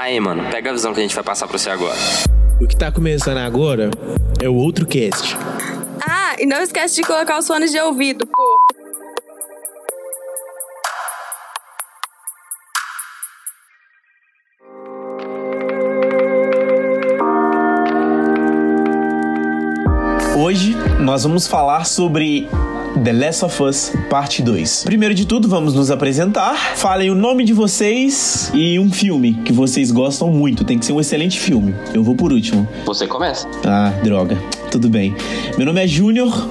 Aí, mano, pega a visão que a gente vai passar pra você agora. O que tá começando agora é o outro cast. Ah, e não esquece de colocar os fones de ouvido, pô. Hoje nós vamos falar sobre The Last of Us Parte 2. Primeiro de tudo, vamos nos apresentar. Falem o nome de vocês e um filme que vocês gostam muito. Tem que ser um excelente filme. Eu vou por último. Você começa. Ah, droga. Tudo bem. Meu nome é Júnior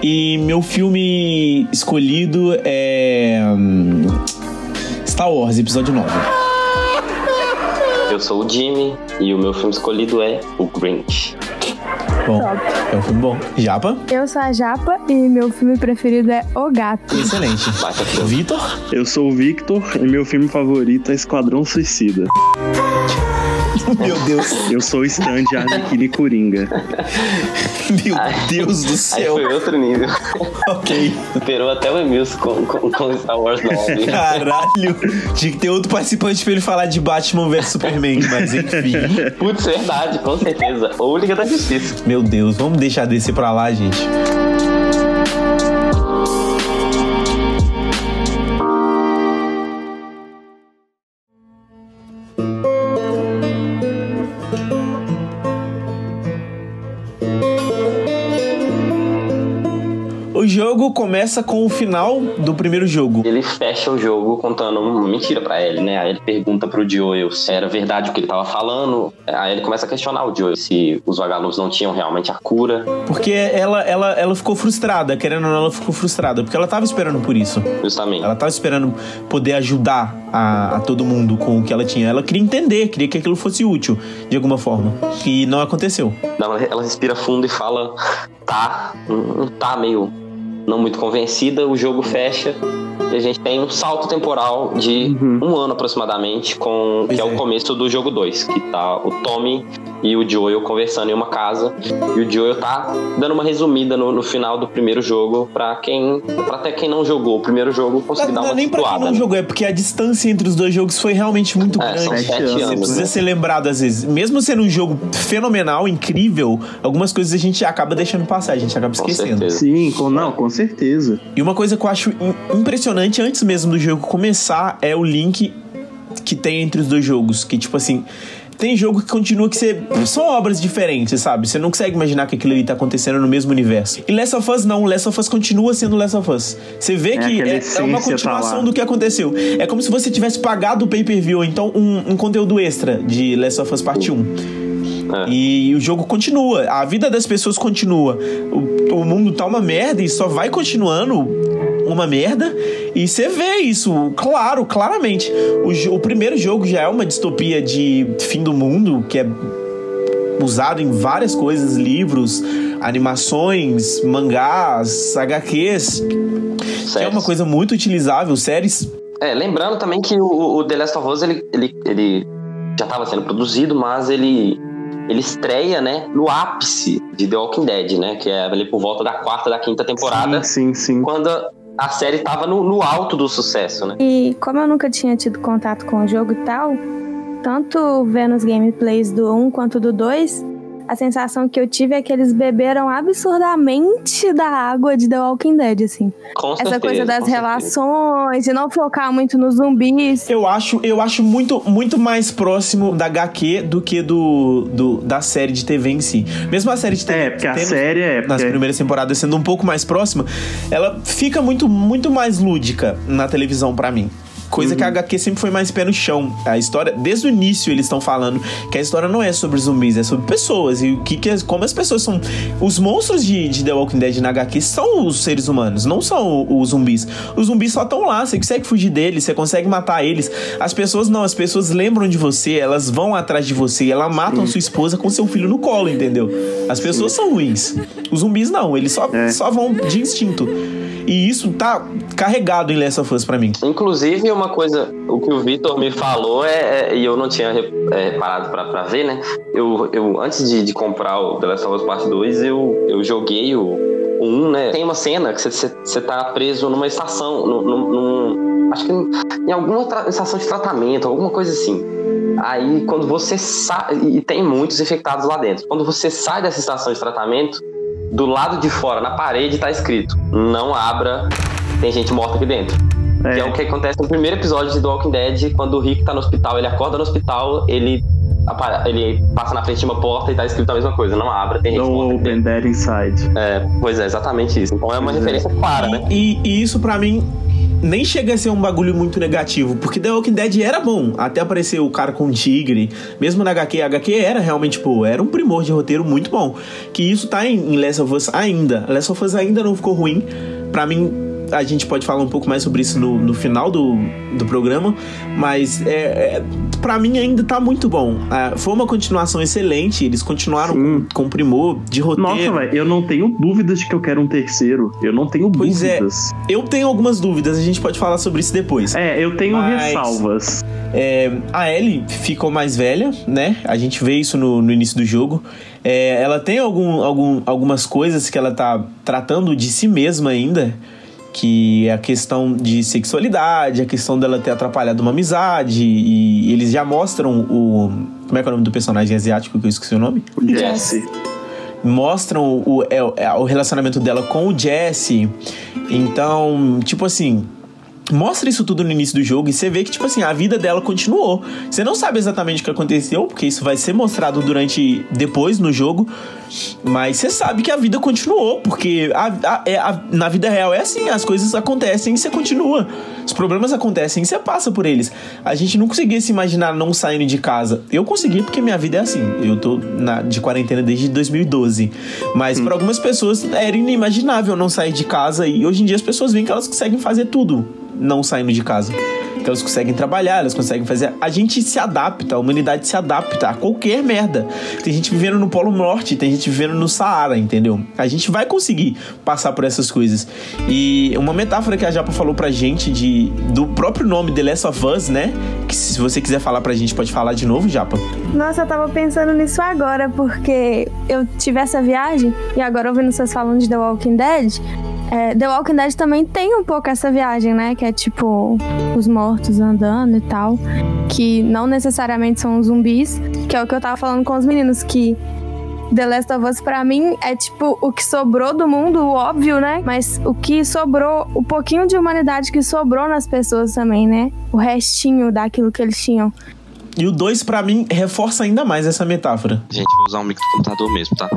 e meu filme escolhido é Star Wars, episódio 9. Eu sou o Jimmy e o meu filme escolhido é o Grinch. Bom, é um filme bom. Japa? Eu sou a Japa e meu filme preferido é O Gato. Excelente. Vitor? Eu sou o Victor e meu filme favorito é Esquadrão Suicida. Meu Deus. Eu sou o Stan de Arlequina e Coringa. Meu Deus do céu. Aí foi outro nível. Ok. Superou até o Emilson com Star Wars 9. Caralho. Tinha que ter outro participante pra ele falar de Batman vs Superman, mas enfim. Putz, verdade, com certeza. Ou Liga da Justiça. Meu Deus, vamos deixar descer pra lá, gente. O jogo começa com o final do primeiro jogo. Ele fecha o jogo contando uma mentira pra Ellie, né? Aí ele pergunta pro Joel se era verdade o que ele tava falando. Aí ele começa a questionar o Joel se os vagalumes não tinham realmente a cura. Porque ela ficou frustrada, querendo ou não, ela ficou frustrada. Porque ela tava esperando por isso. Justamente. Ela tava esperando poder ajudar a todo mundo com o que ela tinha. Ela queria entender, queria que aquilo fosse útil, de alguma forma. E não aconteceu. Ela respira fundo e fala, tá meio não muito convencida, o jogo fecha e a gente tem um salto temporal de um ano aproximadamente, que é o começo do jogo 2, que tá o Tommy e o Joel conversando em uma casa, e o Joel tá dando uma resumida no final do primeiro jogo pra até quem não jogou o primeiro jogo conseguir dar uma nem situada. pra quem não jogou, é porque a distância entre os dois jogos foi realmente muito grande. São 7 Você anos, precisa né? ser lembrado às vezes. Mesmo sendo um jogo fenomenal, incrível, algumas coisas a gente acaba deixando passar, a gente acaba esquecendo. Sim, com certeza. E uma coisa que eu acho impressionante antes mesmo do jogo começar é o link que tem entre os dois jogos, que tipo assim, tem jogo que continua que são obras diferentes, sabe? Você não consegue imaginar que aquilo ali tá acontecendo no mesmo universo. E Last of Us não, Last of Us continua sendo Last of Us. Você vê que é uma continuação do que aconteceu. É como se você tivesse pagado o pay-per-view, ou então um conteúdo extra de Last of Us Parte 1. E o jogo continua, a vida das pessoas continua. O mundo tá uma merda e só vai continuando uma merda, e você vê isso, claramente. O primeiro jogo já é uma distopia de fim do mundo, que é usado em várias coisas, livros, animações, mangás, HQs, que é uma coisa muito utilizável, séries. Lembrando também que o The Last of Us, ele já estava sendo produzido, mas ele estreia, né, no ápice de The Walking Dead, né, que é ali por volta da 4ª, da 5ª temporada. Sim. Quando a série tava no alto do sucesso, né? E como eu nunca tinha tido contato com o jogo e tal, tanto vendo os gameplays do 1 quanto do 2, a sensação que eu tive é que eles beberam absurdamente da água de The Walking Dead, assim. Com certeza, essa coisa das relações e não focar muito nos zumbis. Eu acho muito mais próximo da HQ do que da série de TV em si. Mesmo a série de TV... porque a série nas primeiras temporadas sendo um pouco mais próxima, ela fica muito mais lúdica na televisão pra mim. Coisa que a HQ sempre foi mais pé no chão. A história, desde o início eles estão falando que a história não é sobre zumbis, é sobre pessoas. E como as pessoas são... Os monstros de The Walking Dead na HQ são os seres humanos, não são os zumbis. Os zumbis só estão lá, você consegue fugir deles, você consegue matar eles. As pessoas não, as pessoas lembram de você, elas vão atrás de você, elas matam sua esposa com seu filho no colo, entendeu? As pessoas são ruins. Os zumbis não, eles só vão de instinto. E isso tá carregado em Last of Us pra mim. Inclusive, uma coisa, o que o Victor me falou e eu não tinha parado pra ver, né? Eu antes de comprar o The Last of Us Part 2, eu joguei o 1, né? Tem uma cena que você tá preso numa estação, acho que em alguma estação de tratamento, alguma coisa assim. Aí, quando você sai... E tem muitos infectados lá dentro. Quando você sai dessa estação de tratamento, do lado de fora, na parede, tá escrito: não abra, tem gente morta aqui dentro. Que é o que acontece no primeiro episódio de The Walking Dead, quando o Rick tá no hospital. Ele acorda no hospital, ele passa na frente de uma porta e tá escrito a mesma coisa: não abra, tem gente morta aqui dentro. Open that inside. Pois é, exatamente isso. Então é uma referência clara, né? E isso pra mim nem chega a ser um bagulho muito negativo, porque The Walking Dead era bom, até aparecer o cara com um tigre, mesmo na HQ, a HQ era realmente, era um primor de roteiro muito bom, que isso tá em Last of Us ainda. Last of Us ainda não ficou ruim, pra mim. A gente pode falar um pouco mais sobre isso no final do programa, mas pra mim ainda tá muito bom. Foi uma continuação excelente, eles continuaram com primor de roteiro. Nossa, velho, eu não tenho dúvidas de que eu quero um terceiro. Eu não tenho dúvidas. Eu tenho algumas dúvidas, a gente pode falar sobre isso depois. Eu tenho ressalvas. A Ellie ficou mais velha, né? A gente vê isso no início do jogo. Ela tem algumas coisas que ela tá tratando de si mesma ainda, que é a questão de sexualidade, a questão dela ter atrapalhado uma amizade, e eles já mostram como é que é o nome do personagem asiático, que eu esqueci o nome? Jesse. Mostram o relacionamento dela com o Jesse. Então, tipo assim, mostra isso tudo no início do jogo e você vê que, tipo assim, a vida dela continuou. Você não sabe exatamente o que aconteceu, porque isso vai ser mostrado depois no jogo, mas você sabe que a vida continuou, porque na vida real é assim, as coisas acontecem e você continua. Os problemas acontecem e você passa por eles. A gente não conseguia se imaginar não saindo de casa. Eu consegui porque minha vida é assim. Eu tô de quarentena desde 2012. Mas para algumas pessoas era inimaginável não sair de casa, e hoje em dia as pessoas veem que elas conseguem fazer tudo não saindo de casa. Que elas conseguem trabalhar, elas conseguem fazer... A gente se adapta, a humanidade se adapta a qualquer merda. Tem gente vivendo no Polo Norte, tem gente vivendo no Saara, entendeu? A gente vai conseguir passar por essas coisas. E uma metáfora que a Japa falou pra gente do próprio nome The Last of Us, né? Que se você quiser falar pra gente, pode falar de novo, Japa. Nossa, eu tava pensando nisso agora, porque eu tive essa viagem, e agora ouvindo vocês falando de The Walking Dead... The Walking Dead também tem um pouco essa viagem, né? Que é tipo os mortos andando e tal, que não necessariamente são zumbis, que é o que eu tava falando com os meninos, que The Last of Us pra mim é tipo o que sobrou do mundo, o óbvio, né? Mas o que sobrou, o pouquinho de humanidade que sobrou nas pessoas também, né? O restinho daquilo que eles tinham. E o 2 pra mim reforça ainda mais essa metáfora. Gente, vou usar o mic do computador mesmo, tá?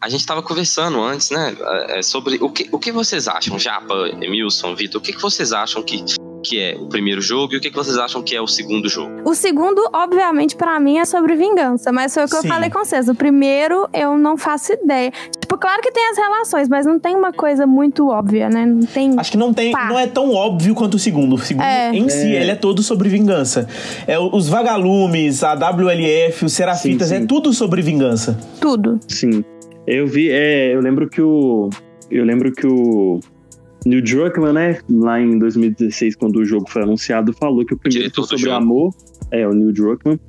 A gente estava conversando antes, né, sobre o que vocês acham, Japa, Emilson, Vitor, o que vocês acham que é o primeiro jogo e o que vocês acham que é o segundo jogo? O segundo, obviamente, pra mim é sobre vingança, mas foi o que eu falei com vocês. O primeiro, eu não faço ideia. Tipo, claro que tem as relações, mas não tem uma coisa muito óbvia, né? Não tem... Acho que não é tão óbvio quanto o segundo. O segundo, em si, ele é todo sobre vingança. Os vagalumes, a WLF, os Serafitas, sim. É tudo sobre vingança. Tudo. Sim. Eu lembro que o Neil Druckmann, né, lá em 2016, quando o jogo foi anunciado, falou que o primeiro foi sobre amor. O Neil Druckmann.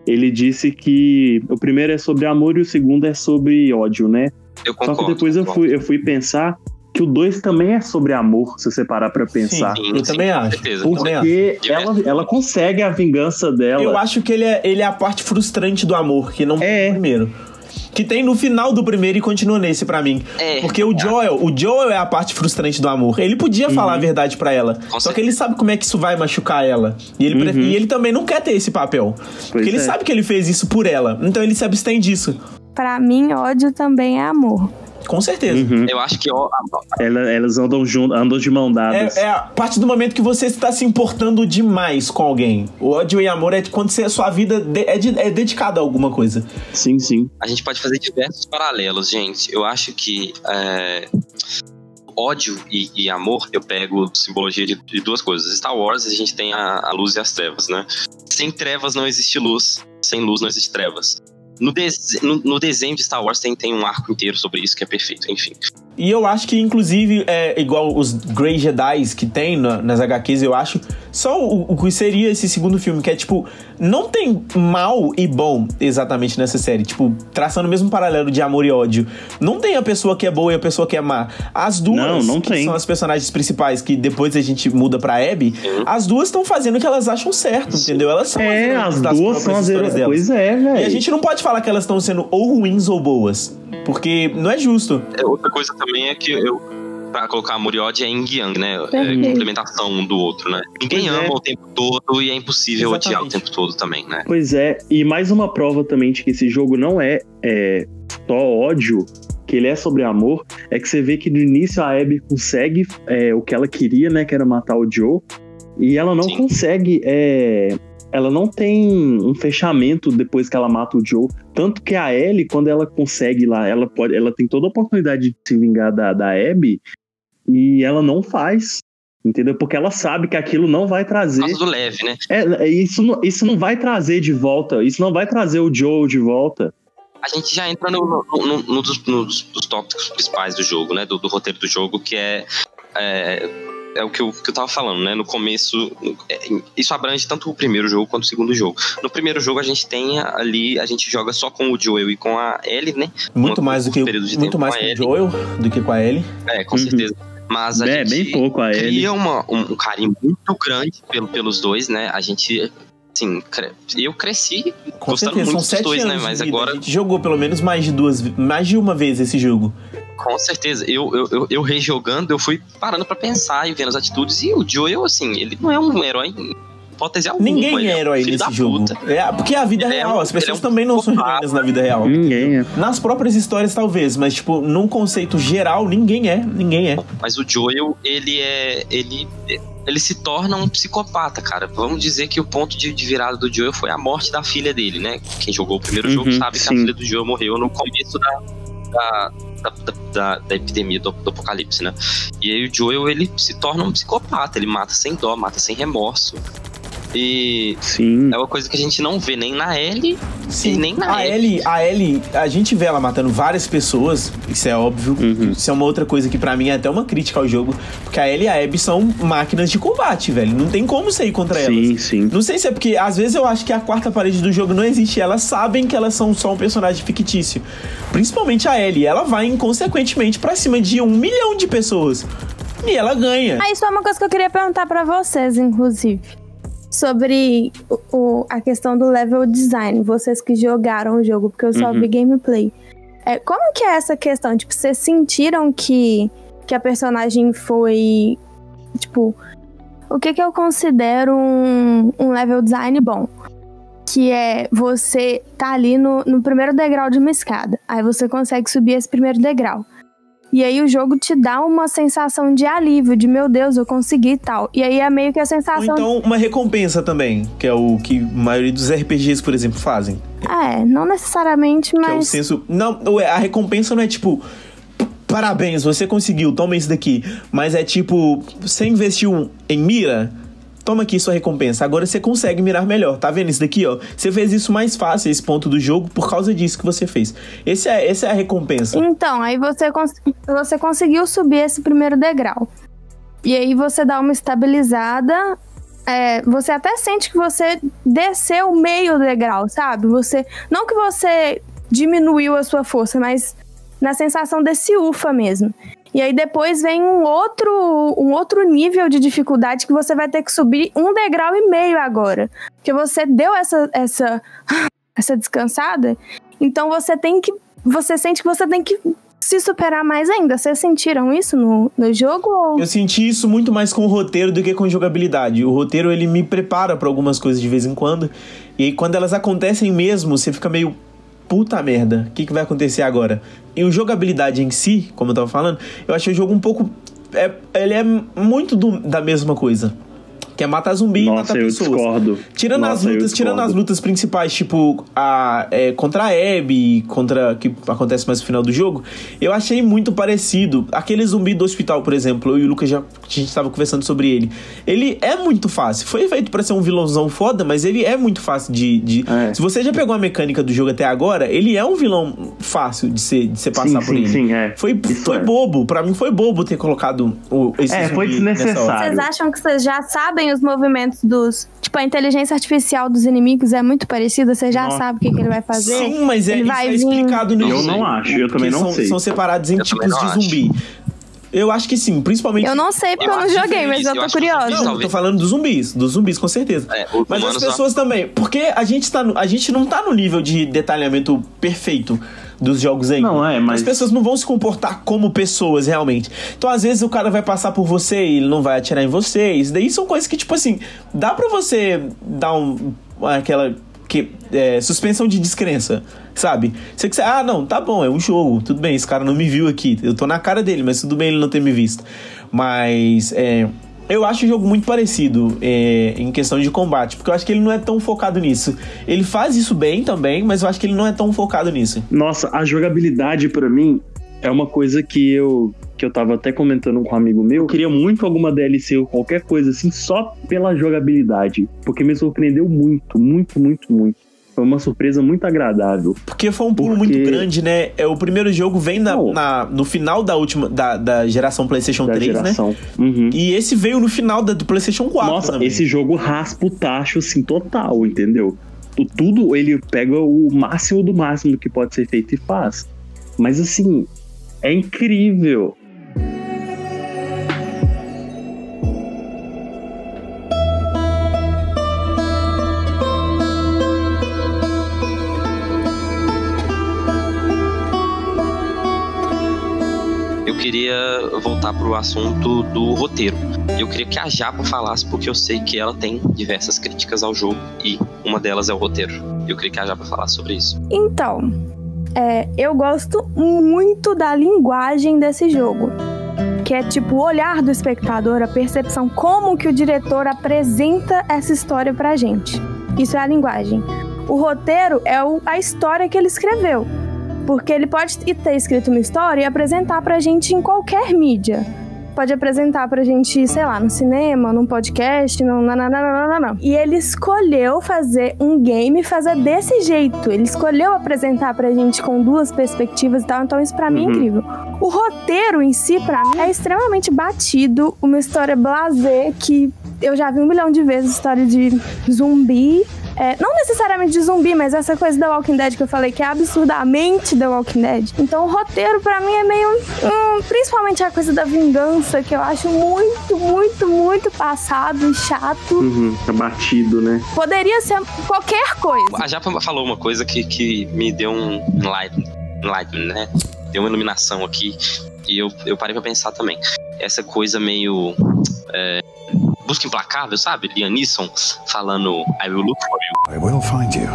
Ele disse que o primeiro é sobre amor e o segundo é sobre ódio, né? Eu concordo. Só que depois eu fui pensar que o 2 também é sobre amor, se você parar pra pensar. Sim, eu também acho. Certeza, porque ela consegue a vingança dela. Eu acho que ele é a parte frustrante do amor, que não é o primeiro. Que tem no final do primeiro e continua nesse pra mim. Porque o Joel é a parte frustrante do amor. Ele podia falar a verdade pra ela. Só que ele sabe como é que isso vai machucar ela. E ele também não quer ter esse papel. Porque ele sabe que ele fez isso por ela. Então ele se abstém disso. Pra mim, ódio também é amor. Com certeza. Eu acho que elas andam de mão dadas. É a partir do momento que você está se importando demais com alguém. O ódio e amor é quando a sua vida é dedicada a alguma coisa. Sim, sim. A gente pode fazer diversos paralelos, gente. Eu acho que ódio e amor, eu pego simbologia de duas coisas. Star Wars, a gente tem a luz e as trevas, né? Sem trevas não existe luz, sem luz não existe trevas. No desenho de Star Wars tem um arco inteiro sobre isso que é perfeito, enfim. E eu acho que, inclusive, é igual os Grey Jedis que tem nas HQs, eu acho. Só o que seria esse segundo filme, que é, tipo, não tem mal e bom exatamente nessa série. Tipo, traçando o mesmo paralelo de amor e ódio. Não tem a pessoa que é boa e a pessoa que é má. As duas, não que tem. são as personagens principais, que depois a gente muda pra Abby, as duas estão fazendo o que elas acham certo, entendeu? Elas são as duas são as heroínas delas. Pois é, velho. E a gente não pode falar que elas estão sendo ou ruins ou boas. Porque não é justo. Outra coisa também é que pra colocar amor e ódio é yin yang, né? É complementação um do outro, né? Ninguém ama o tempo todo e é impossível odiar o tempo todo também, né? Pois é, e mais uma prova também de que esse jogo não é só ódio, que ele é sobre amor, é que você vê que no início a Abby consegue o que ela queria, né? Que era matar o Joe, e ela não consegue... ela não tem um fechamento depois que ela mata o Joe. Tanto que a Ellie, quando ela consegue lá, ela tem toda a oportunidade de se vingar da Abby, e ela não faz, entendeu? Porque ela sabe que aquilo não vai trazer... Por causa do leve, né? Isso não vai trazer de volta, isso não vai trazer o Joe de volta. A gente já entra nos tópicos principais do jogo, né? Do roteiro do jogo, que é o que eu tava falando, né? No começo, isso abrange tanto o primeiro jogo quanto o segundo jogo. No primeiro jogo a gente tem ali, a gente joga só com o Joel e com a Ellie, né? Muito mais com o Joel do que com a Ellie. Com certeza. Mas a gente bem pouco a Ellie. Cria um carinho muito grande pelos dois, né? A gente... Assim, eu cresci gostando muito dos dois, né? Mas agora... A gente jogou pelo menos mais de uma vez esse jogo. Com certeza. Eu rejogando, eu fui parando pra pensar e vendo as atitudes. E o Joel, assim, ele não é um herói em hipótese alguma. Ninguém é herói nesse jogo. Porque é a vida real. As pessoas também não são heróis na vida real. Ninguém é. Nas próprias histórias, talvez. Mas, tipo, num conceito geral, ninguém é. Mas o Joel, ele se torna um psicopata, cara. Vamos dizer que o ponto de virada do Joel foi a morte da filha dele, né? Quem jogou o primeiro jogo sabe que a filha do Joel morreu no começo da epidemia do apocalipse, né? E aí o Joel, ele se torna um psicopata. Ele mata sem dó, mata sem remorso. E é uma coisa que a gente não vê nem na Ellie e nem na Abby. A Ellie, a gente vê ela matando várias pessoas, isso é óbvio. Isso é uma outra coisa que pra mim é até uma crítica ao jogo, porque a Ellie e a Abby são máquinas de combate, velho. Não tem como você ir contra elas. Sim. Não sei se é porque, às vezes eu acho que a quarta parede do jogo não existe. Elas sabem que elas são só um personagem fictício. Principalmente a Ellie. Ela vai inconsequentemente pra cima de 1 milhão de pessoas. E ela ganha. Isso é uma coisa que eu queria perguntar pra vocês, inclusive. Sobre a questão do level design, vocês que jogaram o jogo, porque eu só vi gameplay. Como que é essa questão? Tipo, vocês sentiram que a personagem foi... Tipo, o que eu considero um level design bom? Que é você tá ali no primeiro degrau de uma escada. Aí você consegue subir esse primeiro degrau. E aí o jogo te dá uma sensação de alívio, de meu Deus, eu consegui e tal. E aí é meio que a sensação... Ou então uma recompensa também, que é o que a maioria dos RPGs, por exemplo, fazem. Não necessariamente, mas... Que é o senso... Não, a recompensa não é tipo... Parabéns, você conseguiu, toma isso daqui. Mas é tipo, você investiu em mira... Toma aqui sua recompensa. Agora você consegue mirar melhor. Tá vendo isso daqui, ó? Você fez isso mais fácil, esse ponto do jogo, por causa disso que você fez. Essa é a recompensa. Então, aí você conseguiu subir esse primeiro degrau. E aí você dá uma estabilizada. Você até sente que você desceu meio degrau, sabe? Não que você diminuiu a sua força, mas na sensação desse ufa mesmo. E aí depois vem um outro nível de dificuldade que você vai ter que subir 1,5 degrau agora. Porque você deu essa descansada, então você sente que você tem que se superar mais ainda. Vocês sentiram isso no jogo? Ou... Eu senti isso muito mais com o roteiro do que com jogabilidade. O roteiro, ele me prepara pra algumas coisas de vez em quando. E aí quando elas acontecem mesmo, você fica meio... Puta merda, o que vai acontecer agora? E o jogabilidade em si, como eu tava falando, eu achei o jogo um pouco... ele é muito da mesma coisa. que é matar zumbi e matar pessoas. Eu discordo. Tirando as lutas principais, tipo contra a Abby, contra que acontece mais no final do jogo, eu achei muito parecido. Aquele zumbi do hospital, por exemplo, eu e o Lucas a gente tava conversando sobre ele. Ele é muito fácil. Foi feito pra ser um vilãozão foda, mas ele é muito fácil de... Se você já pegou a mecânica do jogo até agora, ele é um vilão fácil de você passar por ele. Sim, Foi bobo. Pra mim foi bobo ter colocado esse zumbi. Foi desnecessário. Vocês acham que vocês já sabem os movimentos dos... Tipo, a inteligência artificial dos inimigos é muito parecida? Você já sabe o que ele vai fazer? Sim, mas isso é explicado no jogo. Eu não acho, eu também não sei. São separados em tipos de zumbi. Eu acho que sim, principalmente... Eu não sei porque eu não joguei, mas eu tô curiosa. Não, eu tô falando dos zumbis, com certeza. Mas as pessoas também, porque a gente não tá no nível de detalhamento perfeito dos jogos ainda. Mas as pessoas não vão se comportar como pessoas, realmente. Então, às vezes, o cara vai passar por você e ele não vai atirar em você. Isso daí são coisas que, tipo assim, dá pra você dar aquela... suspensão de descrença, sabe? Você que não, tá bom, é um jogo, tudo bem, esse cara não me viu aqui, eu tô na cara dele, mas tudo bem ele não ter me visto. Mas eu acho o jogo muito parecido em questão de combate, porque eu acho que ele não é tão focado nisso. Ele faz isso bem também, mas eu acho que ele não é tão focado nisso. Nossa, a jogabilidade pra mim é uma coisa que eu tava até comentando com um amigo meu. Eu queria muito alguma DLC ou qualquer coisa assim, só pela jogabilidade. Porque me surpreendeu muito, muito, muito, muito. Foi uma surpresa muito agradável. Porque foi um pulo muito grande, né? O primeiro jogo vem no final da geração PlayStation 3, né? Uhum. E esse veio no final do PlayStation 4 Nossa, também. Esse jogo raspa o tacho, assim, total, entendeu? Tudo, ele pega o máximo do máximo que pode ser feito e faz. Mas, assim, é incrível. Eu queria voltar pro assunto do roteiro. Eu queria que a Japa falasse, porque eu sei que ela tem diversas críticas ao jogo e uma delas é o roteiro. Eu queria que a Japa falasse sobre isso. Então, eu gosto muito da linguagem desse jogo, que é tipo o olhar do espectador, a percepção, como que o diretor apresenta essa história pra gente. Isso é a linguagem. O roteiro é a história que ele escreveu. Porque ele pode ter escrito uma história e apresentar pra gente em qualquer mídia. Pode apresentar pra gente, sei lá, no cinema, num podcast, não. E ele escolheu fazer um game, fazer desse jeito. Ele escolheu apresentar pra gente com duas perspectivas e tal, então isso pra mim é incrível. O roteiro em si, pra mim, é extremamente batido. Uma história blasé que eu já vi 1 milhão de vezes, história de zumbi. Não necessariamente de zumbi, mas essa coisa da Walking Dead que eu falei, que é absurdamente The Walking Dead. Então o roteiro pra mim é meio... principalmente a coisa da vingança, que eu acho muito, muito, muito passado e chato. Tá batido, né? Poderia ser qualquer coisa. A Japa falou uma coisa que me deu um enlightenment, né? Deu uma iluminação aqui. E eu parei pra pensar também. Essa coisa meio... busca implacável, sabe? Liam Neeson falando I will look for you. I will find you.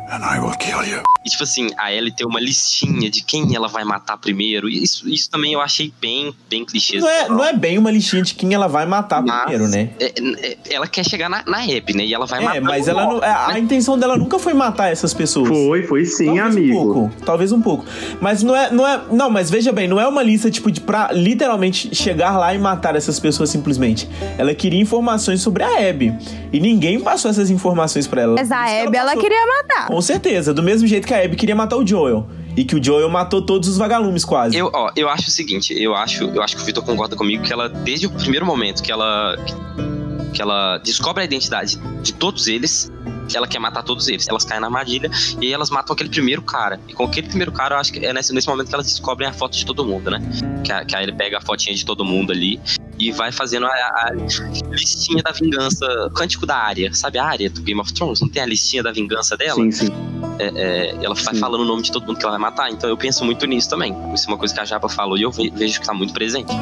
And I will kill you. E tipo assim, a Ellie tem uma listinha de quem ela vai matar primeiro. E isso também eu achei bem clichê. Não é bem uma listinha de quem ela vai matar primeiro, né? Ela quer chegar na Abby, né? E ela vai matar. Mas ela não, a intenção dela nunca foi matar essas pessoas. Foi sim, talvez amigo. Talvez um pouco. Mas não, mas veja bem, não é uma lista tipo pra literalmente chegar lá e matar essas pessoas simplesmente. Ela queria informações sobre a Abby. E ninguém passou essas informações pra ela. Mas a Abby ela queria matar. Com certeza, do mesmo jeito que a Abby queria matar o Joel. E que o Joel matou todos os vagalumes, quase. Eu acho o seguinte, eu acho que o Vitor concorda comigo que ela, desde o primeiro momento que ela descobre a identidade de todos eles, ela quer matar todos eles. Elas caem na armadilha e aí elas matam aquele primeiro cara. E com aquele primeiro cara, eu acho que é nesse momento que elas descobrem a foto de todo mundo, né? Que aí ele pega a fotinha de todo mundo ali e vai fazendo a listinha da vingança, o cântico da Arya. Sabe a Arya do Game of Thrones? Não tem a listinha da vingança dela? Sim. Ela vai falando o nome de todo mundo que ela vai matar. Então eu penso muito nisso também. Isso é uma coisa que a Japa falou e eu vejo que tá muito presente.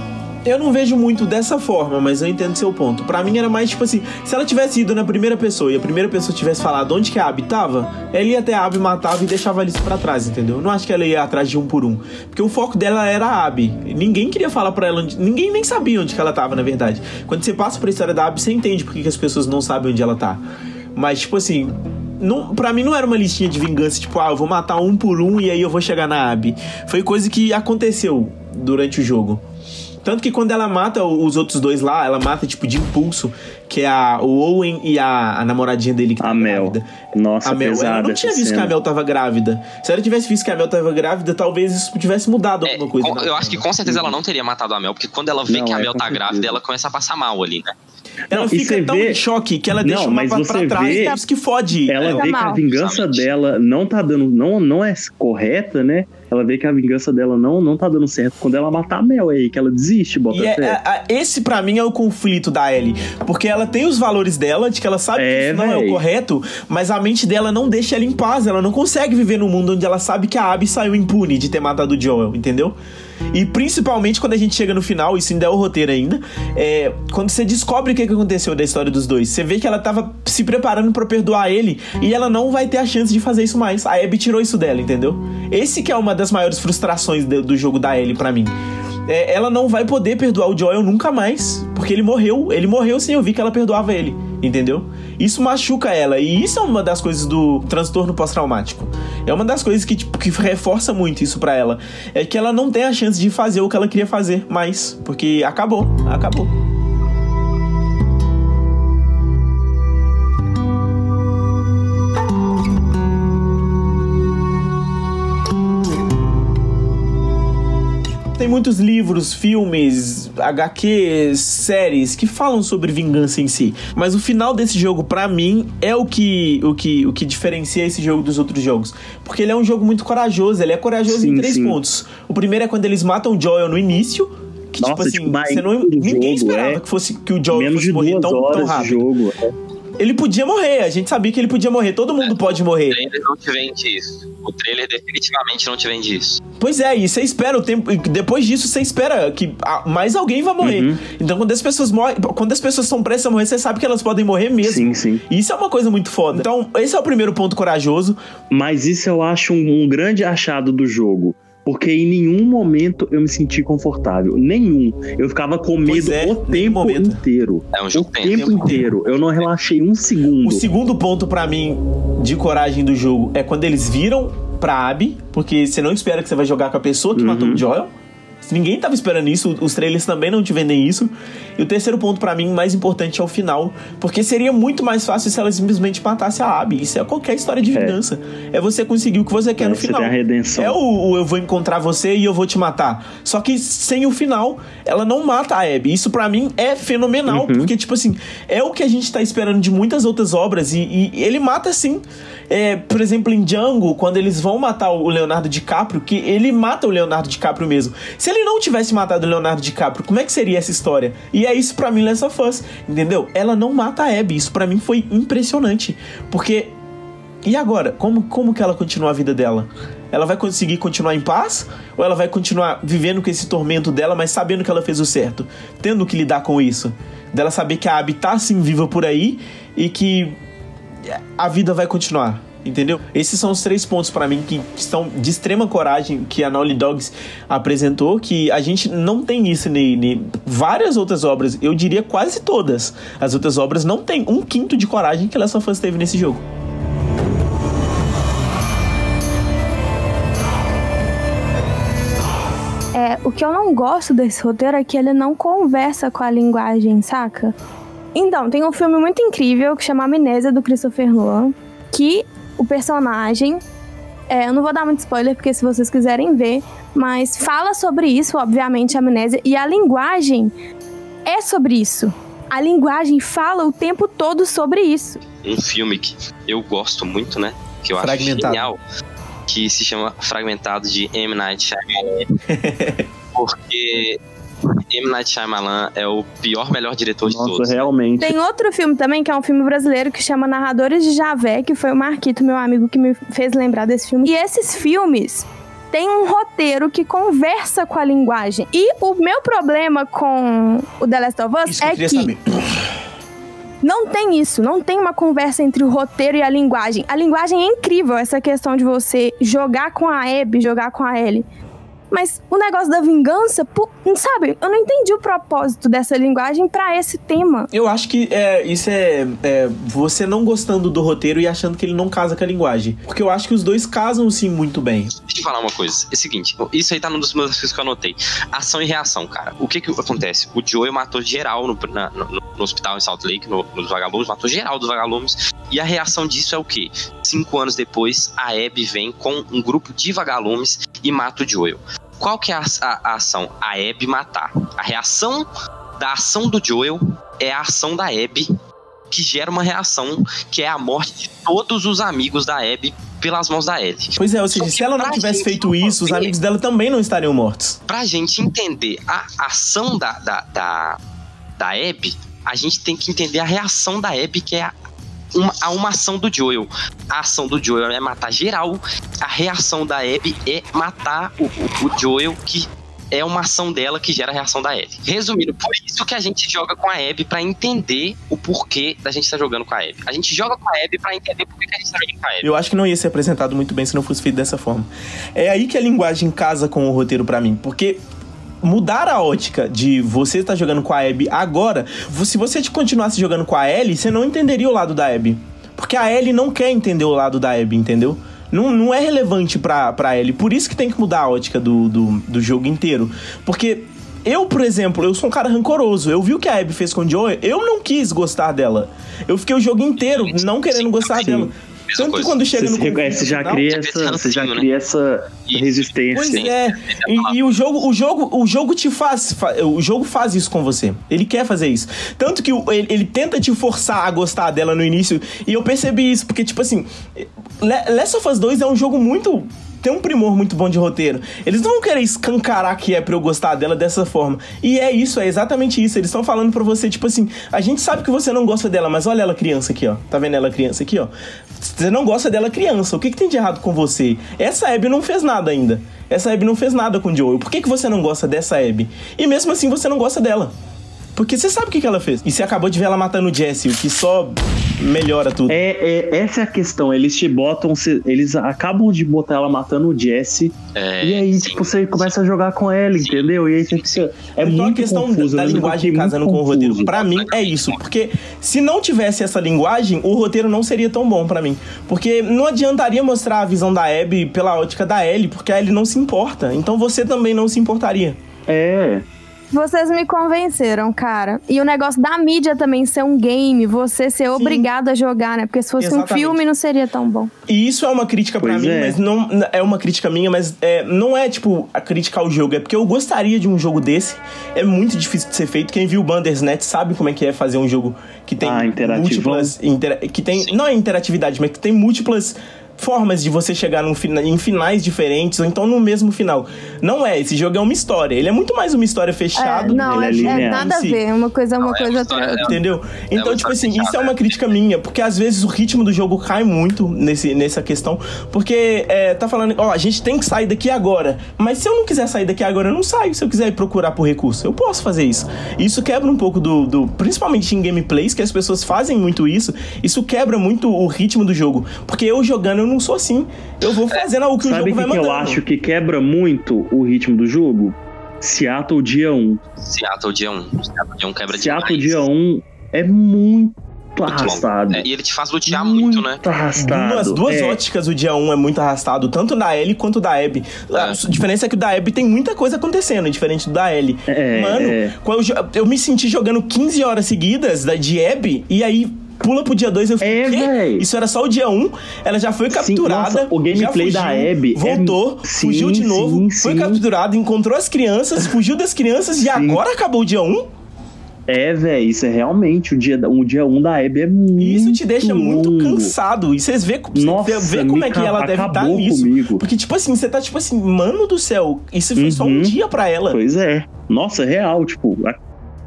Eu não vejo muito dessa forma, mas eu entendo seu ponto. Pra mim era mais tipo assim, se ela tivesse ido na primeira pessoa e a primeira pessoa tivesse falado onde que a Abby tava, ela ia até a Abby, matava e deixava isso pra trás, entendeu? Eu não acho que ela ia atrás de um por um. Porque o foco dela era a Abby. Ninguém queria falar pra ela onde... Ninguém nem sabia onde que ela tava, na verdade. Quando você passa pra história da Abby, você entende por que as pessoas não sabem onde ela tá. Mas, tipo assim... Não, pra mim não era uma listinha de vingança, tipo, eu vou matar um por um e aí eu vou chegar na Abby. Foi coisa que aconteceu durante o jogo. Tanto que quando ela mata os outros dois lá, ela mata, tipo, de impulso, que é o Owen e a namoradinha dele que tá grávida. Nossa, a Mel. pesada. Eu não tinha visto que a Mel tava grávida. Se ela tivesse visto que a Mel tava grávida, talvez isso tivesse mudado alguma coisa. Eu acho que com certeza ela não teria matado a Mel, porque quando ela vê que a Mel tá grávida, ela começa a passar mal ali, né? Ela fica tão em choque que ela deixa uma pra trás, é isso que fode. Ela vê que a vingança dela não tá dando, não é correta, né? Ela vê que a vingança dela não tá dando certo quando ela matar a Mel aí, que ela desiste, bota fé. Esse pra mim é o conflito da Ellie, porque ela tem os valores dela, de que ela sabe que isso não é o correto, mas a mente dela não deixa ela em paz, ela não consegue viver num mundo onde ela sabe que a Abby saiu impune de ter matado o Joel, entendeu? E principalmente quando a gente chega no final, isso ainda é o roteiro ainda, quando você descobre o que aconteceu da história dos dois, você vê que ela tava se preparando pra perdoar ele e ela não vai ter a chance de fazer isso mais. A Abby tirou isso dela, entendeu? Esse que é uma das maiores frustrações do jogo da Ellie pra mim. Ela não vai poder perdoar o Joel nunca mais, porque ele morreu sem eu ver que ela perdoava ele, entendeu? Isso machuca ela, e isso é uma das coisas do transtorno pós-traumático. É uma das coisas que reforça muito isso pra ela, é que ela não tem a chance de fazer o que ela queria fazer mais, porque acabou. Tem muitos livros, filmes, HQs, séries que falam sobre vingança em si. Mas o final desse jogo, pra mim, é o que diferencia esse jogo dos outros jogos. Porque ele é um jogo muito corajoso. Ele é corajoso em 3 pontos. O primeiro é quando eles matam o Joel no início. Que, nossa, tipo assim, ninguém esperava que o Joel fosse morrer tão rápido. Ele podia morrer, a gente sabia que ele podia morrer, todo mundo pode morrer. O trailer não te vende isso. O trailer definitivamente não te vende isso. Pois é, e você espera o tempo, e depois disso você espera que mais alguém vai morrer. Então quando as pessoas morrem, quando as pessoas estão prestes a morrer, você sabe que elas podem morrer mesmo. Sim. E isso é uma coisa muito foda. Então esse é o primeiro ponto corajoso. Mas isso eu acho um grande achado do jogo. Porque em nenhum momento eu me senti confortável. Nenhum. Eu ficava com medo o tempo inteiro. É um jogo o tempo inteiro. Eu não relaxei um segundo. O segundo ponto pra mim de coragem do jogo é quando eles viram pra Abby, porque você não espera que você vai jogar com a pessoa que matou o Joel. Ninguém tava esperando isso, os trailers também não te vendem isso. E o terceiro ponto pra mim, mais importante, é o final. Porque seria muito mais fácil se ela simplesmente matasse a Abby. Isso é qualquer história de vingança. É você conseguir o que você quer no final. Tem a redenção. É o eu vou encontrar você e eu vou te matar. Só que sem o final, ela não mata a Abby. Isso pra mim é fenomenal. Porque, tipo assim, é o que a gente tá esperando de muitas outras obras. E ele mata sim. Por exemplo, em Django, quando eles vão matar o Leonardo DiCaprio, que ele mata o Leonardo DiCaprio mesmo. Se ele não tivesse matado o Leonardo DiCaprio, como é que seria essa história? E é isso pra mim, Last of Us, entendeu? Ela não mata a Abby, isso pra mim foi impressionante, porque... E agora? Como que ela continua a vida dela? Ela vai conseguir continuar em paz? Ou ela vai continuar vivendo com esse tormento dela, mas sabendo que ela fez o certo? Tendo que lidar com isso? Dela saber que a Abby tá assim viva por aí e que a vida vai continuar. Entendeu? Esses são os 3 pontos pra mim que estão de extrema coragem que a Naughty Dog apresentou, que a gente não tem isso em várias outras obras, eu diria quase todas as outras obras não tem 1/5 de coragem que Last of Us teve nesse jogo. O que eu não gosto desse roteiro é que ele não conversa com a linguagem, saca? Então, tem um filme muito incrível que chama Amnésia, do Christopher Nolan, que o personagem, eu não vou dar muito spoiler porque se vocês quiserem ver, mas fala sobre isso, obviamente, a amnésia, e a linguagem é sobre isso. A linguagem fala o tempo todo sobre isso. Um filme que eu gosto muito, né, que eu acho genial, que se chama Fragmentado, de M. Night Shyamalan. Porque M. Night Shyamalan é o melhor diretor de todos. Realmente. Tem outro filme também, que é um filme brasileiro, que chama Narradores de Javé, que foi o Marquito, meu amigo, que me fez lembrar desse filme. E esses filmes tem um roteiro que conversa com a linguagem. E o meu problema com o The Last of Us é que não tem isso, não tem uma conversa entre o roteiro e a linguagem. A linguagem é incrível, essa questão de você jogar com a Abby, jogar com a Ellie. Mas o negócio da vingança, sabe? Eu não entendi o propósito dessa linguagem pra esse tema. Eu acho que isso é você não gostando do roteiro e achando que ele não casa com a linguagem. Porque eu acho que os dois casam, sim, muito bem. Deixa eu falar uma coisa. É o seguinte, isso aí tá num dos meus coisas que eu anotei. Ação e reação, cara. O que acontece? O Joel matou geral no hospital em Salt Lake, nos vagalumes, matou geral dos vagalumes. E a reação disso é o quê? 5 anos depois, a Abby vem com um grupo de vagalumes e mata o Joel. Qual que é a ação? A Abby matar. A reação da ação do Joel é a ação da Abby, que gera uma reação, que é a morte de todos os amigos da Abby pelas mãos da Ellie. Pois é, ou seja, se ela não tivesse feito isso, os amigos dela também não estariam mortos. Pra gente entender a ação da Abby, a gente tem que entender a reação da Abby, que é uma ação do Joel. A ação do Joel é matar geral. A reação da Abby é matar o Joel, que é uma ação dela que gera a reação da Ellie. Resumindo, por isso que a gente joga com a Abby, pra entender o porquê da gente estar jogando com a Abby. A gente joga com a Abby pra entender por que a gente está jogando com a Abby. Eu acho que não ia ser apresentado muito bem se não fosse feito dessa forma. É aí que a linguagem casa com o roteiro pra mim, porque mudar a ótica de você estar jogando com a Abby agora, se você continuasse jogando com a Ellie, você não entenderia o lado da Abby. Porque a Ellie não quer entender o lado da Abby, entendeu? Não é relevante pra Ellie. Por isso que tem que mudar a ótica do jogo inteiro. Porque eu, por exemplo, eu sou um cara rancoroso. Eu vi o que a Abby fez com o Joel, eu não quis gostar dela. Eu fiquei o jogo inteiro não querendo gostar dela. Tanto que quando chega no você já cria essa resistência. Pois é. E o jogo te faz. O jogo faz isso com você. Ele quer fazer isso. Tanto que ele tenta te forçar a gostar dela no início. E eu percebi isso, porque, tipo assim, Last of Us 2 é um jogo muito. Tem um primor muito bom de roteiro. Eles não vão querer escancarar que é pra eu gostar dela dessa forma. E é isso, é exatamente isso. Eles estão falando pra você, tipo assim, a gente sabe que você não gosta dela, mas olha ela criança aqui, ó. Tá vendo ela criança aqui, ó? Você não gosta dela criança. O que tem de errado com você? Essa Abby não fez nada ainda. Essa Abby não fez nada com o Joel. Por que você não gosta dessa Abby? E mesmo assim você não gosta dela. Porque você sabe o que ela fez. E você acabou de ver ela matando o Jesse, o que só melhora tudo. Essa é a questão. Eles te botam... Eles acabam de botar ela matando o Jesse. E aí, tipo, você começa a jogar com ela, entendeu? E aí você fica... então muito a questão confuso, da linguagem casando com o roteiro, pra mim, é isso. Porque se não tivesse essa linguagem, o roteiro não seria tão bom pra mim. Porque não adiantaria mostrar a visão da Abby pela ótica da Ellie, porque a Ellie não se importa. Então você também não se importaria. Vocês me convenceram, cara. E o negócio da mídia também ser um game, você ser obrigado a jogar, né? Porque se fosse um filme, não seria tão bom. E isso é uma crítica pra mim, mas não... É uma crítica minha, mas não é, tipo, a crítica ao jogo. É porque eu gostaria de um jogo desse. É muito difícil de ser feito. Quem viu o Bandersnatch sabe como é que é fazer um jogo que tem múltiplas... que tem... Não é interatividade, mas que tem múltiplas... formas de você chegar em finais diferentes, ou então no mesmo final. Não é, esse jogo é uma história. Ele é muito mais uma história fechada. Não, é nada a ver. Uma coisa outra. Entendeu? Então, tipo assim, isso é uma crítica minha, porque às vezes o ritmo do jogo cai muito nessa questão, porque tá falando, a gente tem que sair daqui agora. Mas se eu não quiser sair daqui agora, eu não saio. Se eu quiser ir procurar por recurso, eu posso fazer isso. Isso quebra um pouco principalmente em gameplays, que as pessoas fazem muito isso. Isso quebra muito o ritmo do jogo. Porque eu jogando, eu não sou assim. Eu vou fazendo o que o jogo vai mandando. Sabe o que eu acho que quebra muito o ritmo do jogo? Seattle dia 1. Seattle dia 1 quebra Seattle dia 1 é muito arrastado. E ele te faz lutear muito, né? Arrastado. Nas duas óticas, o dia 1 é muito arrastado, tanto da Ellie quanto da Abby. A diferença é que o da Abby tem muita coisa acontecendo, diferente do da Ellie. Quando eu me senti jogando 15 horas seguidas de Abby, e aí pula pro dia 2, eu fiquei, quê? Isso era só o dia 1, ela já foi capturada. Sim, nossa, o gameplay da Abby voltou, fugiu de novo, foi capturada, encontrou as crianças, fugiu das crianças e agora acabou o dia 1. Velho, isso é realmente o dia 1 da Abby é muito isso te deixa muito cansado. E vocês vê como é que ela deve estar nisso. Comigo. Porque, tipo assim, você tá tipo assim, mano do céu, isso foi só um dia pra ela. Pois é. Nossa, real, tipo...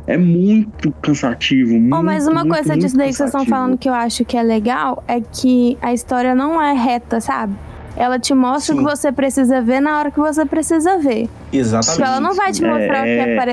É muito cansativo. Mas uma coisa disso daí que vocês estão falando que eu acho que é legal é que a história não é reta, sabe? Ela te mostra o que você precisa ver na hora que você precisa ver. Exatamente. Tipo, ela não vai te mostrar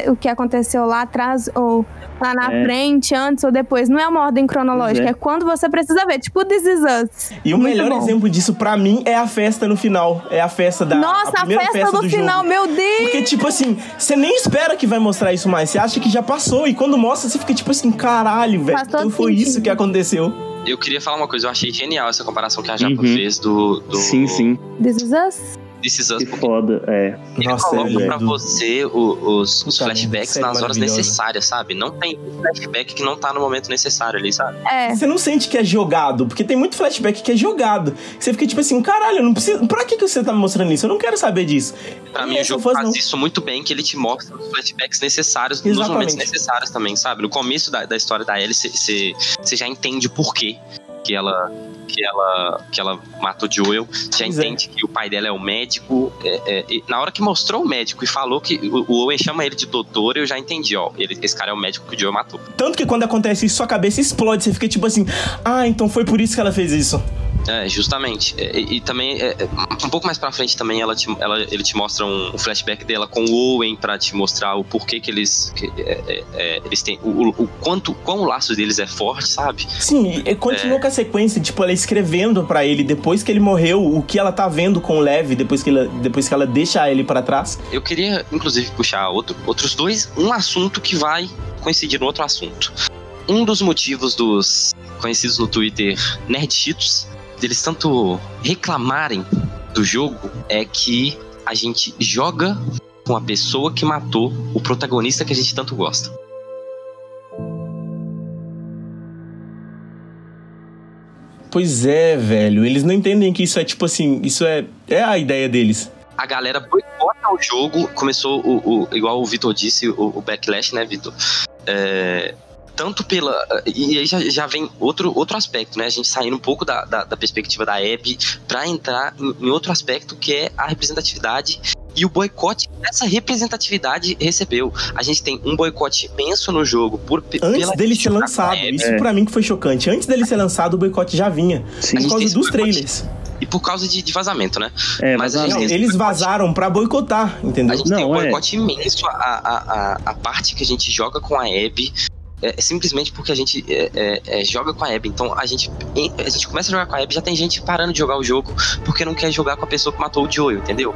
o que aconteceu lá atrás, ou lá na frente, antes ou depois. Não é uma ordem cronológica, é quando você precisa ver. Tipo, This Is Us. E o melhor exemplo disso, pra mim, é a festa no final. É a festa da... Nossa, a festa do final, jogo. Meu Deus! Porque, tipo assim, você nem espera que vai mostrar isso mais. Você acha que já passou. E quando mostra, você fica tipo assim, caralho, velho. Então foi isso que aconteceu. Eu queria falar uma coisa, eu achei genial essa comparação que a Japa fez do... Sim. This Is Us? This Is Us. Que foda, Ele coloca pra você os flashbacks nas horas necessárias, sabe? Não tem flashback que não tá no momento necessário ali, sabe? Você não sente que é jogado, porque tem muito flashback que é jogado. Você fica tipo assim, caralho, eu não preciso... Pra que você tá me mostrando isso? Eu não quero saber disso. Pra mim, o jogo faz isso muito bem, que ele te mostra os flashbacks necessários nos momentos necessários também, sabe? No começo da história da Ellie, você já entende o porquê que ela matou Joel, já entende que o pai dela é o médico, e na hora que mostrou o médico e falou que o Owen chama ele de doutor, eu já entendi, esse cara é o médico que o Joel matou. Tanto que quando acontece isso, sua cabeça explode, você fica tipo assim, então foi por isso que ela fez isso. Justamente. E também, um pouco mais pra frente também, ele te mostra um flashback dela com o Owen pra te mostrar o porquê que eles têm, quão o laço deles é forte, sabe? Sim, e continua com a sequência, tipo, ela escrevendo pra ele, depois que ele morreu, o que ela tá vendo com o Lev, depois que ela deixa ele pra trás. Eu queria, inclusive, puxar outros dois, um assunto que vai coincidir no outro assunto. Um dos motivos dos conhecidos no Twitter Nerdchitos, deles tanto reclamarem do jogo, é que a gente joga com a pessoa que matou o protagonista que a gente tanto gosta. Pois é, velho. Eles não entendem que isso é tipo assim, isso é a ideia deles. A galera boicota o jogo, começou igual o Vitor disse, o backlash, né, Vitor? Tanto pela... E aí já vem outro aspecto, né? A gente saindo um pouco da perspectiva da Abby pra entrar em outro aspecto, que é a representatividade e o boicote que essa representatividade recebeu. A gente tem um boicote imenso no jogo antes dele ser lançado. Isso pra mim que foi chocante. Antes dele ser lançado, o boicote já vinha. Por causa dos trailers. E por causa de vazamento, né? Mas eles vazaram pra boicotar, entendeu? A gente tem um boicote imenso. A parte que a gente joga com a Abby é simplesmente porque a gente joga com a Abby. Então a gente começa a jogar com a Abby, já tem gente parando de jogar o jogo porque não quer jogar com a pessoa que matou o Joel, entendeu?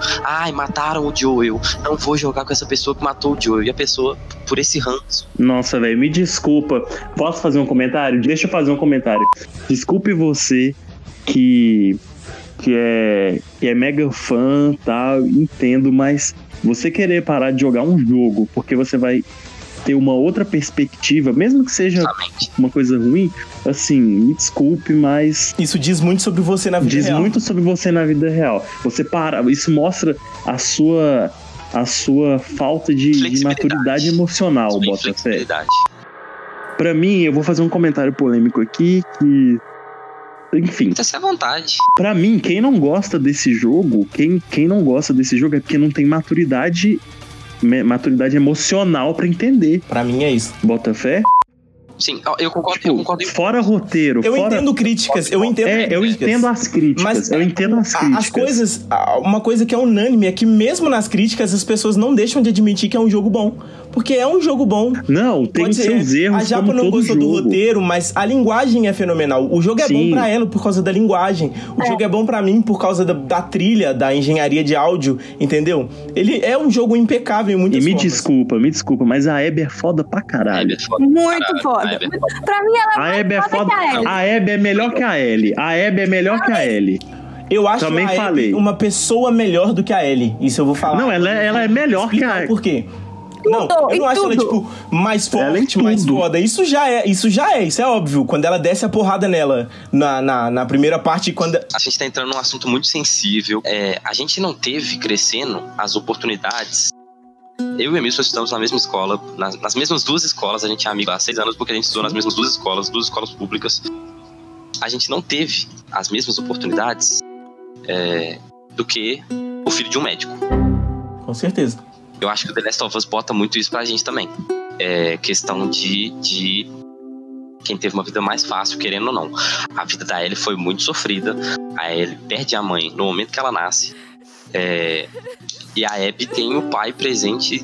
Mataram o Joel, não vou jogar com essa pessoa que matou o Joel. E a pessoa, por esse ranço. Nossa, velho, me desculpa. Posso fazer um comentário? Deixa eu fazer um comentário. Desculpe você que é mega fã, tal, entendo, mas você querer parar de jogar um jogo porque você vai ter uma outra perspectiva, mesmo que seja uma coisa ruim, assim, me desculpe, mas... Isso diz muito sobre você na vida real. Diz muito sobre você na vida real. Você isso mostra a sua falta de maturidade emocional, Botafé. Pra mim, eu vou fazer um comentário polêmico aqui, que... Enfim. Tá à vontade. Pra mim, quem não gosta desse jogo, quem não gosta desse jogo é porque não tem maturidade emocional pra entender. Pra mim é isso. Bota fé? Sim, eu concordo. Fora roteiro. Eu entendo críticas. Eu entendo as críticas. Mas eu entendo as críticas. As coisas. Uma coisa que é unânime é que mesmo nas críticas as pessoas não deixam de admitir que é um jogo bom. Porque é um jogo bom. Não, tem seus erros. A Japa não gostou do roteiro, mas a linguagem é fenomenal. O jogo é bom pra ela por causa da linguagem. O jogo é bom pra mim por causa da trilha, da engenharia de áudio, entendeu? Ele é um jogo impecável em muitas formas. Me desculpa, mas a Abby é foda pra caralho. Muito foda. Pra mim ela é mais foda que a Ellie. A Abby é melhor que a Ellie. A Abby é melhor que a Ellie. Eu acho também a Abby uma pessoa melhor do que a Ellie. Isso eu vou falar. Não, ela é melhor que a Ellie. Por quê? Não, eu não acho ela, tipo, mais forte, mais foda. Isso já é óbvio. Quando ela desce a porrada nela na primeira parte, quando... A gente tá entrando num assunto muito sensível. A gente não teve, crescendo, as oportunidades. Eu e o Emilson estudamos na mesma escola, nas mesmas duas escolas. A gente é amigo há 6 anos porque a gente estudou nas mesmas duas escolas públicas. A gente não teve as mesmas oportunidades do que o filho de um médico. Com certeza. Eu acho que o The Last of Us bota muito isso pra gente também. Questão de quem teve uma vida mais fácil, querendo ou não. A vida da Ellie foi muito sofrida. A Ellie perde a mãe no momento que ela nasce. E a Abby tem o pai presente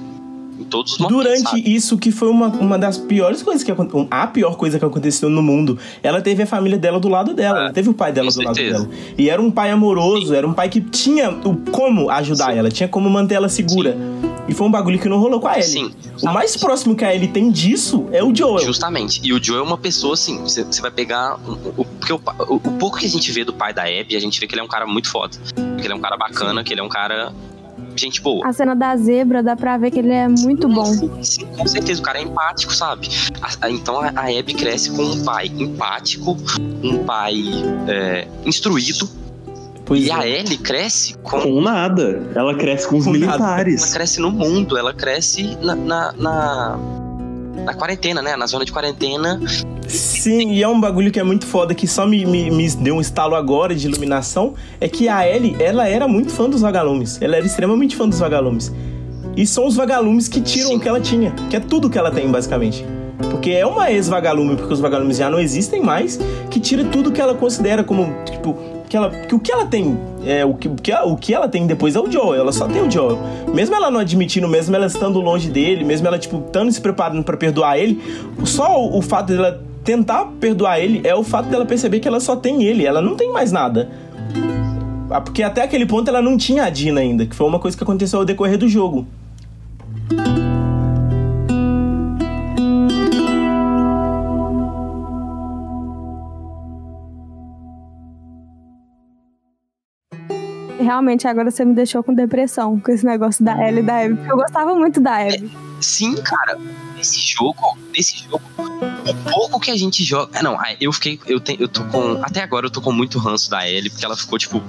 em todos os momentos. Durante sabe? isso, que foi uma das piores coisas que aconteceu, a pior coisa que aconteceu no mundo, ela teve a família dela do lado dela, ela teve o pai dela do lado dela. E era um pai amoroso, era um pai que tinha como ajudar ela, tinha como manter ela segura. E foi um bagulho que não rolou com a Ellie. Sim, o mais próximo que a Ellie tem disso é o Joel. Justamente. E o Joel é uma pessoa, assim, você vai pegar... Porque o pouco que a gente vê do pai da Abby, a gente vê que ele é um cara muito foda. Que ele é um cara bacana, que ele é um cara... gente boa. A cena da zebra dá pra ver que ele é muito bom. Sim, com certeza. O cara é empático, sabe? Então a Abby cresce com um pai empático, um pai instruído. Pois e a Ellie cresce com nada. Ela cresce com os militares. Ela cresce no mundo. Ela cresce na quarentena, né? Na zona de quarentena. Sim, e é um bagulho que é muito foda, que só me deu um estalo agora de iluminação, é que a Ellie, ela era muito fã dos vagalumes. Ela era extremamente fã dos vagalumes. E são os vagalumes que tiram o que ela tinha, que é tudo que ela tem, basicamente. Porque é uma ex-vagalume, porque os vagalumes já não existem mais, que tira tudo que ela considera como, tipo, que o que ela tem, o que ela tem depois é o Joel, ela só tem o Joel. Mesmo ela não admitindo, mesmo ela estando longe dele, mesmo ela, tipo, estando se preparando pra perdoar ele, só o fato dela tentar perdoar ele é o fato dela perceber que ela só tem ele, ela não tem mais nada. Porque até aquele ponto ela não tinha a Dina ainda, que foi uma coisa que aconteceu ao decorrer do jogo. Realmente, agora você me deixou com depressão com esse negócio da Ellie e da Abby, porque eu gostava muito da Abby. Sim, cara, nesse jogo, o pouco que a gente joga... Não, eu tô com... Até agora eu tô com muito ranço da Ellie, porque ela ficou, tipo...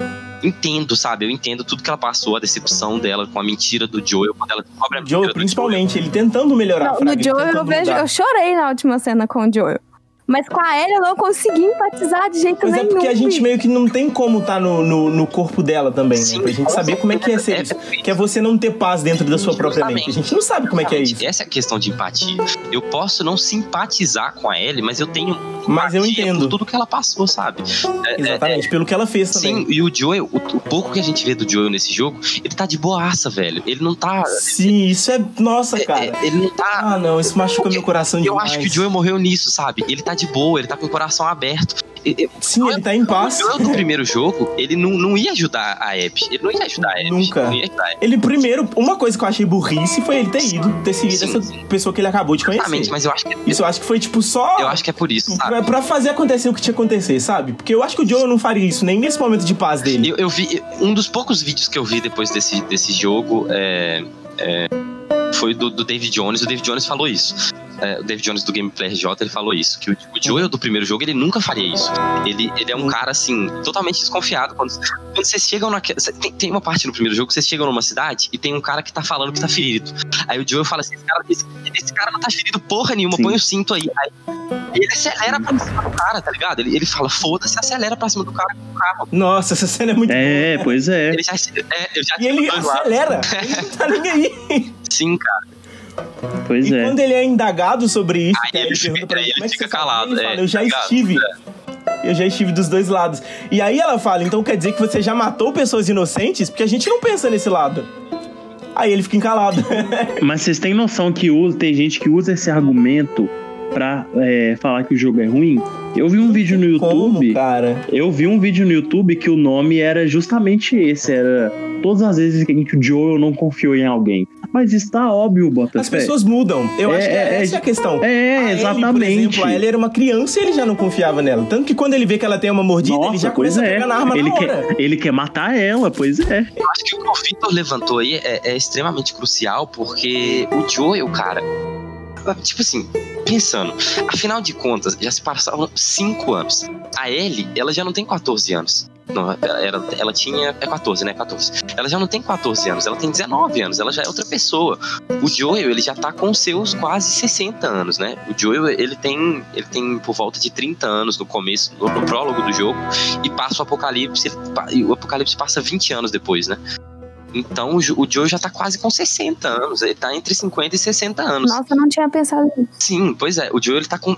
Entendo, sabe? Eu entendo tudo que ela passou, a decepção dela com a mentira do Joel, quando ela descobre a mentira Joel, principalmente, ele tentando melhorar. No Joel, eu chorei na última cena com o Joel. Mas com a Ellie eu não consegui empatizar de jeito nenhum. Mas é porque a gente meio que não tem como estar no corpo dela também, né? Pra gente saber como é que é ser isso. Que é você não ter paz dentro da sua própria mente. A gente não sabe como é que é isso. Essa é a questão de empatia. Eu posso não simpatizar com a Ellie, mas eu tenho mas eu entendo por tudo que ela passou, sabe? Exatamente, pelo que ela fez também. Sim, e o Joel, o pouco que a gente vê do Joel nesse jogo, ele tá de boaça, velho. Ele não tá... Sim, isso é... Nossa, cara. Ele não tá... Ah, não, isso machuca meu coração demais. Eu acho que o Joel morreu nisso, sabe? Ele tá de boa, ele tá com o coração aberto. Sim, ele tá em paz. O Joel do primeiro jogo, ele não ia ajudar a Abby. Ele não ia ajudar a Abby. Nunca. Ele primeiro, uma coisa que eu achei burrice foi ele ter seguido essa pessoa que ele acabou de conhecer. Exatamente, mas eu acho que... Isso eu acho que foi tipo só... Eu acho que é por isso, sabe? Pra fazer acontecer o que tinha que acontecer, sabe? Porque eu acho que o Joel não faria isso, nem nesse momento de paz dele. Eu vi... Um dos poucos vídeos que eu vi depois desse jogo foi do David Jones. O David Jones falou isso. O David Jones do Gameplay RJ, ele falou isso, que o Joel do primeiro jogo, ele nunca faria isso. Ele é um cara, assim, totalmente desconfiado. Quando vocês chegam tem uma parte no primeiro jogo que vocês chegam numa cidade e tem um cara que tá falando que tá ferido. Aí o Joel fala assim, esse cara não tá ferido porra nenhuma, põe o cinto aí. Aí ele acelera pra cima do cara, tá ligado? Ele fala, foda-se, acelera pra cima do cara com o carro. Nossa, essa cena é muito boa. Pois é. E ele acelera, ele não tá nem aí. Sim, cara. Pois e quando ele é indagado sobre isso, aí ele pergunta pra ele, como é que fica calado. Ele fala, eu já estive dos dois lados. E aí ela fala, então quer dizer que você já matou pessoas inocentes? Porque a gente não pensa nesse lado. Aí ele fica encalado. Mas vocês têm noção que tem gente que usa esse argumento pra falar que o jogo é ruim? Eu vi um vídeo no YouTube. Cara? Eu vi um vídeo no YouTube que o nome era justamente esse. Era todas as vezes que o Joel não confiou em alguém. Mas está óbvio, Botafé. As pessoas mudam. Eu acho que essa é a questão. Exatamente. Por exemplo, ela era uma criança e ele já não confiava nela. Tanto que quando ele vê que ela tem uma mordida, ele já começa a pegar na arma na hora. Ele quer matar ela, pois é. Eu acho que o que o Victor levantou aí é extremamente crucial, porque o Joel, cara... Tipo assim, pensando, afinal de contas, já se passaram 5 anos. A Ellie, ela já não tem 14 anos. Não, ela tinha... 14, né? 14. Ela já não tem 14 anos, ela tem 19 anos, ela já é outra pessoa. O Joel, ele já tá com seus quase 60 anos, né? O Joel, ele tem por volta de 30 anos no começo, no prólogo do jogo, e passa o Apocalipse, o Apocalipse passa 20 anos depois, né? Então o Joe já tá quase com 60 anos. Ele tá entre 50 e 60 anos. Nossa, eu não tinha pensado nisso. Sim, pois é. O Joe, ele tá com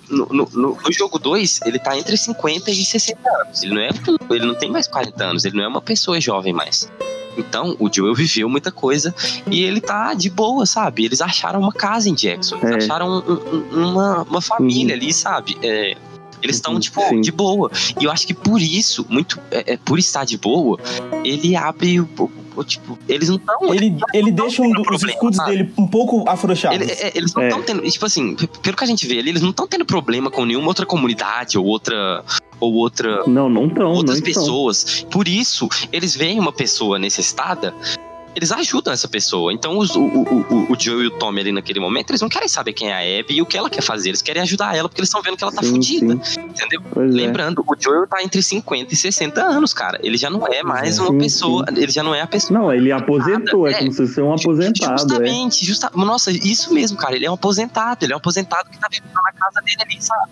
no jogo 2, ele tá entre 50 e 60 anos. Ele não tem mais 40 anos. Ele não é uma pessoa jovem mais. Então, o Joel viveu muita coisa e ele tá de boa, sabe? Eles acharam uma casa em Jackson. Eles acharam uma família ali, sabe? Eles estão, tipo, de boa. E eu acho que por isso, por estar de boa, ele abre tipo, eles não estão... Ele deixa os escudos dele um pouco afrouxados. Eles não estão tendo... Tipo assim, pelo que a gente vê ali, eles não estão tendo problema com nenhuma outra comunidade ou outra... Não estão. Outras pessoas. Por isso, eles veem uma pessoa necessitada, eles ajudam essa pessoa. Então, o Joe e o Tommy ali naquele momento, eles não querem saber quem é a Abby e o que ela quer fazer. Eles querem ajudar ela porque eles estão vendo que ela tá fodida. Entendeu? Lembrando, o Joe tá entre 50 e 60 anos, cara. Ele já não é mais uma pessoa. Ele já não é a pessoa. Não, ele aposentou. É como se fosse um aposentado. Justamente. Nossa, isso mesmo, cara. Ele é um aposentado. Ele é um aposentado que tá vivendo na casa dele ali, sabe?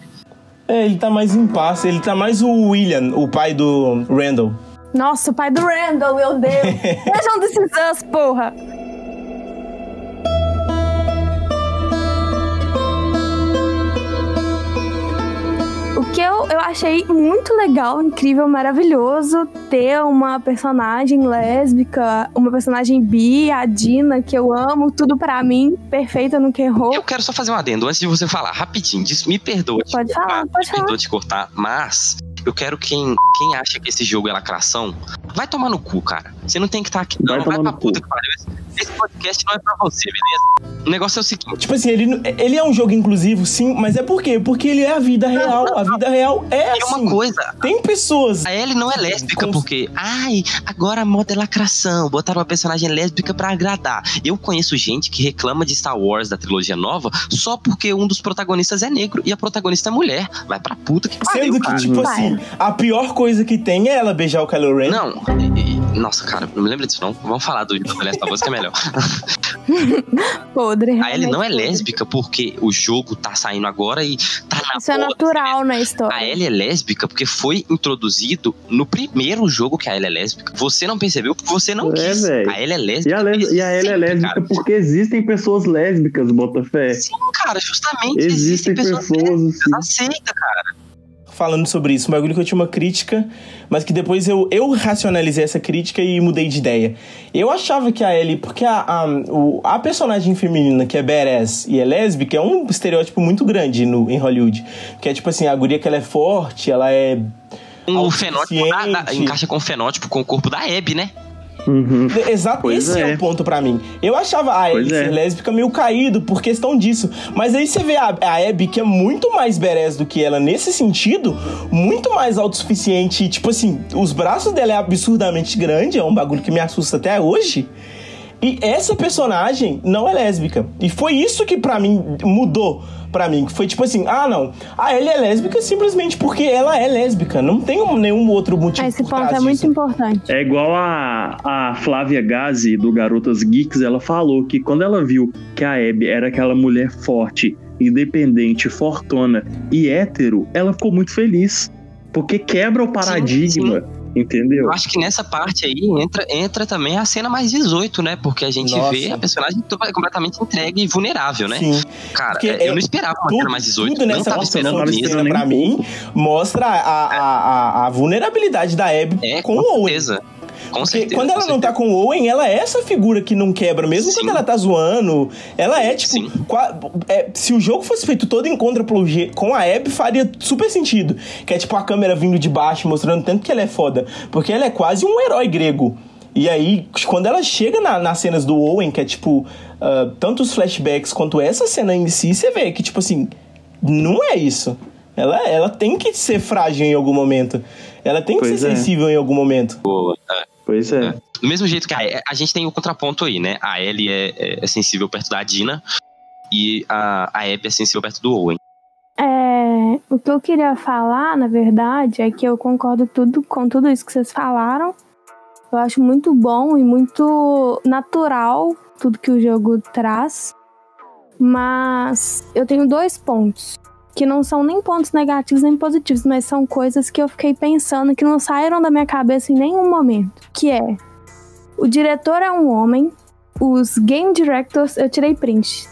Ele tá mais em paz. Ele tá mais o William, o pai do Randall. Nossa, o pai do Randall, meu Deus. Vejam desses Us, porra. O que eu achei muito legal, incrível, maravilhoso ter uma personagem lésbica, uma personagem bi, a Dina, que eu amo, tudo pra mim, perfeita no que errou. Eu quero só fazer um adendo antes de você falar, rapidinho, me perdoa. Pode falar. Perdoa te cortar, mas eu quero quem acha que esse jogo é lacração, vai tomar no cu, cara. Você não tem que estar aqui, não. Vai pra puta que pariu. Esse podcast não é pra você, beleza? O negócio é o seguinte. Tipo assim, ele é um jogo inclusivo, sim, mas é por quê? Porque ele é a vida real. A vida real é assim. É uma coisa. Tem pessoas... A Ellie não é lésbica porque... Ai, agora a moda é lacração. Botaram uma personagem lésbica pra agradar. Eu conheço gente que reclama de Star Wars, da trilogia nova, só porque um dos protagonistas é negro e a protagonista é mulher. Vai pra puta que pariu, sendo que, cara. Tipo assim, a pior coisa que tem é ela beijar o Kylo Ren. Não. Nossa, cara, não me lembra disso, não. Vamos falar do Last of Us, que é melhor. Podre. A Ellie não é lésbica porque o jogo tá saindo agora e tá na Isso é natural na história. A Ellie é lésbica porque foi introduzido no primeiro jogo que a Ellie é lésbica. Você não percebeu porque você não quis. Véio. A Ellie é lésbica. E a Ellie é lésbica, cara, porque existem pessoas lésbicas, Botafé. Sim, cara, justamente. Existem pessoas lésbicas. Aceita, cara. Falando sobre isso, um bagulho que eu tinha uma crítica, mas que depois eu racionalizei essa crítica e mudei de ideia. Eu achava que a Ellie, porque a personagem feminina que é badass e é lésbica é um estereótipo muito grande em Hollywood. Que é tipo assim, a guria que ela é forte, ela é... O fenótipo encaixa com o fenótipo, com o corpo da Abby, né? Exato, esse é o ponto pra mim. Eu achava a Abby ser lésbica meio caído por questão disso. Mas aí você vê a Abby, que é muito mais badass do que ela nesse sentido, muito mais autossuficiente. Tipo assim, os braços dela é absurdamente grande, é um bagulho que me assusta até hoje. E essa personagem não é lésbica. E foi isso que pra mim mudou pra mim. Foi tipo assim, não, a Ellie é lésbica simplesmente porque ela é lésbica. Não tem nenhum outro motivo. Esse ponto é muito importante. É igual a Flávia Gazi, do Garotas Geeks, ela falou que quando ela viu que a Abby era aquela mulher forte, independente, fortona e hétero, ela ficou muito feliz. Porque quebra o paradigma. Sim. Entendeu? Eu acho que nessa parte aí entra também a cena mais 18, né? Porque a gente vê a personagem completamente entregue e vulnerável, né? Sim. Cara, eu não esperava uma cena mais 18. Tudo nessa construção de cena pra mim mostra a vulnerabilidade da Abby com o Owen. Porque quando ela não tá com o Owen, ela é essa figura que não quebra, mesmo quando ela tá zoando. Ela é tipo. Se o jogo fosse feito todo em contra-plongé com a Abby, faria super sentido. Que é tipo a câmera vindo de baixo, mostrando tanto que ela é foda. Porque ela é quase um herói grego. E aí, quando ela chega nas cenas do Owen, que é tipo. Tanto os flashbacks quanto essa cena em si, você vê que, tipo assim. Não é isso. Ela tem que ser frágil em algum momento. Ela tem que ser sensível em algum momento. Boa, Pois é. Do mesmo jeito que a gente tem o contraponto aí, né? A Ellie é sensível perto da Dina e a Abby é sensível perto do Owen. O que eu queria falar, na verdade, é que eu concordo com tudo isso que vocês falaram. Eu acho muito bom e muito natural tudo que o jogo traz. Mas eu tenho 2 pontos. Que não são nem pontos negativos nem positivos, mas são coisas que eu fiquei pensando que não saíram da minha cabeça em nenhum momento. Que é, O diretor é um homem. Os game directors, eu tirei print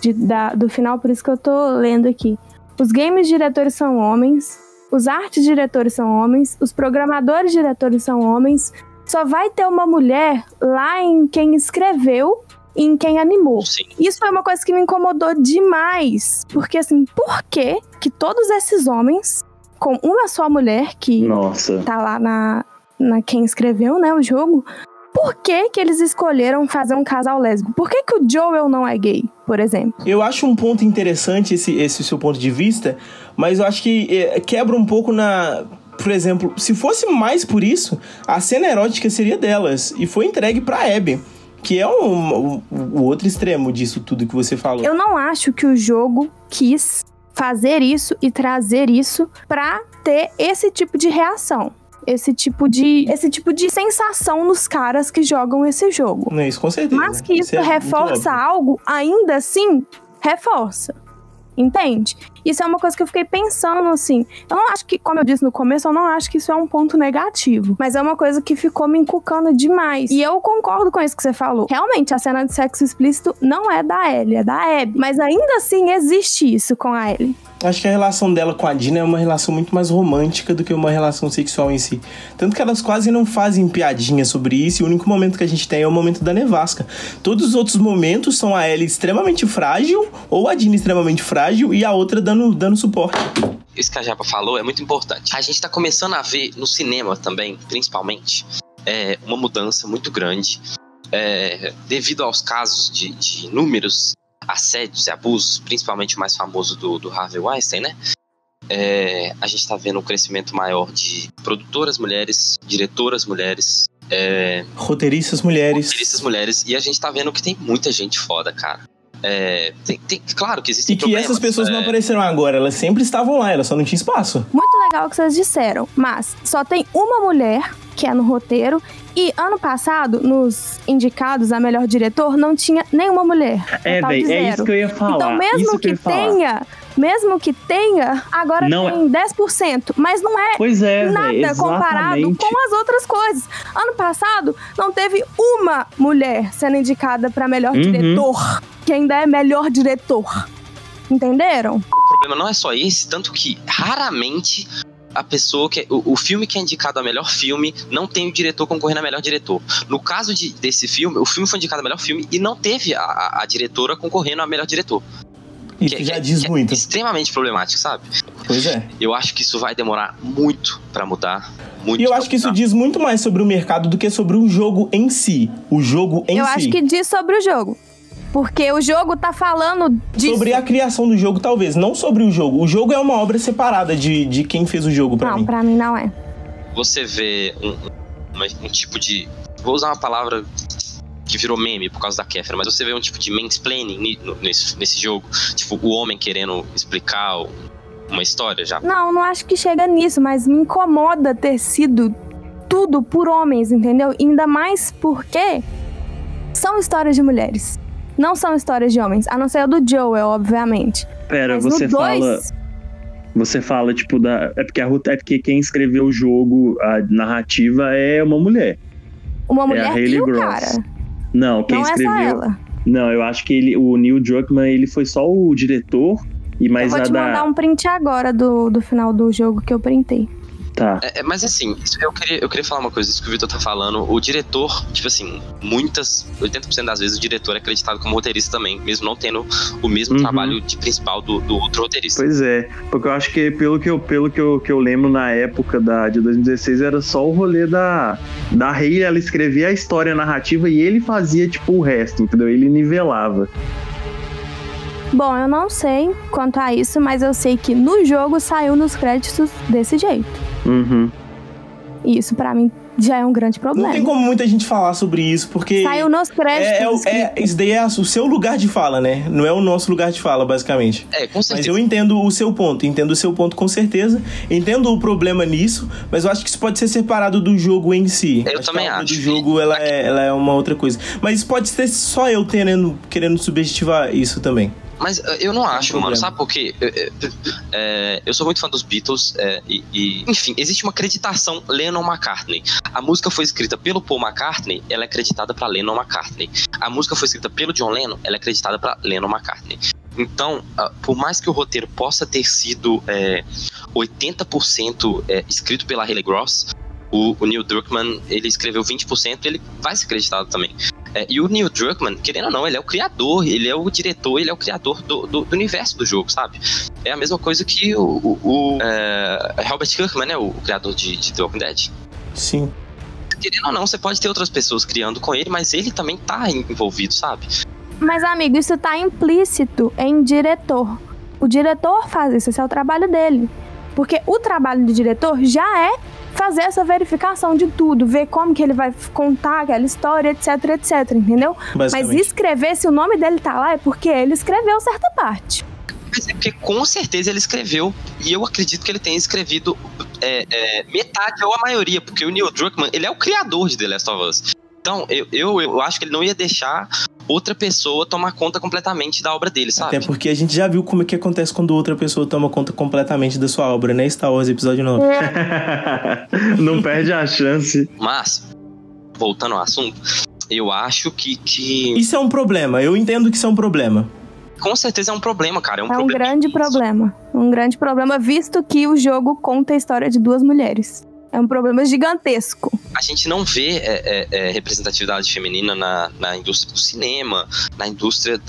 do final, por isso que eu tô lendo aqui. Os games diretores são homens, os artes diretores são homens, os programadores diretores são homens. Só vai ter uma mulher lá em quem escreveu e em quem animou. Sim. Isso foi uma coisa que me incomodou demais. Porque assim, por que todos esses homens, com uma só mulher que tá lá na quem escreveu, né, o jogo... Por que eles escolheram fazer um casal lésbico? Por que o Joel não é gay, por exemplo? Eu acho um ponto interessante esse seu ponto de vista, mas eu acho que quebra um pouco na... Por exemplo, se fosse mais por isso, a cena erótica seria delas. E foi entregue pra Abby, que é o outro extremo disso tudo que você falou. Eu não acho que o jogo quis fazer isso e trazer isso pra ter esse tipo de reação. Esse tipo de sensação nos caras que jogam esse jogo. Isso, com certeza. Mas que isso reforça algo, ainda assim, reforça. Entende? Isso é uma coisa que eu fiquei pensando, assim. Eu não acho que, como eu disse no começo, eu não acho que isso é um ponto negativo. Mas é uma coisa que ficou me encucando demais. E eu concordo com isso que você falou. Realmente, a cena de sexo explícito não é da Ellie, é da Abby. Mas ainda assim, existe isso com a Ellie. Acho que a relação dela com a Dina é uma relação muito mais romântica do que uma relação sexual em si. Tanto que elas quase não fazem piadinha sobre isso, e o único momento que a gente tem é o momento da nevasca. Todos os outros momentos são a Ellie extremamente frágil, ou a Dina extremamente frágil, e a outra dando suporte. Isso que a Japa falou é muito importante. A gente tá começando a ver no cinema também, principalmente, uma mudança muito grande, devido aos casos de inúmeros assédios e abusos, principalmente o mais famoso do Harvey Weinstein, né? A gente tá vendo um crescimento maior de produtoras mulheres, diretoras mulheres, roteiristas mulheres, e a gente tá vendo que tem muita gente foda, cara. Claro que existem problemas. E que essas pessoas não apareceram agora, elas sempre estavam lá, elas só não tinham espaço. Muito legal o que vocês disseram, mas só tem uma mulher que é no roteiro. E ano passado, nos indicados a melhor diretor, não tinha nenhuma mulher. Velho, é isso que eu ia falar. Então, mesmo que tenha, agora não tem 10%. Mas não é nada comparado com as outras coisas. Ano passado, não teve uma mulher sendo indicada para melhor diretor, que ainda é melhor diretor. Entenderam? O problema não é só esse, tanto que raramente a pessoa o filme que é indicado a melhor filme não tem o diretor concorrendo a melhor diretor. No caso desse filme, o filme foi indicado a melhor filme e não teve a diretora concorrendo a melhor diretor. Isso já diz muito. É extremamente problemático, sabe? Pois é. Eu acho que isso vai demorar muito pra mudar. E eu acho que isso diz muito mais sobre o mercado do que sobre o jogo em si. Eu acho que diz sobre o jogo. Porque o jogo tá falando disso. Sobre a criação do jogo, talvez. Não sobre o jogo. O jogo é uma obra separada de quem fez o jogo, pra mim. Não, pra mim não é. Você vê um tipo de... Vou usar uma palavra que virou meme por causa da Kéfera, mas você vê um tipo de mansplaining nesse jogo. Tipo, o homem querendo explicar uma história já. Não acho que chega nisso, mas me incomoda ter sido tudo por homens, entendeu? Ainda mais porque são histórias de mulheres. Não são histórias de homens, a não ser a do Joel, obviamente. Pera, mas você fala, tipo, é porque quem escreveu o jogo, a narrativa, é uma mulher. Uma mulher e o cara. Não, quem escreveu... Não é só ela. Não, eu acho que o Neil Druckmann, ele foi só o diretor e mais eu vou te mandar um print agora do final do jogo que eu printei. Tá. Mas assim, eu queria falar uma coisa, isso que o Vitor tá falando. O diretor, tipo assim, 80% das vezes o diretor é acreditado como roteirista também, mesmo não tendo o mesmo trabalho de principal do outro roteirista. Pois é, porque eu acho que pelo que eu lembro na época de 2016, era só o rolê da Hayley, ela escrevia a história narrativa e ele fazia, tipo, o resto, entendeu? Ele nivelava. Bom, eu não sei quanto a isso, mas eu sei que no jogo saiu nos créditos desse jeito. E isso pra mim já é um grande problema. Não tem como muita gente falar sobre isso, porque... Saiu nos créditos. Isso daí é o seu lugar de fala, né? Não é o nosso lugar de fala, basicamente. Com certeza. Mas eu entendo o seu ponto com certeza. Entendo o problema nisso, mas eu acho que isso pode ser separado do jogo em si. Eu também acho. Do jogo, ela é uma outra coisa. Mas pode ser só eu querendo subjetivar isso também. Mas eu não acho, mano, sabe por quê? Eu sou muito fã dos Beatles enfim, existe uma acreditação Lennon-McCartney. A música foi escrita pelo Paul McCartney, ela é acreditada pra Lennon-McCartney. A música foi escrita pelo John Lennon, ela é acreditada pra Lennon-McCartney. Então, por mais que o roteiro possa ter sido 80% escrito pela Haley Gross, o Neil Druckmann, ele escreveu 20%, ele vai ser acreditado também. E o Neil Druckmann, querendo ou não, ele é o criador, ele é o diretor, ele é o criador do universo do jogo, sabe? É a mesma coisa que o Robert Kirkman, né? O criador de The Walking Dead. Sim. Querendo ou não, você pode ter outras pessoas criando com ele, mas ele também tá envolvido, sabe? Mas, amigo, isso tá implícito em diretor. O diretor faz isso, esse é o trabalho dele. Porque o trabalho do diretor já é fazer essa verificação de tudo, ver como que ele vai contar aquela história, etc, etc, entendeu? Mas escrever, se o nome dele tá lá, é porque ele escreveu certa parte. Mas é porque com certeza ele escreveu, e eu acredito que ele tenha escrevido metade ou a maioria, porque o Neil Druckmann, ele é o criador de The Last of Us. Então, eu acho que ele não ia deixar outra pessoa tomar conta completamente da obra dele, sabe? Até porque a gente já viu como é que acontece quando outra pessoa toma conta completamente da sua obra, né? Star Wars Episódio 9. Não perde a chance. Mas, voltando ao assunto, eu acho que... Isso é um problema, eu entendo que isso é um problema. Com certeza é um problema, cara. É um grande problema. Um grande problema, visto que o jogo conta a história de duas mulheres. É um problema gigantesco. A gente não vê representatividade feminina na indústria do cinema, na indústria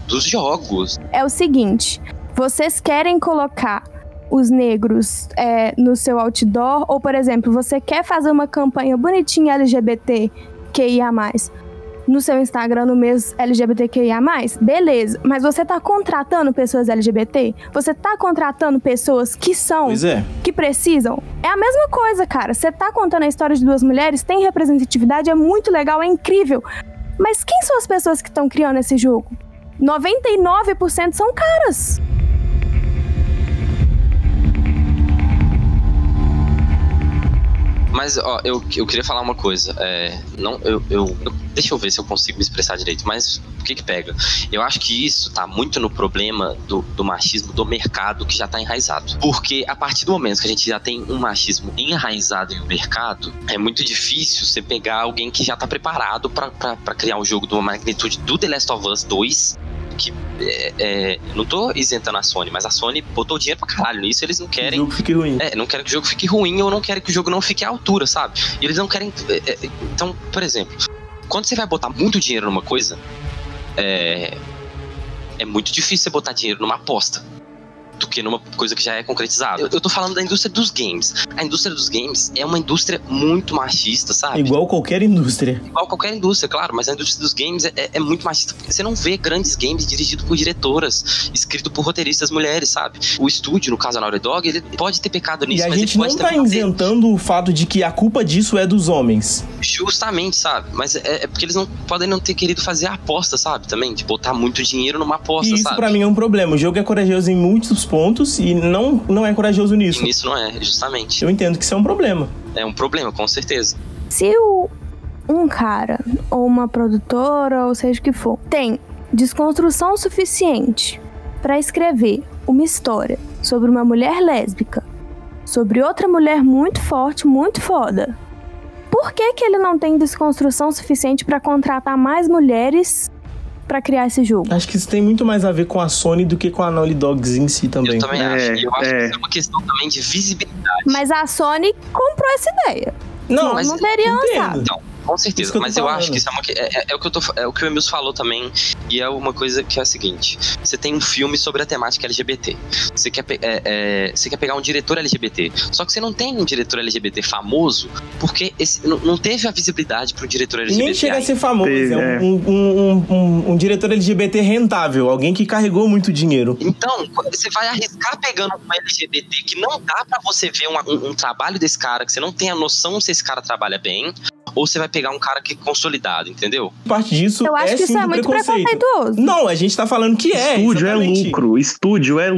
dos jogos. É o seguinte, vocês querem colocar os negros no seu outdoor, ou, por exemplo, você quer fazer uma campanha bonitinha LGBTQIA+, no seu Instagram no mês LGBTQIA+, beleza, mas você tá contratando pessoas LGBT? Você tá contratando pessoas que são, que precisam? É a mesma coisa, cara. Você tá contando a história de duas mulheres, tem representatividade, é muito legal, é incrível. Mas quem são as pessoas que estão criando esse jogo? 99% são caras. Mas, ó, eu queria falar uma coisa. Deixa eu ver se eu consigo me expressar direito. Mas o que pega? Eu acho que isso tá muito no problema do machismo do mercado que já tá enraizado. Porque a partir do momento que a gente já tem um machismo enraizado em um mercado, é muito difícil você pegar alguém que já tá preparado pra criar um jogo de uma magnitude do The Last of Us 2. Que não tô isentando a Sony, mas a Sony botou dinheiro pra caralho nisso, eles não querem. Que o jogo fique ruim. Não querem que o jogo fique ruim, ou não querem que o jogo não fique à altura, sabe? E eles não querem. Então, por exemplo, quando você vai botar muito dinheiro numa coisa, é muito difícil você botar dinheiro numa aposta do que numa coisa que já é concretizada. Eu tô falando da indústria dos games. A indústria dos games é uma indústria muito machista, sabe? Igual qualquer indústria. Igual qualquer indústria, claro, mas a indústria dos games é muito machista. Você não vê grandes games dirigidos por diretoras, escrito por roteiristas mulheres, sabe? O estúdio, no caso a Naughty Dog, ele pode ter pecado nisso, mas ele pode não tá isentando o fato de que a culpa disso é dos homens. Justamente, sabe? Mas é porque eles não podem não ter querido fazer a aposta, sabe? Também, de botar muito dinheiro numa aposta, e isso sabe? Pra mim é um problema. O jogo é corajoso em muitos pontos e não é corajoso nisso. E nisso não é, justamente. Eu entendo que isso é um problema. É um problema, com certeza. Se um cara, ou uma produtora, ou seja o que for, tem desconstrução suficiente pra escrever uma história sobre uma mulher lésbica, sobre outra mulher muito forte, muito foda, por que ele não tem desconstrução suficiente pra contratar mais mulheres pra criar esse jogo? Acho que isso tem muito mais a ver com a Sony do que com a Naughty Dogs em si também. Eu também acho. E eu acho que isso é uma questão também de visibilidade. Mas a Sony comprou essa ideia. Não, mas não teria lançado. Então, com certeza, mas eu acho que isso é o que o Emils falou também, e é uma coisa que é a seguinte: você tem um filme sobre a temática LGBT, você quer pegar um diretor LGBT, só que você não tem um diretor LGBT famoso, porque não teve a visibilidade pro diretor LGBT. Nem chega a ser famoso, um diretor LGBT rentável, alguém que carregou muito dinheiro. Então, você vai arriscar pegando um LGBT que não dá pra você ver um trabalho desse cara, que você não tem a noção se esse cara trabalha bem, ou você vai pegar um cara que é consolidado, entendeu? Parte disso eu acho que isso é muito preconceituoso. Não, a gente tá falando que Estúdio é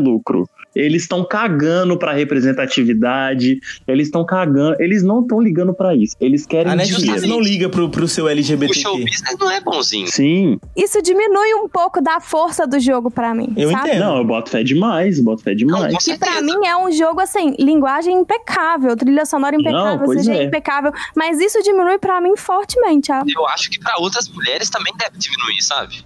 lucro. Eles estão cagando pra representatividade, eles estão cagando, eles não estão ligando pra isso, eles querem dinheiro. A Netflix não liga pro seu LGBTQ. O show business não é bonzinho. Sim. Isso diminui um pouco da força do jogo pra mim, eu sabe? entendo. Não, eu boto fé demais. Não, que pra mim é um jogo, assim, linguagem impecável, trilha sonora impecável, CGI impecável, mas isso diminui pra mim fortemente. Eu acho que pra outras mulheres também deve diminuir, sabe?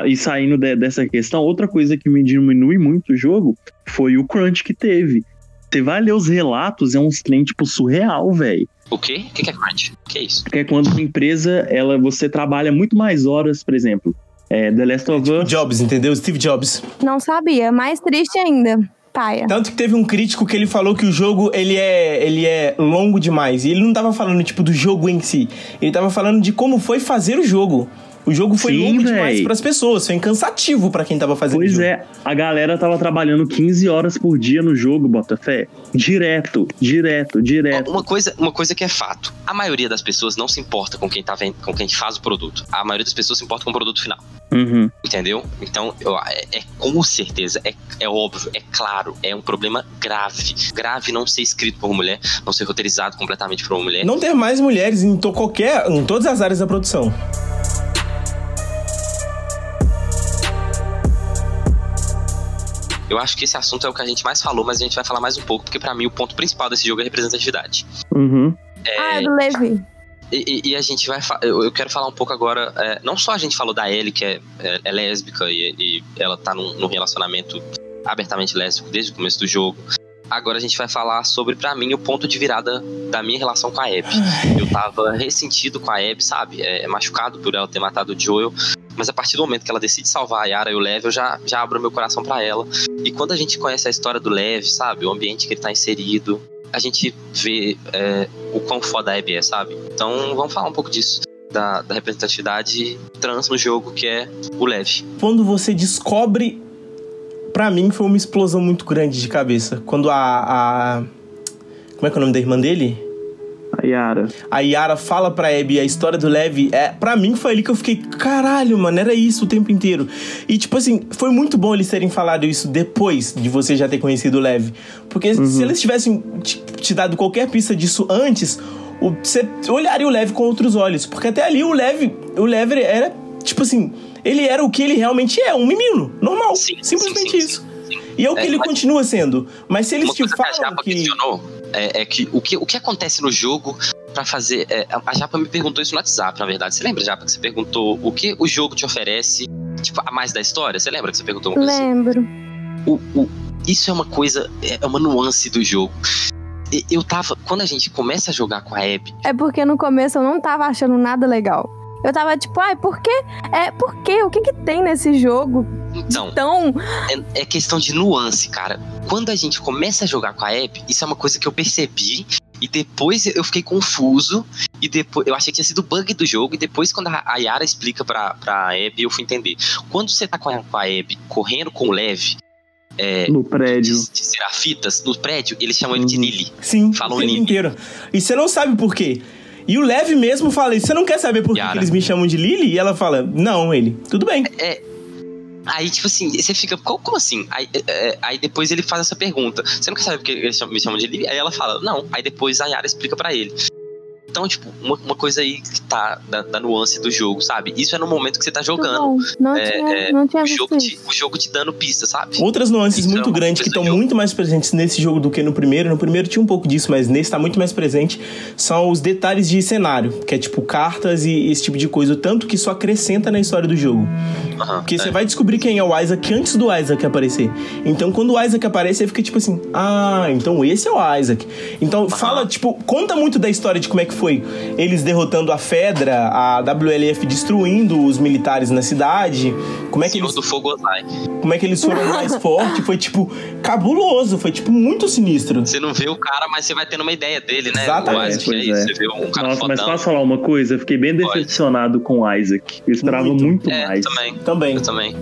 E saindo dessa questão, outra coisa que me diminui muito o jogo foi o crunch que teve. Você vai ler os relatos, é uns trem, tipo, surreal, velho. O quê? O que é crunch? O que é isso? Porque é quando uma empresa, você trabalha muito mais horas, por exemplo. The Last of Us... Jobs, entendeu? Steve Jobs. Não sabia. Mais triste ainda. Paia. Tanto que teve um crítico que ele falou que o jogo, ele é longo demais. E ele não tava falando, tipo, do jogo em si. Ele tava falando de como foi fazer o jogo. O jogo foi longo demais pras pessoas, foi cansativo pra quem tava fazendo o jogo. Pois é, a galera tava trabalhando 15 horas por dia no jogo, Botafé. Direto. Uma coisa que é fato. A maioria das pessoas não se importa com quem tá vendo, com quem faz o produto. A maioria das pessoas se importa com o produto final. Uhum. Entendeu? Então, com certeza, é óbvio, é claro, é um problema grave. Grave não ser escrito por uma mulher, não ser roteirizado completamente por uma mulher. Não ter mais mulheres em todas as áreas da produção. Eu acho que esse assunto é o que a gente mais falou, mas a gente vai falar mais um pouco, porque pra mim o ponto principal desse jogo é a representatividade. Uhum. É do Levi. E a gente vai... Eu quero falar um pouco agora... não só a gente falou da Ellie, que é lésbica e ela tá num relacionamento abertamente lésbico desde o começo do jogo. Agora a gente vai falar sobre, pra mim, o ponto de virada da minha relação com a Abby. Eu tava ressentido com a Abby, sabe? Machucado por ela ter matado o Joel. Mas a partir do momento que ela decide salvar a Yara e o Lev, eu já abro meu coração pra ela. E quando a gente conhece a história do Lev, sabe? O ambiente que ele tá inserido, a gente vê o quão foda a Abby é, sabe? Então vamos falar um pouco disso. Da representatividade trans no jogo, que é o Lev. Quando você descobre... Pra mim foi uma explosão muito grande de cabeça. Quando como é que é o nome da irmã dele? A Yara fala pra Abby a história do Lev. Pra mim foi ali que eu fiquei, caralho, mano, era isso o tempo inteiro. E tipo assim, foi muito bom eles terem falado isso depois de você já ter conhecido o Lev. Porque se eles tivessem te dado qualquer pista disso antes, você olharia o Lev com outros olhos. Porque até ali o Lev era, tipo assim, ele era o que ele realmente é, um menino normal. Simplesmente isso. Sim. E é o que ele continua sendo. Mas se eles te falam que... o que acontece no jogo pra fazer... a Japa me perguntou isso no WhatsApp, na verdade. Você lembra, Japa, que você perguntou o que o jogo te oferece, tipo, a mais da história? Você lembra que você perguntou uma coisa assim? Lembro. Isso é uma coisa, é uma nuance do jogo. Quando a gente começa a jogar com a Abby... É porque no começo eu não tava achando nada legal. Eu tava tipo, por quê? Por quê? O que tem nesse jogo? Então, é questão de nuance, cara. Quando a gente começa a jogar com a Abby, isso é uma coisa que eu percebi, e depois eu fiquei confuso, e depois eu achei que tinha sido bug do jogo, e depois quando a Yara explica pra Abby, eu fui entender. Quando você tá com a Abby correndo com o Lev, no prédio de serafitas, no prédio, eles chamam ele de Nili. Sim, falam o tempo Nili inteiro. E você não sabe por quê. E o Lev mesmo fala isso. Você não quer saber por que eles me chamam de Lily? E ela fala, não, tudo bem. Aí, tipo assim, você fica, como assim? Aí depois ele faz essa pergunta. Você não quer saber por que eles me chamam de Lily? Aí ela fala, não. Aí depois a Yara explica pra ele. Então, tipo, uma coisa aí que tá da nuance do jogo, sabe? Isso é no momento que você tá jogando. Não tinha o jogo te dando pista, sabe? Outras nuances muito grandes que estão muito mais presentes nesse jogo do que no primeiro. No primeiro tinha um pouco disso, mas nesse tá muito mais presente. São os detalhes de cenário, que é tipo cartas e esse tipo de coisa. O tanto que isso acrescenta na história do jogo. Porque você vai descobrir quem é o Isaac antes do Isaac aparecer. Então, quando o Isaac aparece, você fica tipo assim, então esse é o Isaac. Então, fala, tipo, conta muito da história de como é que foi eles derrotando a Fedra, a WLF destruindo os militares na cidade. Como é que eles... do Fogo como é que eles foram mais fortes. Foi, tipo, cabuloso. Foi, tipo, muito sinistro. Você não vê o cara, mas você vai tendo uma ideia dele, né? Exatamente. O Isaac, você vê um cara Nossa, fodão. mas posso falar uma coisa? Eu fiquei bem decepcionado com o Isaac. Eu esperava muito mais. Eu também.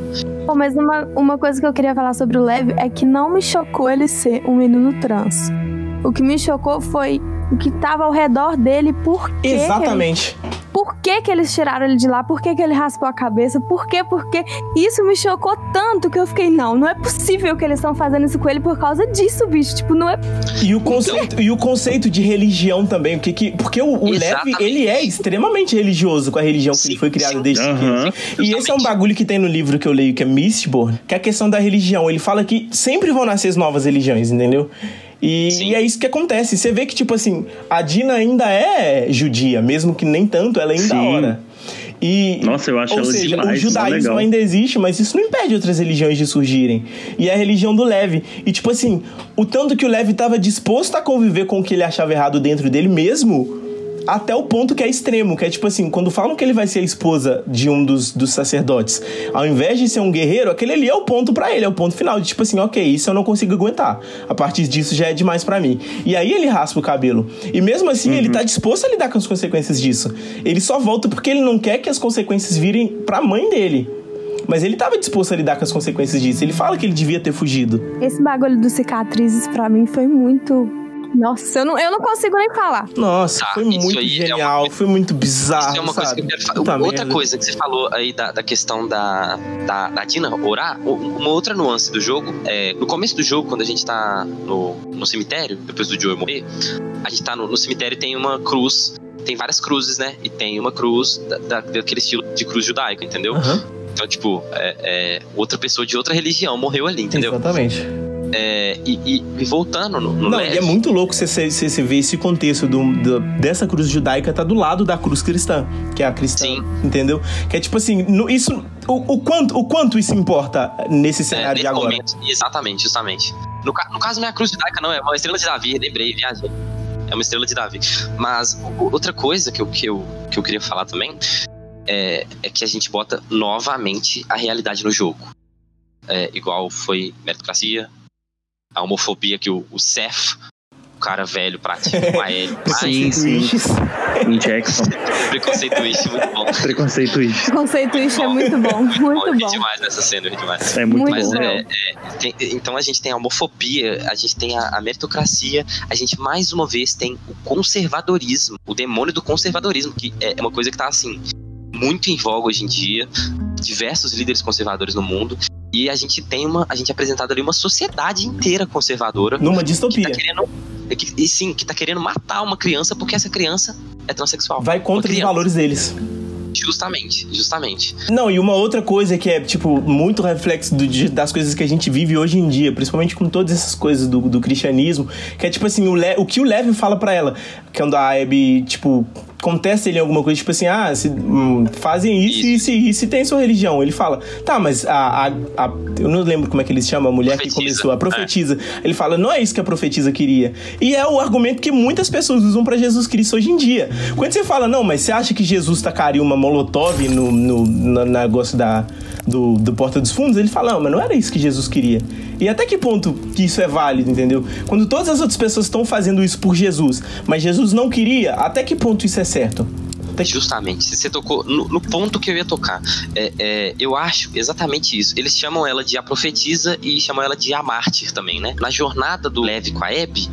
Pô, mas uma coisa que eu queria falar sobre o Lev é que não me chocou ele ser um menino trans. O que me chocou foi o que tava ao redor dele. Por quê? Exatamente. por que eles tiraram ele de lá, por que ele raspou a cabeça, por quê? Isso me chocou tanto que eu fiquei, não é possível que eles estão fazendo isso com ele por causa disso, bicho, tipo, não é... E o conceito de religião também, porque o Levi, ele é extremamente religioso com a religião que ele foi criado desde pequeno. E esse é um bagulho que tem no livro que eu leio, que é Mistborn, que é a questão da religião. Ele fala que sempre vão nascer novas religiões, entendeu? E é isso que acontece. Você vê que, tipo assim, a Dina ainda é judia, mesmo que nem tanto, ela ainda ora. Nossa, eu acho ela demais. O judaísmo ainda existe, mas isso não impede outras religiões de surgirem. E é a religião do Levi. E, tipo assim, o tanto que o Levi estava disposto a conviver com o que ele achava errado dentro dele mesmo, até o ponto que é extremo, que é tipo assim, quando falam que ele vai ser a esposa de um dos sacerdotes, ao invés de ser um guerreiro, aquele ali é o ponto pra ele, é o ponto final, de tipo assim, ok, isso eu não consigo aguentar, a partir disso já é demais pra mim. E aí ele raspa o cabelo, e mesmo assim ele tá disposto a lidar com as consequências disso. Ele só volta porque ele não quer que as consequências virem pra mãe dele. Mas ele tava disposto a lidar com as consequências disso. Ele fala que ele devia ter fugido. Esse bagulho dos cicatrizes pra mim foi muito... Nossa, eu não consigo nem falar. Nossa, foi muito genial, foi muito bizarro. Isso é uma coisa que eu quero falar. Outra coisa que você falou aí da questão da Dina orar, uma outra nuance do jogo, no começo do jogo, quando a gente tá no cemitério, depois do Joel morrer, a gente tá no cemitério e tem uma cruz, tem várias cruzes, né? E tem uma cruz daquele estilo de cruz judaica, entendeu? Então, tipo, outra pessoa de outra religião morreu ali, entendeu? Exatamente. E voltando no Levi, e é muito louco você ver esse contexto dessa cruz judaica tá do lado da cruz cristã, que é a cristã, entendeu? Que é tipo assim, o quanto isso importa nesse cenário de agora. Momento, exatamente, justamente. No caso não é a cruz judaica, não, é uma estrela de Davi, lembrei, viajei. É uma estrela de Davi. Mas outra coisa que eu queria falar também é que a gente bota novamente a realidade no jogo. Igual foi meritocracia, a homofobia que o Seth, o cara velho, pratica com a Ellie. Jackson. Preconceituista, muito bom. Preconceituista é muito bom, muito bom. Eu ri demais nessa cena, eu ri demais. É muito bom. Então a gente tem a homofobia, a gente tem a meritocracia, a gente mais uma vez tem o conservadorismo, o demônio do conservadorismo, que é uma coisa que tá assim, muito em voga hoje em dia, diversos líderes conservadores no mundo. E a gente é apresentado ali uma sociedade inteira conservadora. Numa distopia. Que tá querendo matar uma criança porque essa criança é transexual. Vai contra os valores deles. Justamente. Não, e uma outra coisa que é, tipo, muito reflexo das coisas que a gente vive hoje em dia, principalmente com todas essas coisas do cristianismo, que é, tipo assim, o que o Levi fala pra ela, quando a Abby, tipo, contesta ele em alguma coisa, tipo assim, fazem isso e tem sua religião. Ele fala, tá, mas eu não lembro como é que eles chamam, a mulher que começou, a profetisa. Ele fala, não é isso que a profetisa queria. E é o argumento que muitas pessoas usam pra Jesus Cristo hoje em dia. Quando você fala, não, mas você acha que Jesus tacaria uma molotov no negócio do Porta dos Fundos? Ele fala, não, mas não era isso que Jesus queria. E até que ponto que isso é válido, entendeu? Quando todas as outras pessoas estão fazendo isso por Jesus, mas Jesus não queria, até que ponto isso é certo? Justamente, você tocou no ponto que eu ia tocar. Eu acho exatamente isso. Eles chamam ela de a profetisa e chamam ela de a mártir também, né? Na jornada do Levi com a Abby,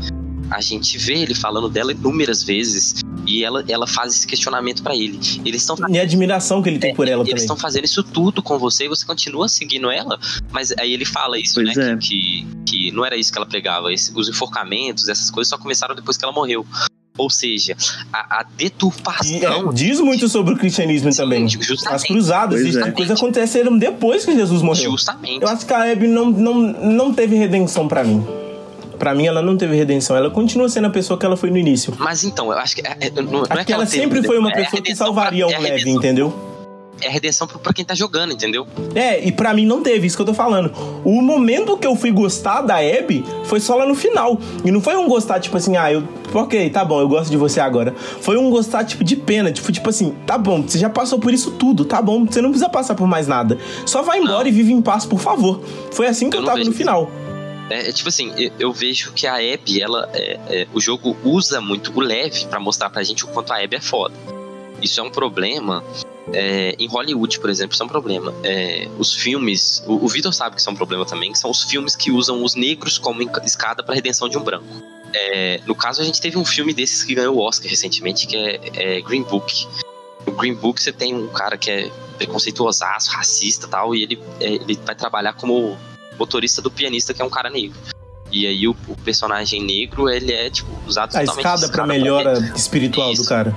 a gente vê ele falando dela inúmeras vezes e ela faz esse questionamento pra ele. E a admiração que ele tem por ela também. Eles estão fazendo isso tudo com você e você continua seguindo ela, mas aí ele fala isso, pois né? Que não era isso que ela pregava. Os enforcamentos, essas coisas só começaram depois que ela morreu. Ou seja, a deturpação... diz muito sobre o cristianismo também. As cruzadas, isso tipo coisa aconteceram depois que Jesus morreu. Justamente. Eu acho que a Abby não teve redenção pra mim. Pra mim, ela não teve redenção. Ela continua sendo a pessoa que ela foi no início. Mas então, eu acho que... não é que ela sempre foi uma pessoa que salvaria um Levi, entendeu? É a redenção pra quem tá jogando, entendeu? E pra mim não teve, isso que eu tô falando. O momento que eu fui gostar da Abby foi só lá no final. E não foi um gostar, tipo assim, ok, tá bom, eu gosto de você agora. Foi um gostar, tipo, de pena. Tipo assim, tá bom, você já passou por isso tudo, tá bom, você não precisa passar por mais nada. Só vai embora e vive em paz, por favor. Foi assim que eu tava no final. Tipo assim, eu vejo que a Abby, o jogo usa muito o Levi pra mostrar pra gente o quanto a Abby é foda. Isso é um problema. Em Hollywood, por exemplo, isso é um problema. Os filmes, o Vitor sabe que isso é um problema também, que são os filmes que usam os negros como escada pra redenção de um branco. No caso, a gente teve um filme desses que ganhou o Oscar recentemente, que é Green Book. Green Book você tem um cara que é preconceituosaço, racista e tal, e ele vai trabalhar como motorista do pianista, que é um cara negro. E aí o personagem negro, ele é, tipo, usado a escada pra melhora espiritual do cara.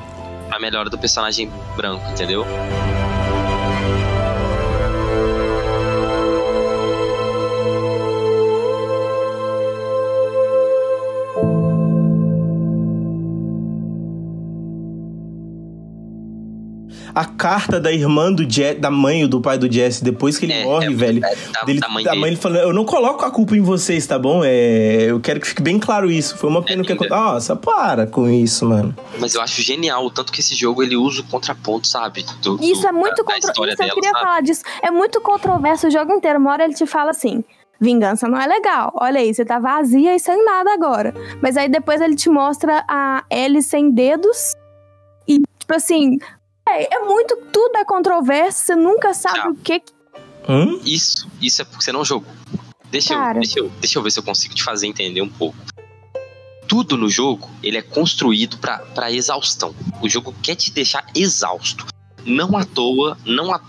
Pra melhora do personagem branco, entendeu? A carta da irmã da mãe ou do pai do Jesse, depois que ele morre, velho. Da mãe ele falando, eu não coloco a culpa em vocês, tá bom? Eu quero que fique bem claro isso. Foi uma pena que aconteceu. Nossa, para com isso, mano. Mas eu acho genial o tanto que esse jogo ele usa o contraponto, sabe? Isso é muito controverso. Eu queria falar disso. É muito controverso o jogo inteiro. Uma hora ele te fala assim: vingança não é legal. Olha aí, você tá vazia e sem nada agora. Mas aí depois ele te mostra a Ellie sem dedos. E, tipo assim. Tudo é controverso, você nunca sabe o que... Isso é porque você não jogou. Deixa eu ver se eu consigo te fazer entender um pouco. Tudo no jogo, ele é construído pra exaustão. O jogo quer te deixar exausto. Não à toa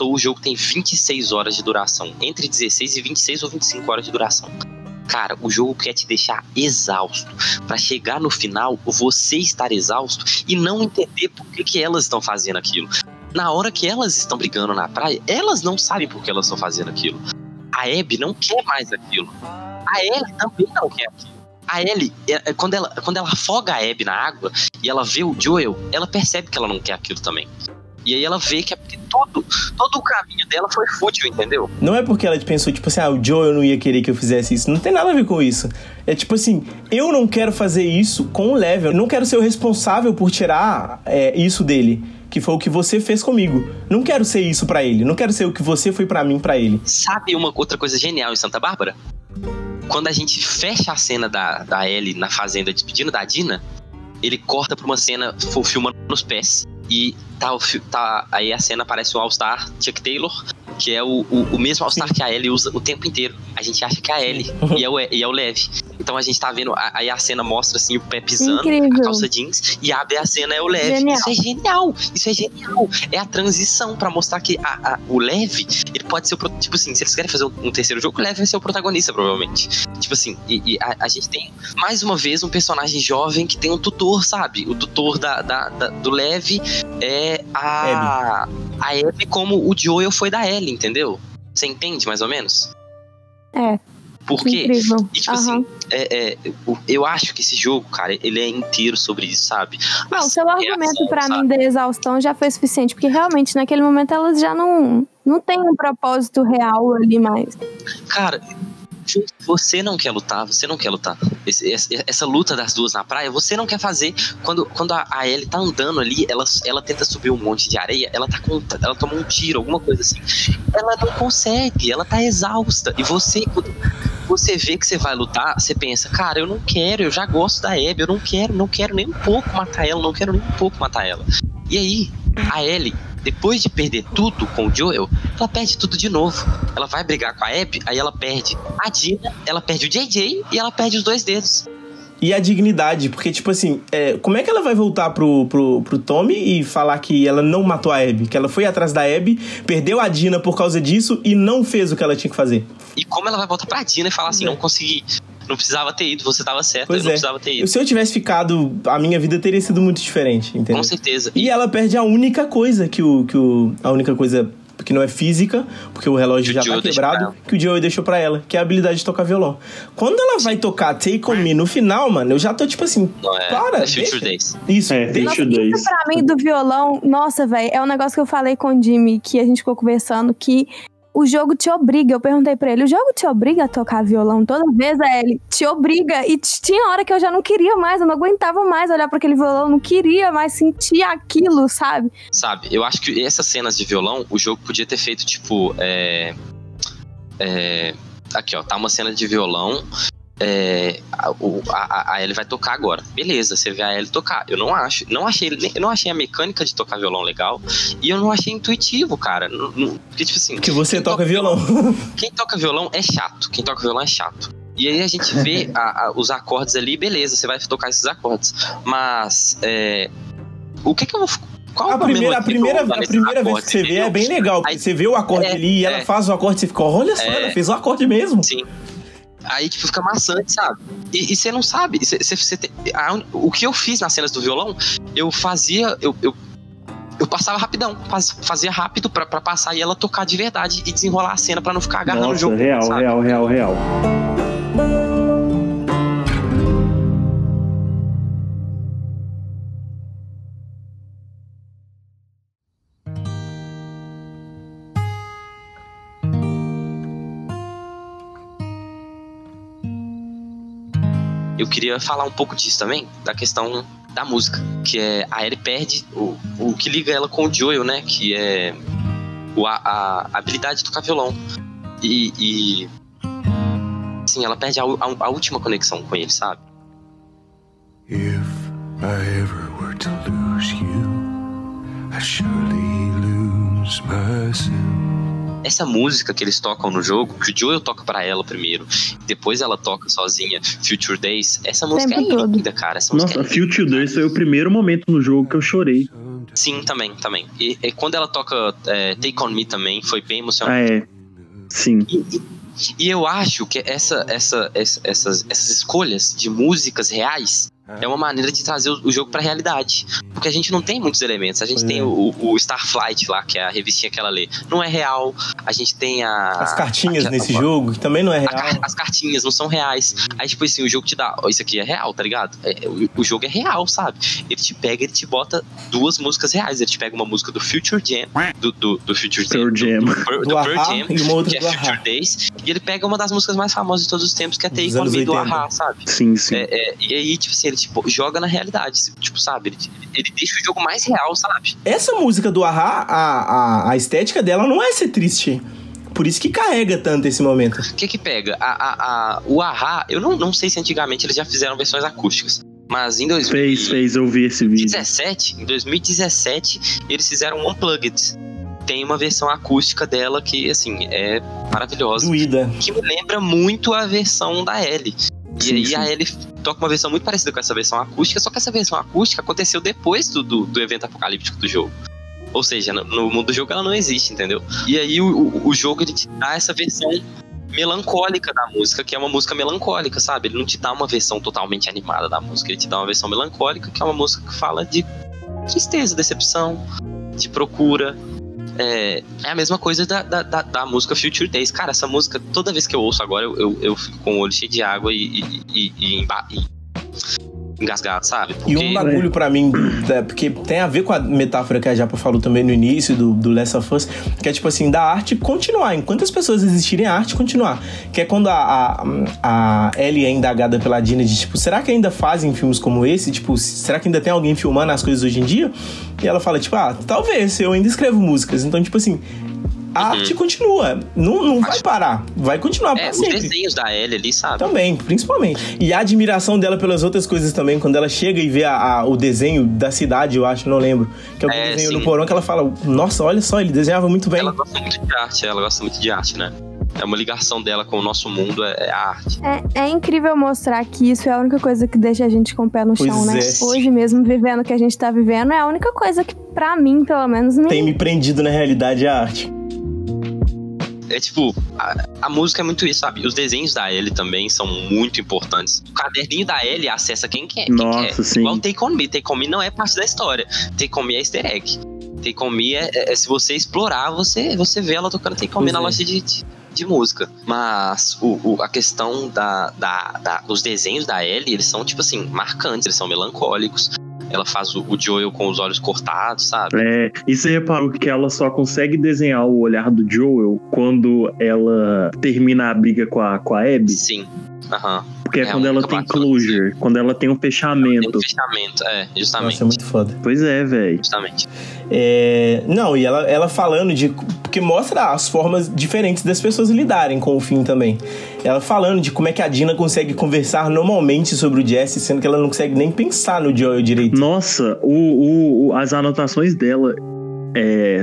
o jogo tem 26 horas de duração. Entre 16 e 26 ou 25 horas de duração. Cara, o jogo quer te deixar exausto. Pra chegar no final, você estar exausto e não entender por que elas estão fazendo aquilo. Na hora que elas estão brigando na praia, elas não sabem por que elas estão fazendo aquilo. A Abby não quer mais aquilo. A Ellie também não quer aquilo. A Ellie, quando ela afoga a Abby na água e ela vê o Joel, ela percebe que ela não quer aquilo também. E aí ela vê que todo o caminho dela foi fútil, entendeu? Não é porque ela pensou, tipo assim, o Joel não ia querer que eu fizesse isso. Não tem nada a ver com isso. É tipo assim, eu não quero fazer isso com o Lev. Eu não quero ser o responsável por tirar isso dele. Que foi o que você fez comigo. Não quero ser isso pra ele. Não quero ser o que você foi pra mim, pra ele. Sabe uma outra coisa genial em Santa Bárbara? Quando a gente fecha a cena da Ellie na fazenda despedindo da Dina, ele corta pra uma cena filmando nos pés. E aí a cena aparece o All-Star Chuck Taylor, que é o mesmo All-Star que a Ellie usa o tempo inteiro. A gente acha que é a Ellie e é o Lev. Então a gente tá vendo, aí a cena mostra assim o pé pisando, a calça jeans, e abre a cena é o Lev. Genial. Isso é genial. É a transição pra mostrar que o Lev, ele pode ser tipo assim, se eles querem fazer um terceiro jogo, o Lev vai ser o protagonista, provavelmente. Tipo assim, a gente tem mais uma vez um personagem jovem que tem um tutor, sabe? O tutor do Lev é a Abby, como o Joel foi da Ellie, entendeu? Você entende mais ou menos? Porque, e, tipo assim, eu acho que esse jogo, cara, ele é inteiro sobre isso, sabe? Não, o seu argumento pra mim da exaustão já foi suficiente, porque realmente naquele momento elas já não tem um propósito real ali mais. Cara, você não quer lutar. Essa luta das duas na praia, você não quer fazer. Quando a Ellie tá andando ali, ela tenta subir um monte de areia, ela toma um tiro, alguma coisa assim. Ela não consegue, ela tá exausta. E você vê que você vai lutar, você pensa, cara, eu não quero, eu já gosto da Abby, eu não quero nem um pouco matar ela, E aí, a Ellie, depois de perder tudo com o Joel, ela perde tudo de novo. Ela vai brigar com a Abby, aí ela perde a Dina, ela perde o JJ e ela perde os 2 dedos. E a dignidade, porque, tipo assim, como é que ela vai voltar pro Tommy e falar que ela não matou a Abby? Que ela foi atrás da Abby, perdeu a Dina por causa disso e não fez o que ela tinha que fazer. E como ela vai voltar pra Dina e falar assim, não consegui, não precisava ter ido, você tava certo, eu não precisava ter ido. Se eu tivesse ficado, a minha vida teria sido muito diferente, entendeu? Com certeza. E ela perde a única coisa a única coisa que não é física, porque o relógio já tá quebrado, que o Joey deixou pra ela, que é a habilidade de tocar violão. Quando ela vai tocar Take On Me no final, mano, eu já tô tipo assim, para, Future Days. Isso, Future Days. Isso pra mim do violão, nossa, velho, é um negócio que eu falei com o Jimmy, que a gente ficou conversando, que o jogo te obriga, eu perguntei pra ele, o jogo te obriga a tocar violão toda vez? Ele te obriga, e tinha hora que eu já não queria mais, eu não aguentava mais olhar pra aquele violão, não queria mais sentir aquilo, sabe? Sabe, eu acho que essas cenas de violão, o jogo podia ter feito, tipo, aqui, ó, tá uma cena de violão, a Ellie vai tocar agora. Beleza, você vê a Ellie tocar. Eu não achei a mecânica de tocar violão legal. E eu não achei intuitivo, cara. Porque, tipo assim. Porque você toca violão. Quem toca violão é chato. E aí a gente vê os acordes ali, beleza, você vai tocar esses acordes. Mas o que eu vou Qual a primeira vez que você vê é bem legal, porque você vê o acorde ali e ela faz o acorde, você fica, olha só, ela fez o acorde mesmo. Sim. Aí, tipo, fica maçante, sabe? E você não sabe. O que eu fiz nas cenas do violão, eu fazia... Eu passava rapidão, fazia rápido pra passar e ela tocar de verdade e desenrolar a cena pra não ficar agarrando o jogo. Real. Eu queria falar um pouco disso também, da questão da música, que é a Ellie perde o que liga ela com o Joel, né, que é a habilidade de tocar violão e assim, ela perde a última conexão com ele, sabe? If I ever were to lose you, I surely lose myself. Essa música que eles tocam no jogo, que o Joel toca pra ela primeiro, depois ela toca sozinha, Future Days, essa música é linda, cara. Nossa, Future Days foi o primeiro momento no jogo que eu chorei. Sim, também. E quando ela toca Take On Me também, foi bem emocionante. Sim. E eu acho que essas escolhas de músicas reais é uma maneira de trazer o jogo pra realidade. Porque a gente não tem muitos elementos. A gente tem o Starflight lá, que é a revistinha que ela lê. Não é real. A gente tem as cartinhas nesse jogo, que também não é real. As cartinhas não são reais. Aí, tipo assim, o jogo te dá... Isso aqui é real, tá ligado? O jogo é real, sabe? Ele te pega, ele te bota duas músicas reais. Ele te pega uma música do Future Jam, do Future Jam, do Pearl Jam, que é Future Days. E ele pega uma das músicas mais famosas de todos os tempos, que é Take On Me, do A-ha, sabe? Sim. E aí, tipo assim, ele tipo, joga na realidade, tipo, sabe? Ele deixa o jogo mais real, sabe? Essa música do A-ha, a estética dela não é ser triste. Por isso que carrega tanto esse momento. O que pega? O A-ha, eu não sei se antigamente eles já fizeram versões acústicas, mas em eu vi esse vídeo. Em 2017, eles fizeram um Unplugged. Tem uma versão acústica dela que, assim, é maravilhosa. Doída. Que me lembra muito a versão da Ellie. E aí a Ellie toca uma versão muito parecida com essa versão acústica, só que essa versão acústica aconteceu depois do evento apocalíptico do jogo. Ou seja, no mundo do jogo ela não existe, entendeu? E aí o jogo, ele te dá essa versão melancólica da música, que é uma música melancólica, sabe? Ele não te dá uma versão totalmente animada da música, ele te dá uma versão melancólica, que é uma música que fala de tristeza, decepção, de procura. É a mesma coisa da música Future Days. Cara, essa música, toda vez que eu ouço agora, eu fico com o olho cheio de água e engasgado, sabe? Porque... E um bagulho pra mim, porque tem a ver com a metáfora que a Japa falou também no início do Last of Us, que é tipo assim, da arte continuar. Enquanto as pessoas existirem, a arte continuar. Que é quando a Ellie é indagada pela Dina de tipo, será que ainda fazem filmes como esse? Tipo, será que ainda tem alguém filmando as coisas hoje em dia? E ela fala, tipo, talvez, eu ainda escrevo músicas. Então, tipo assim, a arte continua, não vai parar, vai continuar pra sempre. Os desenhos da Ellie ali, sabe? Também, principalmente. E a admiração dela pelas outras coisas também, quando ela chega e vê o desenho da cidade, eu acho, não lembro, que é o desenho no porão, que ela fala, nossa, olha só, ele desenhava muito bem. Ela gosta muito de arte, né? É uma ligação dela com o nosso mundo, é a arte. É incrível mostrar que isso é a única coisa que deixa a gente com o pé no chão, né? Hoje mesmo, vivendo o que a gente tá vivendo, é a única coisa que, pra mim, pelo menos, tem me prendido na realidade, a arte. É tipo, a música é muito isso, sabe? Os desenhos da Ellie também são muito importantes. O caderninho da Ellie acessa quem quer. Nossa, sim. Igual Take On Me. Take On Me não é parte da história. Take On Me é easter egg. Take On Me se você explorar, você vê ela tocando Take On Me na loja de música. Mas a questão dos desenhos da Ellie, eles são, tipo assim, marcantes. Eles são melancólicos. Ela faz o Joel com os olhos cortados, sabe? E você reparou que ela só consegue desenhar o olhar do Joel quando ela termina a briga com a Abby? Sim, Porque é quando ela tem closure, quando ela tem um fechamento. Tem um fechamento, justamente. Nossa, é muito foda. Pois é, velho. Justamente. Não, e ela falando de... Porque mostra as formas diferentes das pessoas lidarem com o fim também. Ela falando de como é que a Dina consegue conversar normalmente sobre o Jesse, sendo que ela não consegue nem pensar no Joel direito. Nossa, as anotações dela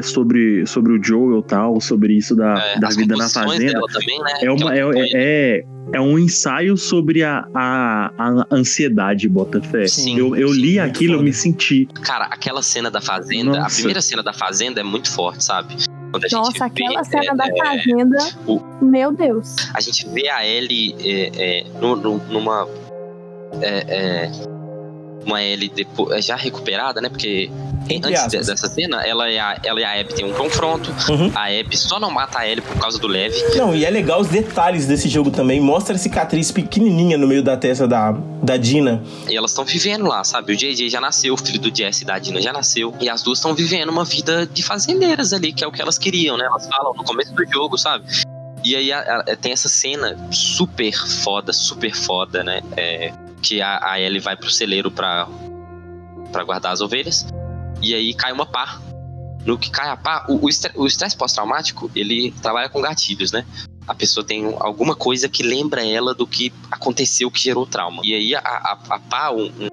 sobre o Joel e tal, sobre isso da vida na fazenda. Dela também, né? É um ensaio sobre a ansiedade, Botafé. Eu li aquilo, eu me senti. Cara, aquela cena da fazenda, a primeira cena da fazenda é muito forte, sabe? Quando a gente aquela cena da fazenda, meu Deus. A gente vê a Ellie uma Ellie depois, já recuperada, né? Porque antes dessa cena, ela e a Abby tem um confronto. A Abby só não mata a Ellie por causa do Lev. Não, e é legal os detalhes desse jogo também. Mostra a cicatriz pequenininha no meio da testa da Dina. E elas estão vivendo lá, sabe? O JJ já nasceu, o filho do Jesse e da Dina já nasceu. E as duas estão vivendo uma vida de fazendeiras ali, que é o que elas queriam, né? Elas falam no começo do jogo, sabe? E aí tem essa cena super foda, né? Que a Ellie vai pro celeiro pra guardar as ovelhas. E aí cai uma pá. No que cai a pá, o estresse pós-traumático, ele trabalha com gatilhos, né? A pessoa tem alguma coisa que lembra ela do que aconteceu, que gerou trauma. E aí a pá, um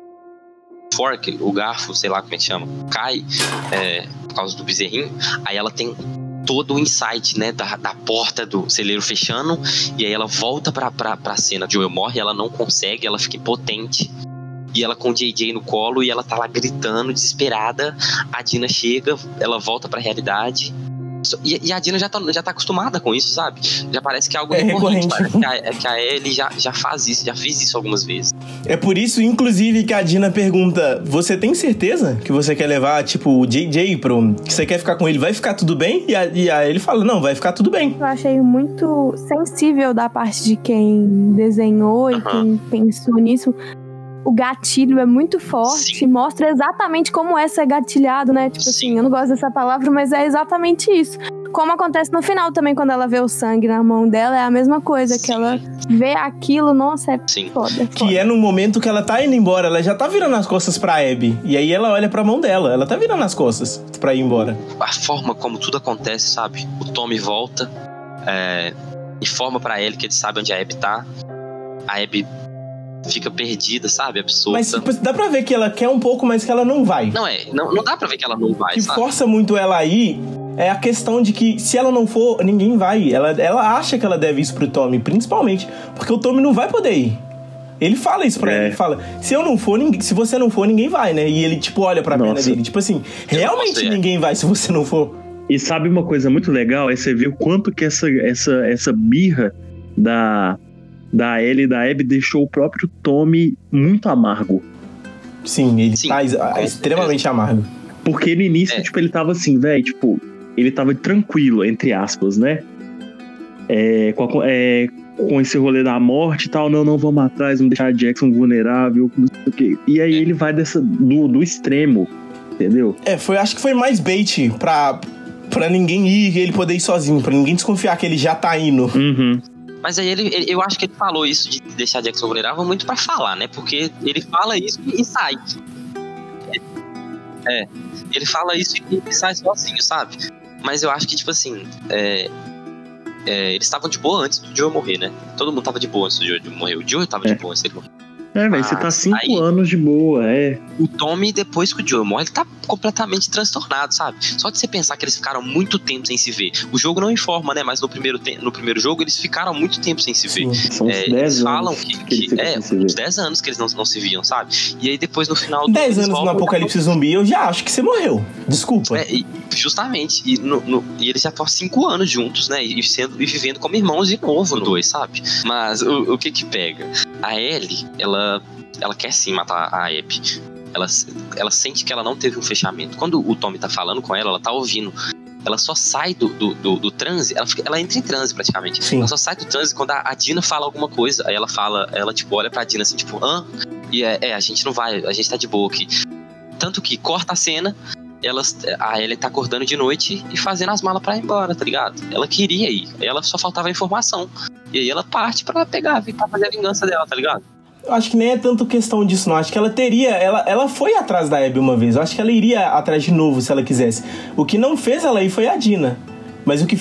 fork, o garfo, sei lá como é que chama, cai por causa do bezerrinho. Aí ela tem todo o insight, né, da porta do celeiro fechando, e aí ela volta pra cena. Joel morre, ela não consegue, ela fica impotente, e ela com o JJ no colo, e ela tá lá gritando, desesperada. A Dina chega, ela volta pra realidade, e a Dina já tá acostumada com isso, sabe? Já parece que é algo recorrente. Parece que a Ellie já faz isso, já fez isso algumas vezes. É por isso, inclusive, que a Dina pergunta: você tem certeza que você quer levar, tipo, o JJ que você quer ficar com ele? Vai ficar tudo bem? E aí ele fala: não, vai ficar tudo bem. Eu achei muito sensível da parte de quem desenhou e quem pensou nisso. O gatilho é muito forte, mostra exatamente como é ser gatilhado, né? Tipo assim, eu não gosto dessa palavra, mas é exatamente isso. Como acontece no final também, quando ela vê o sangue na mão dela, é a mesma coisa, que ela vê aquilo, nossa, é foda. Que é no momento que ela tá indo embora, ela já tá virando as costas pra Abby, e aí ela olha pra mão dela, ela tá virando as costas pra ir embora. A forma como tudo acontece, sabe? O Tommy volta, informa pra ele que ele sabe onde a Abby tá, a Abby fica perdida, sabe? Absurda. Mas tipo, dá pra ver que ela quer um pouco, mas que ela não vai. Não dá pra ver que ela não vai, que sabe? Força muito ela a ir é a questão de que se ela não for, ninguém vai. Ela acha que ela deve isso pro Tommy, principalmente porque o Tommy não vai poder ir. Ele fala isso pra ele, ele fala: se você não for, ninguém vai, né? E ele tipo olha pra perna dele, tipo assim, realmente ninguém vai se você não for. E sabe uma coisa muito legal? É você ver o quanto que essa birra da Ellie e da Abby deixou o próprio Tommy muito amargo. Sim, ele tá extremamente amargo. Porque no início, tipo, ele tava assim, velho, tipo, ele tava tranquilo, entre aspas, né? Com esse rolê da morte e tal, não vamos atrás, vamos deixar a Jackson vulnerável, não sei o quê. E aí ele vai do extremo, entendeu? Acho que foi mais bait pra ninguém ir e ele poder ir sozinho, pra ninguém desconfiar que ele já tá indo. Mas aí eu acho que ele falou isso de deixar Jackson vulnerável muito pra falar, né? Porque ele fala isso e sai. Ele fala isso e sai sozinho, sabe? Mas eu acho que, tipo assim, eles estavam de boa antes do Joe morrer, né? Todo mundo tava de boa antes do Joe morrer. O Joe tava de boa antes dele morrer. Velho, você tá 5 anos de boa, O Tommy, depois que o Joe morre, ele tá completamente transtornado, sabe? Só de você pensar que eles ficaram muito tempo sem se ver. O jogo não informa, né? Mas no primeiro jogo, eles ficaram muito tempo sem se ver. São uns 10 anos. Falam uns 10 anos que eles não se viam, sabe? E aí depois no final... 10 anos no Apocalipse Zumbi, eu já acho que você morreu. Desculpa. Justamente. E eles já estão há 5 anos juntos, né? E vivendo como irmãos de novo, 2, sabe? Mas o que pega? A Ellie, ela quer sim matar a Abby. Ela sente que ela não teve um fechamento. Quando o Tommy tá falando com ela tá ouvindo. Ela só sai do transe, ela entra em transe praticamente. Sim. Ela só sai do transe quando a Dina fala alguma coisa. Aí ela tipo olha pra Dina assim, tipo, E a gente não vai, a gente tá de boa aqui. Tanto que corta a cena, a Ellie tá acordando de noite e fazendo as malas pra ir embora, tá ligado? Ela queria ir, ela só faltava informação. E aí ela parte pra fazer a vingança dela, tá ligado? Eu acho que nem é tanto questão disso, não. Acho que ela teria... Ela foi atrás da Abby uma vez. Eu acho que ela iria atrás de novo se ela quisesse. O que não fez ela ir foi a Dina. Mas o que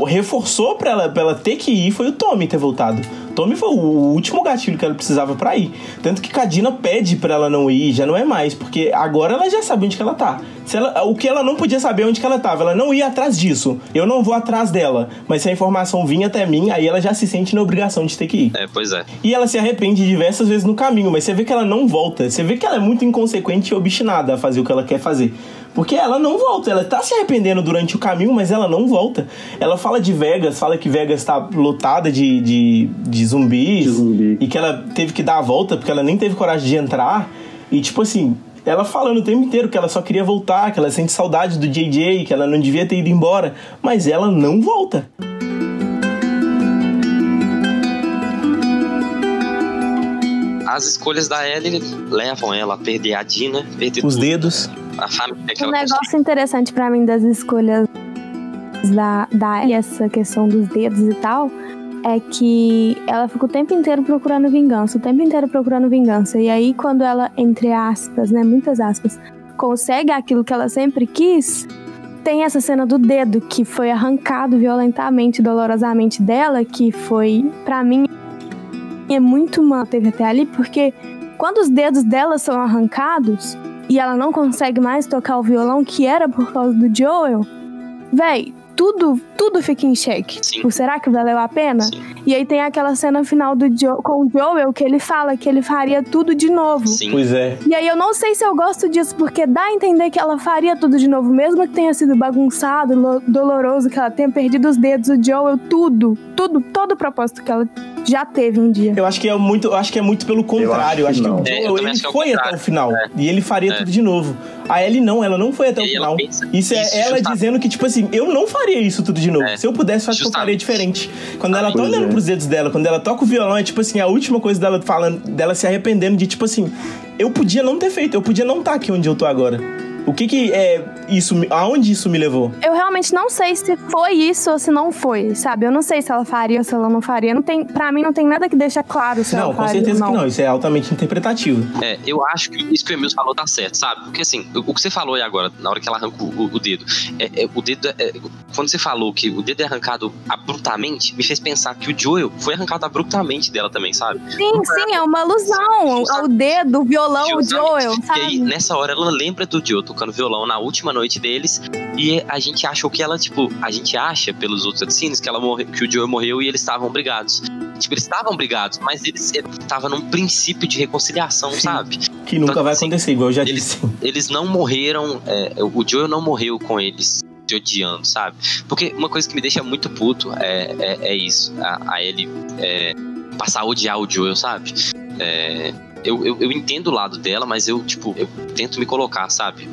reforçou pra ela ter que ir foi o Tommy ter voltado. Tommy foi o último gatilho que ela precisava pra ir. Tanto que Cadina pede pra ela não ir, já não é mais, porque agora ela já sabe onde que ela tá. O que ela não podia saber onde que ela tava, ela não ia atrás disso. Eu não vou atrás dela. Mas se a informação vinha até mim, aí ela já se sente na obrigação de ter que ir. Pois é. E ela se arrepende diversas vezes no caminho, mas você vê que ela não volta. Você vê que ela é muito inconsequente e obstinada a fazer o que ela quer fazer. Porque ela não volta, ela tá se arrependendo durante o caminho, mas ela não volta. Ela fala de Vegas, fala que Vegas tá lotada de zumbis. E que ela teve que dar a volta porque ela nem teve coragem de entrar. E tipo assim, ela falando o tempo inteiro que ela só queria voltar, que ela sente saudade do JJ, que ela não devia ter ido embora. Mas ela não volta. As escolhas da Ellie levam ela a perder a Dina, perder os dedos. A família que ela negócio interessante pra mim das escolhas da Ellie, essa questão dos dedos e tal, é que ela fica o tempo inteiro procurando vingança. E aí, quando ela, entre aspas, né, muitas aspas, consegue aquilo que ela sempre quis, tem essa cena do dedo que foi arrancado violentamente, dolorosamente dela, que foi, pra mim, é muito mal teve até ali, porque quando os dedos dela são arrancados e ela não consegue mais tocar o violão, que era por causa do Joel, véi, tudo fica em xeque. Tipo, será que valeu a pena? Sim. E aí tem aquela cena final com o Joel, que ele fala que ele faria tudo de novo. Sim. Pois é. E aí eu não sei se eu gosto disso, porque dá a entender que ela faria tudo de novo, mesmo que tenha sido bagunçado, doloroso, que ela tenha perdido os dedos, o Joel, todo o propósito que ela já teve um dia. Eu acho que é muito pelo contrário. Eu acho que o Joel, ele foi até o final. E ele faria tudo de novo. A Ellie não, ela não foi até o final. Isso é ela dizendo que, tipo assim, eu não faria isso tudo de novo. Se eu pudesse, eu acho que eu faria diferente. Quando ela tá olhando pros dedos dela, quando ela toca o violão, é tipo assim, a última coisa dela falando, dela se arrependendo de, tipo assim, eu podia não ter feito, eu podia não estar aqui onde eu tô agora. O que é isso? Aonde isso me levou? Eu realmente não sei se foi isso ou se não foi, sabe? Eu não sei se ela faria ou se ela não faria. Pra mim não tem nada que deixa claro se ela faria ou não. Não, com certeza que não. Isso é altamente interpretativo. Eu acho que isso que o Emil falou tá certo, sabe? Porque assim, o que você falou aí agora, na hora que ela arranca o dedo, o dedo quando você falou que o dedo é arrancado abruptamente, me fez pensar que o Joel foi arrancado abruptamente dela também, sabe? Sim, é uma alusão ao dedo, o violão, o Joel, sabe? E aí, nessa hora, ela lembra do Joel tocando violão na última noite deles, e a gente achou que ela, tipo, a gente acha pelos outros cutscenes que ela morreu, que o Joel morreu e eles estavam brigados. Tipo, eles estavam brigados, mas eles estavam num princípio de reconciliação, sabe? Que nunca então, vai acontecer, igual eu já disse. Eles não morreram, o Joel não morreu com eles se odiando, sabe? Porque uma coisa que me deixa muito puto é isso, a Ellie passar a odiar o Joel, sabe? Eu entendo o lado dela, mas eu tento me colocar, sabe?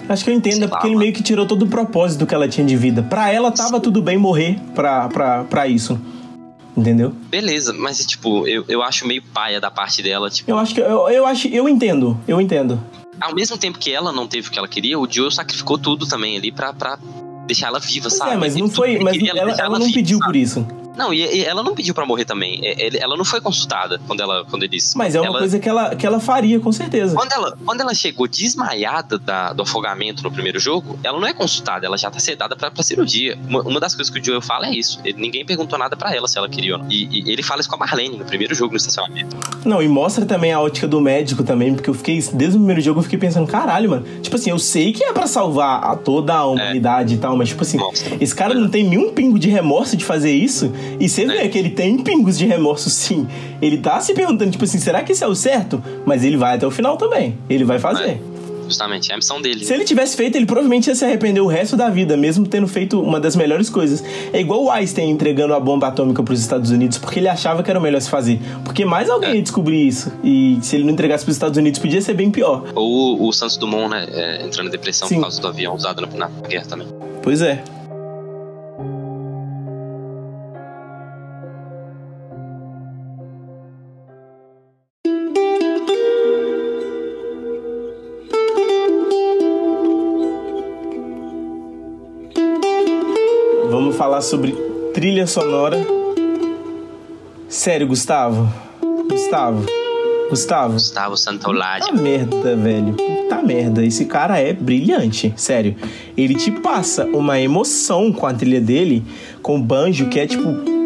Acho que eu entendo, porque ele meio que tirou todo o propósito que ela tinha de vida. Pra ela tava tudo bem morrer pra isso. Entendeu? Beleza, mas tipo, eu acho meio paia da parte dela, tipo... Eu entendo. Ao mesmo tempo que ela não teve o que ela queria, o Joel sacrificou tudo também ali pra deixar ela viva, sabe? Mas não foi... Mas ela não pediu por isso. Não, e ela não pediu pra morrer também. Ela não foi consultada quando eles... Mas é uma coisa que ela faria, com certeza. Quando ela chegou desmaiada do afogamento no primeiro jogo, ela não é consultada, ela já tá sedada pra cirurgia. Uma das coisas que o Joel fala é isso. Ninguém perguntou nada pra ela se ela queria ou não. E ele fala isso com a Marlene no primeiro jogo no estacionamento. Não, e mostra também a ótica do médico também, porque desde o primeiro jogo eu fiquei pensando, caralho, mano. Tipo assim, eu sei que é pra salvar toda a humanidade e tal, mas tipo assim, esse cara não tem nenhum pingo de remorso de fazer isso. E você vê que ele tem pingos de remorso, sim. Ele tá se perguntando, tipo assim, será que isso é o certo? Mas ele vai até o final também. Ele vai fazer. Justamente, é a missão dele. Se ele tivesse feito, ele provavelmente ia se arrepender o resto da vida, mesmo tendo feito uma das melhores coisas. É igual o Einstein entregando a bomba atômica pros Estados Unidos, porque ele achava que era o melhor se fazer. Porque mais alguém ia descobrir isso. E se ele não entregasse pros Estados Unidos, podia ser bem pior. Ou o Santos Dumont, né, entrando em depressão por causa do avião usado na guerra também. Pois é. Vamos falar sobre trilha sonora. Sério, Gustavo Santaolalla. Puta merda, velho. Puta merda. Esse cara é brilhante. Sério. Ele te passa uma emoção com a trilha dele, com o banjo, que é tipo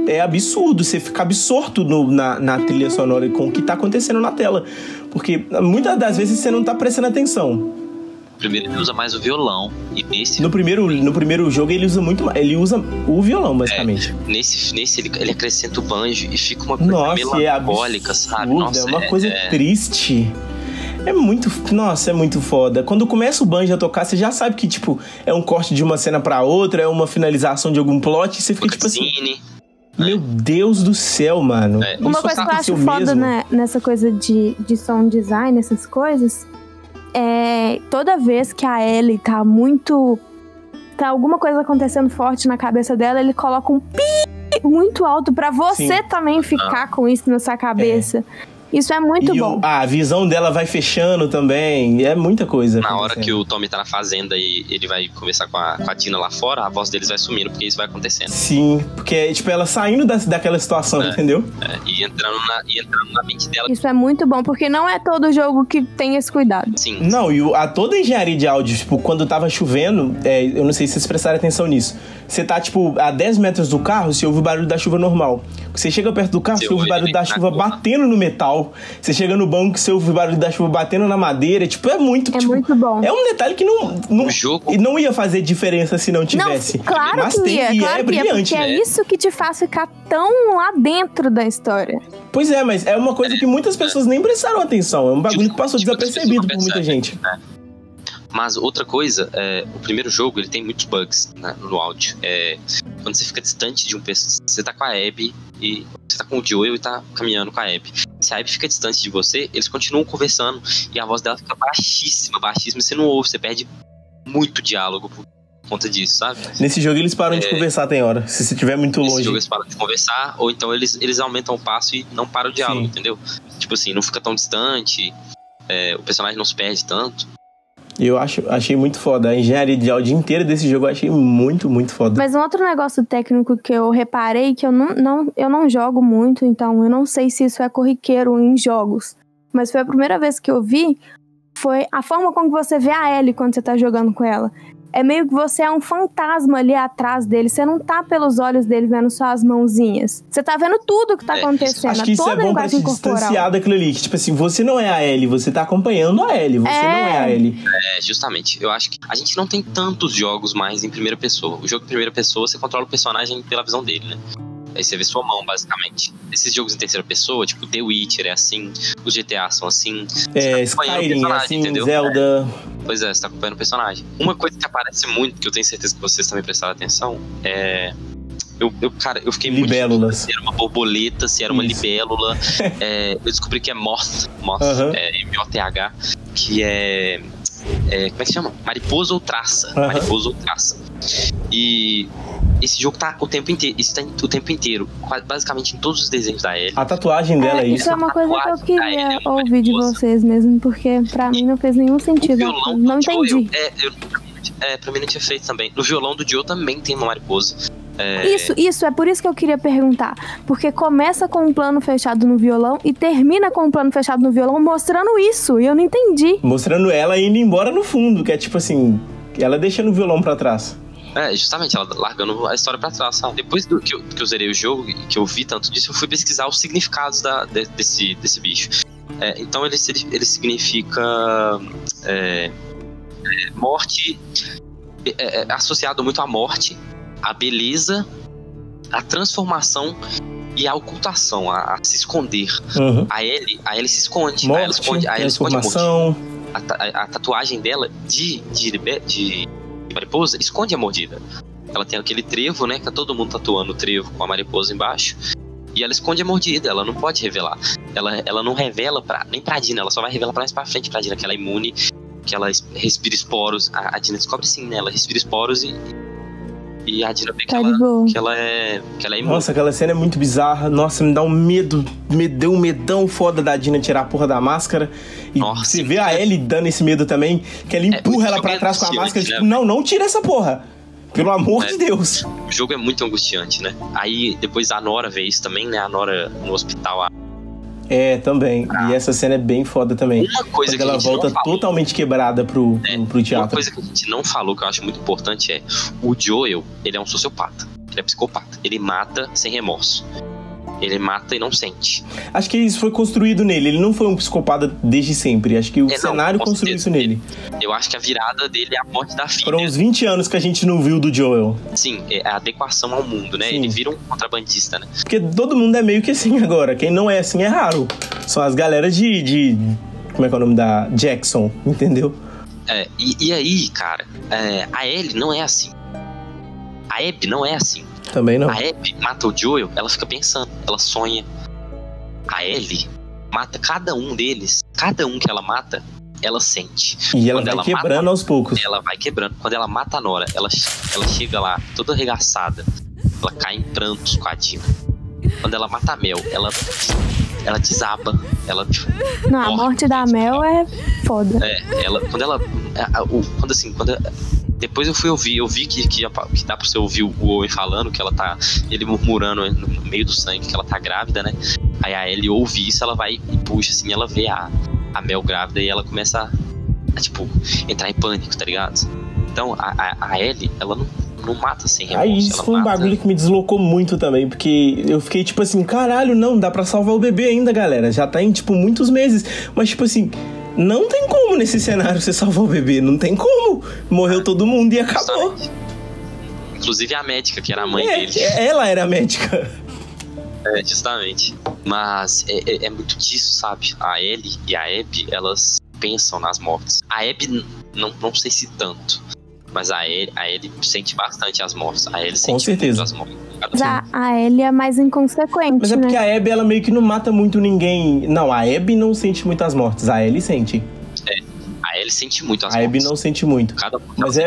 é absurdo. Você fica absorto na trilha sonora com o que tá acontecendo na tela. Porque muitas das vezes você não tá prestando atenção. Primeiro ele usa mais o violão. E nesse... No primeiro jogo ele usa muito mais. Ele usa o violão, basicamente. Nesse ele acrescenta o banjo e fica uma coisa melancólica, sabe? Nossa, é uma coisa triste. É muito foda. Quando começa o banjo a tocar, você já sabe que, tipo, é um corte de uma cena pra outra, é uma finalização de algum plot, e você fica, tipo assim... Meu Deus do céu, mano. Uma coisa que eu acho foda, né, nessa coisa de sound design, essas coisas, é toda vez que a Ellie tá alguma coisa acontecendo forte na cabeça dela, ele coloca um pi muito alto pra você também ficar com isso na sua cabeça. Isso é muito bom. A visão dela vai fechando também. É muita coisa. Na hora que o Tommy tá na fazenda e ele vai conversar com a Dina lá fora, a voz deles vai sumindo, porque isso vai acontecendo. Sim, porque tipo, ela saindo daquela situação, entendeu? E entrando na mente dela. Isso é muito bom, porque não é todo jogo que tem esse cuidado. Sim. Não, e toda a engenharia de áudio, tipo, quando tava chovendo, eu não sei se vocês prestaram atenção nisso. Você tá, tipo, a 10 metros do carro, você ouve o barulho da chuva normal. Você chega perto do carro, você ouve o barulho da chuva batendo no metal. Você chega no banco, você ouve o barulho da chuva batendo na madeira. Tipo, é muito bom. É um detalhe que não ia fazer diferença se não tivesse. Não, claro que ia. Claro é brilhante, porque é isso que te faz ficar tão lá dentro da história. Pois é, mas é uma coisa que muitas pessoas nem prestaram atenção. É um bagulho que passou desapercebido por muita gente. Mas outra coisa, o primeiro jogo, ele tem muitos bugs, né, no áudio. Quando você fica distante de um pessoa, você tá com a Abby e você tá com o Joel e tá caminhando com a Abby. Se a Abby fica distante de você, eles continuam conversando e a voz dela fica baixíssima, e você não ouve, você perde muito diálogo por conta disso, sabe? Nesse jogo eles param de conversar, tem hora. Se você estiver muito longe. Nesse jogo eles param de conversar, ou então eles aumentam o passo e não param o diálogo, entendeu? Tipo assim, não fica tão distante, o personagem não se perde tanto. Eu achei muito foda. A engenharia de áudio inteira desse jogo eu achei muito, muito foda. Mas um outro negócio técnico que eu reparei, que eu não jogo muito, então eu não sei se isso é corriqueiro em jogos. Mas foi a primeira vez que eu vi, foi a forma como você vê a Ellie quando você tá jogando com ela. É meio que você é um fantasma ali atrás dele. Você não tá pelos olhos dele vendo só as mãozinhas. Você tá vendo tudo que tá acontecendo. Acho que isso é bom pra te distanciar daquilo ali. Que, tipo assim, você não é a Ellie, você tá acompanhando a Ellie. Você não é a Ellie. Justamente. Eu acho que a gente não tem tantos jogos mais em primeira pessoa. O jogo em primeira pessoa, você controla o personagem pela visão dele, né? Aí você vê sua mão, basicamente. Esses jogos em terceira pessoa, tipo The Witcher é assim, os GTA são assim. Skyrim é assim, entendeu? Zelda. Pois é, você tá acompanhando o personagem. Uma coisa que aparece muito, que eu tenho certeza que vocês também prestaram atenção, eu fiquei muito... Libélulas. Se era uma borboleta, se era uma libélula. Eu descobri que é Moth, M-O-T-H, que é... como é que chama? Mariposa ou traça. Mariposa ou traça. E esse jogo tá o tempo inteiro. Isso tá o tempo inteiro. Basicamente em todos os desenhos da Ellie. A tatuagem dela é isso. Isso é uma coisa que eu queria ouvir de vocês mesmo, porque pra mim não fez nenhum sentido. Não entendi. Pra mim não tinha feito também. No violão do Joe também tem uma mariposa. Isso, é por isso que eu queria perguntar. Porque começa com um plano fechado no violão e termina com um plano fechado no violão mostrando isso. E eu não entendi. Mostrando ela indo embora no fundo, que é tipo assim, ela deixando o violão pra trás. Justamente, ela largando a história pra trás, sabe? Depois que eu zerei o jogo, que eu vi tanto disso, eu fui pesquisar os significados desse bicho. Então ele significa morte, associado muito à morte, à beleza, à transformação e à ocultação, a se esconder. A Ellie se esconde. Morte, transformação. A tatuagem dela de mariposa esconde a mordida. Ela tem aquele trevo, né? Que todo mundo tatuando o trevo com a mariposa embaixo. E ela esconde a mordida, ela não pode revelar. Ela não revela nem pra Dina, ela só vai revelar mais pra frente pra Dina, que ela é imune, que ela respira esporos. A Dina descobre sim, né? Ela respira esporos e a Dina vê que ela é imune. Nossa, aquela cena é muito bizarra. Nossa, me dá um medo. Me deu um medão foda da Dina tirar a porra da máscara. E você vê a Ellie dando esse medo também, que ela empurra ela pra trás com a máscara. Tipo, não tira essa porra. Pelo amor de Deus. O jogo é muito angustiante, né? Aí depois a Nora vê isso também, né? A Nora no hospital. Também. E essa cena é bem foda também. Uma coisa que ela volta totalmente quebrada pro teatro. Uma coisa que a gente não falou, que eu acho muito importante, o Joel, ele é um sociopata. Ele é psicopata. Ele mata sem remorso. Ele mata e não sente. Acho que isso foi construído nele. Ele não foi um psicopata desde sempre. Acho que o cenário construiu isso nele. Eu acho que a virada dele é a morte da filha. Foram uns 20 anos que a gente não viu do Joel. Sim, é a adequação ao mundo, né? Sim. Ele vira um contrabandista, né? Porque todo mundo é meio que assim agora. Quem não é assim é raro. São as galeras de como é que é o nome da Jackson, entendeu? E aí, cara, a Ellie não é assim. A Abby não é assim. Também não. A Abby mata o Joel, ela fica pensando, ela sonha. A Ellie mata cada um deles. Cada um que ela mata, ela sente. E ela vai quebrando aos poucos. Ela vai quebrando. Quando ela mata a Nora, ela chega lá, toda arregaçada. Ela cai em prantos com a Dina. Quando ela mata a Mel, ela desaba. Ela não, a morte da Mel é foda. Depois eu fui ouvir, eu vi que dá pra você ouvir o Owen falando que ela tá, ele murmurando no meio do sangue que ela tá grávida, né? Aí a Ellie ouve isso, ela vai e puxa assim, ela vê a Mel grávida e ela começa a tipo, entrar em pânico, tá ligado? Então a Ellie, ela não mata sem remorso. Aí isso foi um bagulho que me deslocou muito também, porque eu fiquei tipo assim, caralho, não, dá pra salvar o bebê ainda, galera. Já tá em tipo muitos meses, mas tipo assim, não tem como nesse cenário você salvar o bebê, não tem como. Morreu todo mundo e acabou. Justamente. Inclusive a médica, que era a mãe dele. Ela era a médica. Justamente. Mas é muito disso, sabe? A Ellie e a Abby, elas pensam nas mortes. A Abby, não sei se tanto, mas a Ellie sente bastante as mortes. A Ellie sente muito as mortes. A Ellie é mais inconsequente, mas é porque a Abby, ela meio que não mata muito ninguém. Não, a Abby não sente muitas mortes. A Ellie sente. A Ellie sente muito as mortes. A Abby não sente muito. Mas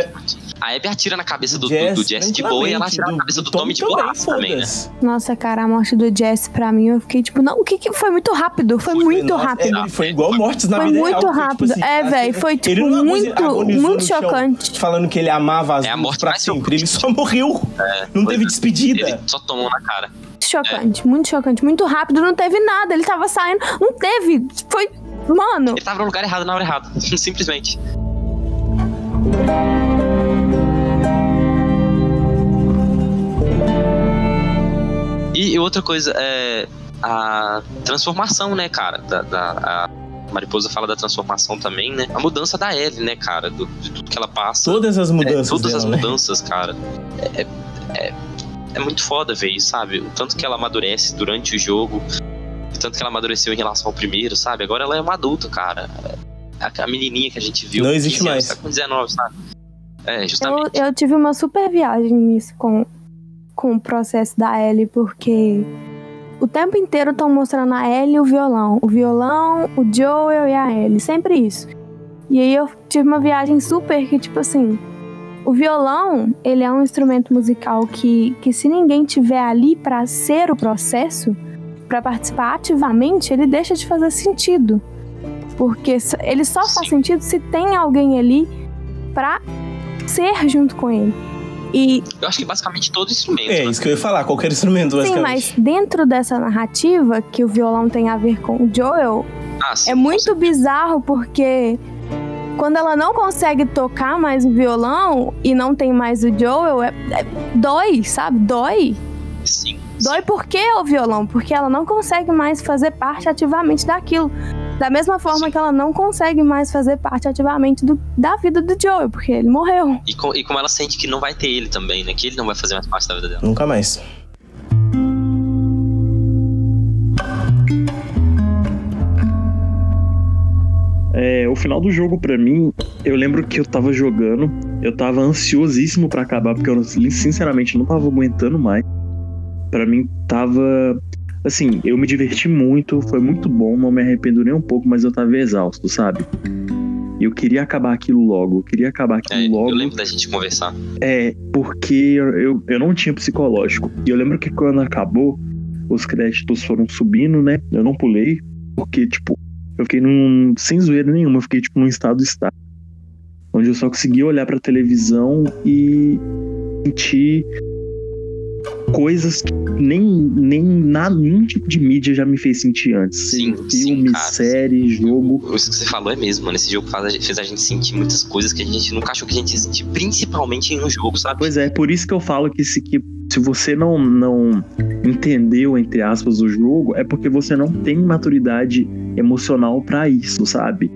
a Abby atira na cabeça do Jesse de boa e ela atira na cabeça do Tommy de boa também, né? Nossa, cara, a morte do Jesse pra mim, eu fiquei tipo, não, o que foi muito rápido, foi muito rápido. Foi igual mortes na vida real. Foi muito rápido, velho, foi tipo muito chocante. Falando que ele amava as duas pra sempre, ele só morreu, não teve despedida. Ele só tomou na cara. Chocante, muito chocante, muito rápido, não teve nada, ele tava saindo, não teve, foi, mano. Ele tava no lugar errado, na hora errada, simplesmente. E outra coisa é a transformação, né, cara? A Mariposa fala da transformação também, né? A mudança da Ellie, né, cara? De tudo que ela passa. Todas as mudanças. Todas dela, as mudanças, né? Cara. É muito foda ver isso, sabe? O tanto que ela amadurece durante o jogo, o tanto que ela amadureceu em relação ao primeiro, sabe? Agora ela é uma adulta, cara. A menininha que a gente viu. Não existe mais. Tá com 19, sabe? Justamente. Eu tive uma super viagem nisso com o processo da Ellie, porque o tempo inteiro estão mostrando a Ellie e o violão, o Joel e a Ellie, sempre isso. E aí eu tive uma viagem super que, tipo assim, o violão, ele é um instrumento musical que se ninguém tiver ali pra ser o processo, pra participar ativamente, ele deixa de fazer sentido. Porque ele só faz sentido se tem alguém ali pra ser junto com ele. E eu acho que basicamente todo instrumento. Isso que eu ia falar, qualquer instrumento, basicamente. Sim, mas dentro dessa narrativa, que o violão tem a ver com o Joel, é muito bizarro, porque quando ela não consegue tocar mais o violão e não tem mais o Joel, dói, sabe? Dói. Sim. Dói por quê o violão? Porque ela não consegue mais fazer parte ativamente daquilo. Da mesma forma que ela não consegue mais fazer parte ativamente da vida do Joel, porque ele morreu. E como ela sente que não vai ter ele também, né? Que ele não vai fazer mais parte da vida dela. Nunca mais. O final do jogo, pra mim, eu lembro que eu tava jogando, eu tava ansiosíssimo pra acabar, porque eu sinceramente não tava aguentando mais. Pra mim tava... Assim, eu me diverti muito, foi muito bom, não me arrependo nem um pouco, mas eu tava exausto, sabe? E eu queria acabar aquilo logo, logo. Eu lembro da gente conversar. Porque eu não tinha psicológico. E eu lembro que quando acabou, os créditos foram subindo, né? Eu não pulei, porque, tipo, eu fiquei sem zoeira nenhuma, eu fiquei, tipo, num estado estático, onde eu só conseguia olhar pra televisão e sentir coisas que nenhum tipo de mídia já me fez sentir antes. Filme, cara, série, jogo. Isso que você falou é mesmo, mano. Esse jogo fez a gente sentir muitas coisas que a gente nunca achou que a gente ia sentir, principalmente no jogo, sabe? Pois é, por isso que eu falo que Se você não entendeu, entre aspas, o jogo, é porque você não tem maturidade emocional pra isso, sabe?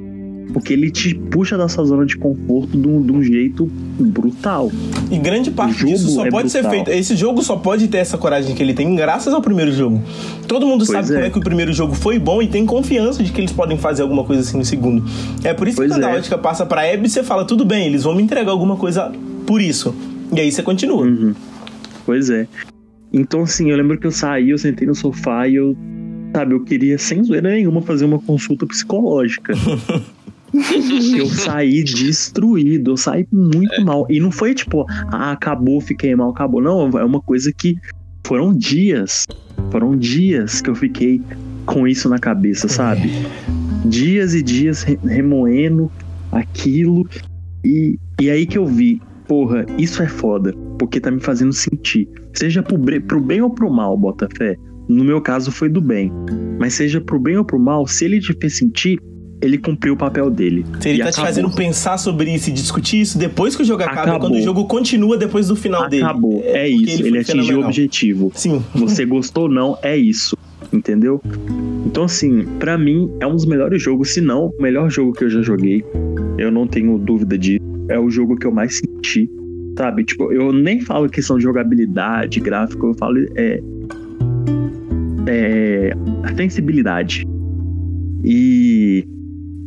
Porque ele te puxa da sua zona de conforto de um jeito brutal. E grande parte disso só pode ser feito. Esse jogo só pode ter essa coragem que ele tem graças ao primeiro jogo. Todo mundo sabe como é que o primeiro jogo foi bom e tem confiança de que eles podem fazer alguma coisa assim no segundo. É por isso que quando a ótica passa pra Abby, você fala, tudo bem, eles vão me entregar alguma coisa por isso. E aí você continua. Uhum. Pois é. Então, assim, eu lembro que eu saí, eu sentei no sofá e eu queria, sem zoeira nenhuma, fazer uma consulta psicológica. Eu saí destruído, eu saí muito mal. E não foi tipo, acabou, fiquei mal, acabou. Não, é uma coisa que foram dias que eu fiquei com isso na cabeça, sabe? Dias e dias remoendo aquilo. E aí que eu vi, porra, isso é foda, porque tá me fazendo sentir. Seja pro bem ou pro mal, Botafé. No meu caso foi do bem. Mas seja pro bem ou pro mal, se ele te fez sentir, ele cumpriu o papel dele. Se ele tá te fazendo pensar sobre isso e discutir isso depois que o jogo acaba, quando o jogo continua depois do final dele. Acabou, é isso, ele atingiu o objetivo. Sim. Você gostou ou não, é isso, entendeu? Então assim, pra mim é um dos melhores jogos, se não o melhor jogo que eu já joguei. Eu não tenho dúvida disso. É o jogo que eu mais senti, sabe? Tipo, eu nem falo questão de jogabilidade, gráfico, eu falo sensibilidade. E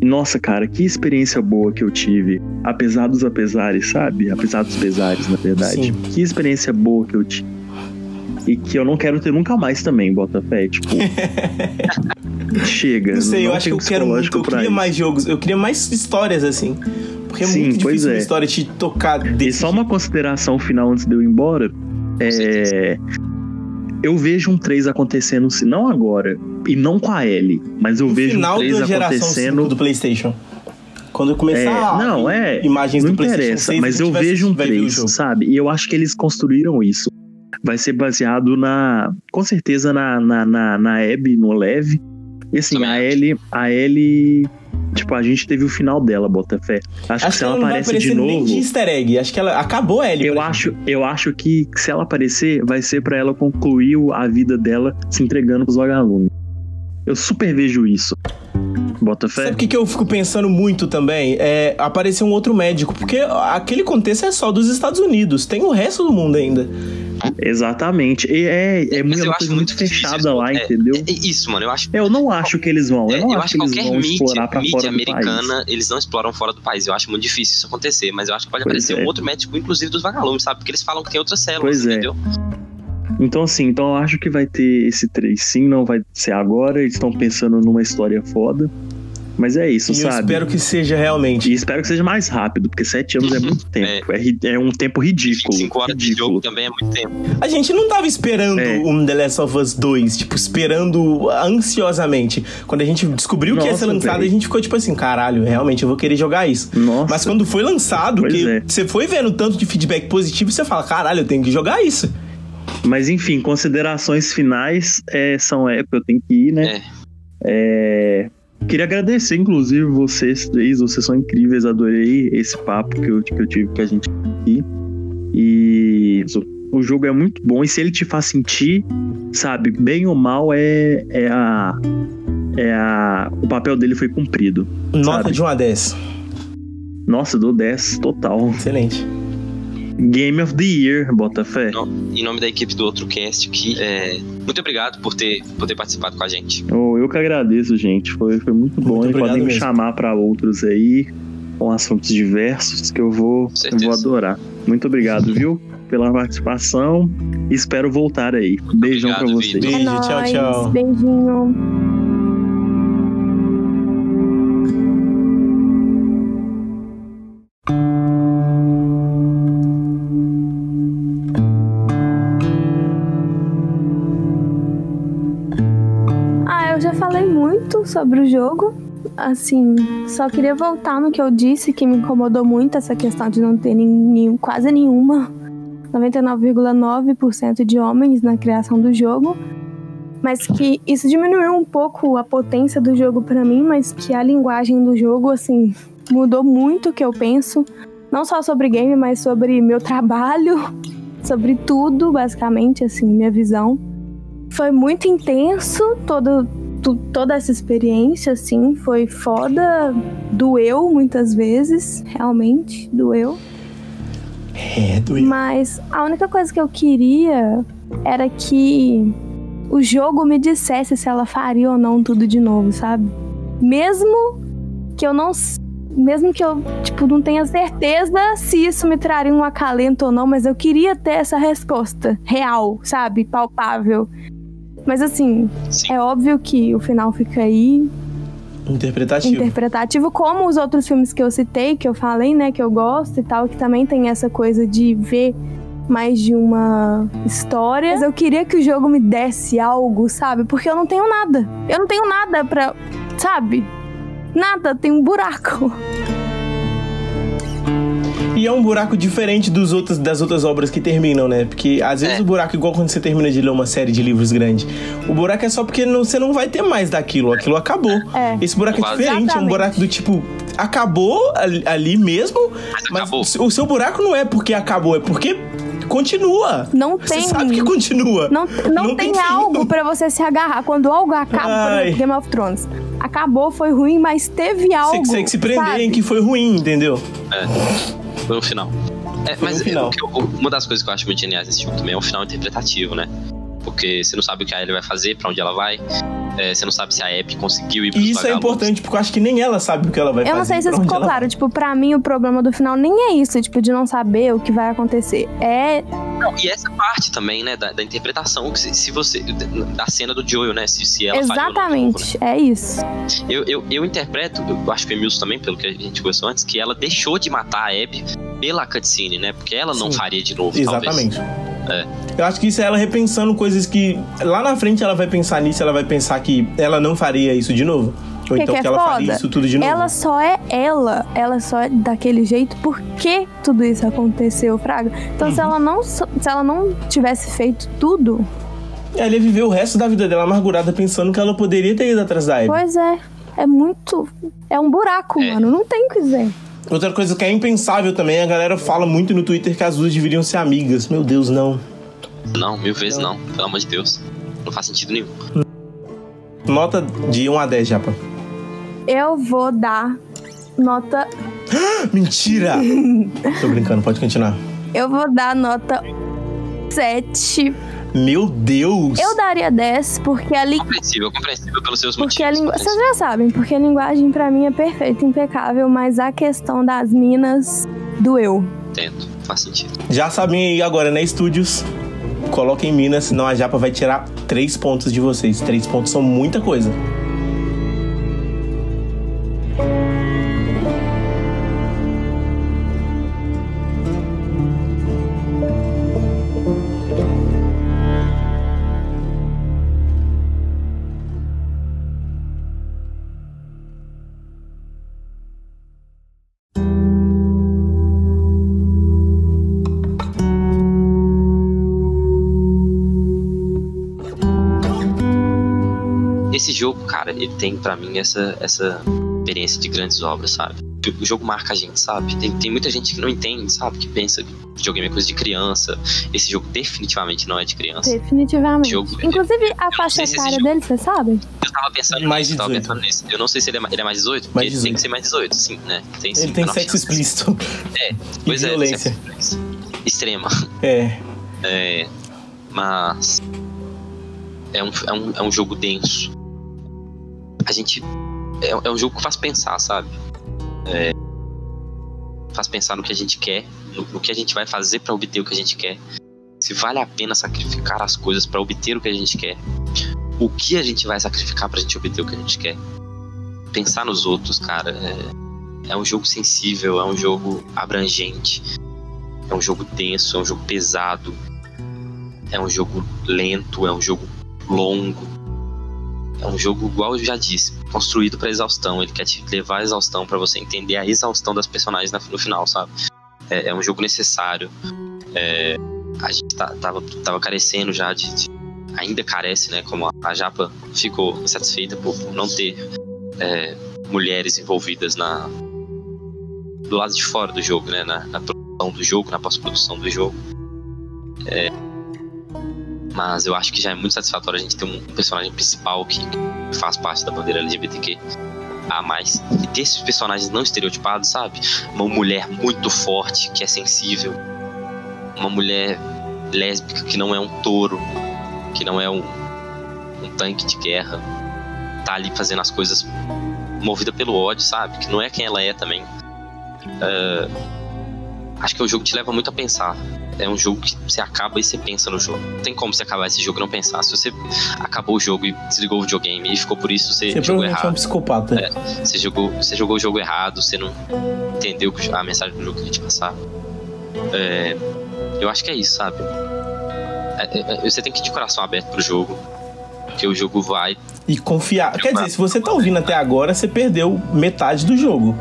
nossa, cara, que experiência boa que eu tive. Apesar dos apesares, sabe? Apesar dos pesares, na verdade. Sim. Que experiência boa que eu tive. E que eu não quero ter nunca mais também, Botafé. Tipo, chega. Não sei, eu acho que eu quero muito. Eu queria mais jogos, eu queria mais histórias assim. Porque é muito difícil uma história te tocar desse E só uma consideração final antes de eu ir embora. Eu vejo um 3 acontecendo, não agora, e não com a Ellie, mas eu vejo um 3 acontecendo do PlayStation. Quando eu começar imagens do PlayStation 6, mas eu vejo um 3, sabe? E eu acho que eles construíram isso. Vai ser baseado com certeza na Abby, no Lev. E assim, a Ellie, tipo, a gente teve o final dela, Botafé. Acho que se ela aparece de novo, nem de easter egg. Acho que ela acabou a Ellie. Eu acho que se ela aparecer, vai ser pra ela concluir a vida dela se entregando pros vagalumes. Eu super vejo isso. Botafé. Sabe o que eu fico pensando muito também? É aparecer um outro médico. Porque aquele contexto é só dos Estados Unidos. Tem o resto do mundo ainda. Exatamente. Mas uma coisa muito fechada lá, entendeu? Isso, mano. Eu não acho que eles vão. Eu não acho que eles vão explorar pra fora do país. Americana, eles não exploram fora do país. Eu acho muito difícil isso acontecer. Mas eu acho que pode aparecer um outro médico, inclusive dos vagalumes, sabe? Porque eles falam que tem outras células, entendeu? Então, assim, eu acho que vai ter esse 3 sim, não vai ser agora. Eles estão pensando numa história foda. Mas é isso, sabe? Eu espero que seja realmente. E espero que seja mais rápido, porque 7 anos é muito tempo. É um tempo ridículo. 5 horas de jogo também é muito tempo. A gente não tava esperando um The Last of Us 2, tipo, esperando ansiosamente. Quando a gente descobriu que ia ser lançado, a gente ficou tipo assim, caralho, realmente eu vou querer jogar isso. Nossa. Mas quando foi lançado, você foi vendo tanto de feedback positivo, você fala, caralho, eu tenho que jogar isso. Mas enfim, considerações finais são eu tenho que ir, né? Queria agradecer, inclusive, vocês três. Vocês são incríveis, adorei esse papo que eu tive, que a gente aqui. E o jogo é muito bom. E se ele te faz sentir, sabe, bem ou mal, o papel dele foi cumprido. Nota de 1 a 10. Nossa, dou 10 total. Excelente. Game of the Year, Botafé. Em nome da equipe do Outro Cast aqui, muito obrigado por ter participado com a gente. Eu que agradeço, gente. Foi muito bom. E podem me chamar para outros aí, com assuntos diversos, que eu vou adorar. Muito obrigado, viu? Pela participação. Espero voltar aí. Beijão pra vocês. Beijo, tchau, tchau. Beijinho. Sobre o jogo, assim, só queria voltar no que eu disse, que me incomodou muito essa questão de não ter quase nenhuma, 99,9% de homens na criação do jogo, mas que isso diminuiu um pouco a potência do jogo pra mim, mas que a linguagem do jogo, assim, mudou muito o que eu penso, não só sobre game, mas sobre meu trabalho sobre tudo, basicamente, assim, minha visão. Foi muito intenso toda essa experiência, assim, foi foda, doeu muitas vezes, realmente, doeu. Doeu. Mas a única coisa que eu queria era que o jogo me dissesse se ela faria ou não tudo de novo, sabe? Mesmo que eu, tipo, não tenha certeza se isso me traria um acalento ou não, mas eu queria ter essa resposta real, sabe? Palpável. Mas assim, é óbvio que o final fica aí interpretativo, como os outros filmes que eu citei, que eu falei, né, que eu gosto e tal, que também tem essa coisa de ver mais de uma história. Mas eu queria que o jogo me desse algo, sabe? Porque eu não tenho nada. Eu não tenho nada pra, sabe? Nada, tem um buraco. E é um buraco diferente das outras obras que terminam, né? Porque às vezes o buraco, igual quando você termina de ler uma série de livros grande, o buraco é só porque você não vai ter mais daquilo. Aquilo acabou. Esse buraco é diferente. Exatamente. É um buraco do tipo, acabou ali mesmo, mas o seu buraco não é porque acabou, é porque continua. Não tem. Você sabe que continua. Não tem algo pra você se agarrar. Quando algo acaba, por exemplo, Game of Thrones. Acabou, foi ruim, mas teve algo. Você consegue se prender em que foi ruim, entendeu? Foi no final. Mas uma das coisas que eu acho muito geniais nesse jogo também é o final interpretativo, né? Porque você não sabe o que a Ellie vai fazer, pra onde ela vai. Você não sabe se a Abby conseguiu ir pros vagalumes. Isso é importante, porque eu acho que nem ela sabe o que ela vai fazer. Eu não sei se isso ficou claro. Tipo, pra mim, o problema do final nem é isso, tipo, de não saber o que vai acontecer. Não, e essa parte também, né, da interpretação, se você... Da cena do Joel, né, se ela exatamente, faria, né? É isso. Eu interpreto, eu acho que o Emilson também, pelo que a gente conversou antes, que ela deixou de matar a Abby pela cutscene, né, porque ela não faria de novo, exatamente. Talvez. Eu acho que isso é ela repensando coisas que lá na frente ela vai pensar nisso, ela vai pensar que ela não faria isso de novo. Ou então que ela faria isso tudo de novo. Ela só é daquele jeito porque tudo isso aconteceu, Fraga. Então se ela não tivesse feito tudo, ela ia viver o resto da vida dela amargurada pensando que ela poderia ter ido atrás da Abby. Pois é um buraco, mano, não tem o que dizer. Outra coisa que é impensável também, a galera fala muito no Twitter que as duas deveriam ser amigas. Meu Deus, não. Não, 1000 vezes não. Pelo amor de Deus. Não faz sentido nenhum. Nota de 1 a 10, Japa. Eu vou dar nota... Mentira! Tô brincando, pode continuar. Eu vou dar nota 7. Meu Deus! Eu daria 10, porque a compreensível pelos seus motivos. Vocês já sabem, porque a linguagem pra mim é perfeita, impecável, mas a questão das minas doeu. Entendo, faz sentido. Já sabem aí agora, né, estúdios? Coloquem minas, senão a Japa vai tirar 3 pontos de vocês. 3 pontos são muita coisa. Esse jogo, cara, ele tem pra mim essa experiência de grandes obras, sabe? O jogo marca a gente, sabe? Tem muita gente que não entende, sabe? Que pensa que videogame é coisa de criança. Esse jogo definitivamente não é de criança. Definitivamente. Inclusive, a faixa etária dele, você sabe? Eu tava pensando nisso, Eu não sei se ele é mais 18, porque ele tem que ser mais 18, sim, né? Ele tem sexo explícito. Pois e violência. Extrema. Mas... É um jogo denso. É um jogo que faz pensar, sabe? Faz pensar no que a gente quer, no que a gente vai fazer pra obter o que a gente quer. Se vale a pena sacrificar as coisas pra obter o que a gente quer. O que a gente vai sacrificar pra gente obter o que a gente quer. Pensar nos outros, cara. É um jogo sensível, é um jogo abrangente. É um jogo denso, é um jogo pesado. É um jogo lento, é um jogo longo. É um jogo, igual eu já disse, construído pra exaustão. Ele quer te levar à exaustão pra você entender a exaustão das personagens no final, sabe? É um jogo necessário. A gente tava carecendo já ainda carece, né? Como a Japa ficou satisfeita por não ter mulheres envolvidas do lado de fora do jogo, né? Na produção do jogo, na pós-produção do jogo. Mas eu acho que já é muito satisfatório a gente ter um personagem principal que faz parte da bandeira LGBTQ a mais. E ter esses personagens não estereotipados, sabe? Uma mulher muito forte, que é sensível. Uma mulher lésbica que não é um touro, que não é um tanque de guerra. Tá ali fazendo as coisas movida pelo ódio, sabe? Que não é quem ela é também. Acho que o jogo te leva muito a pensar. É um jogo que você acaba e você pensa no jogo. Não tem como você acabar esse jogo e não pensar. Se você acabou o jogo e desligou o videogame e ficou por isso, você jogou errado. É um psicopata. Você jogou o jogo errado, você não entendeu a mensagem do jogo que a gente passar. Eu acho que é isso, sabe? Você tem que ir de coração aberto pro jogo, porque o jogo vai... E confiar. Quer dizer, se você tá ouvindo até agora, você perdeu metade do jogo.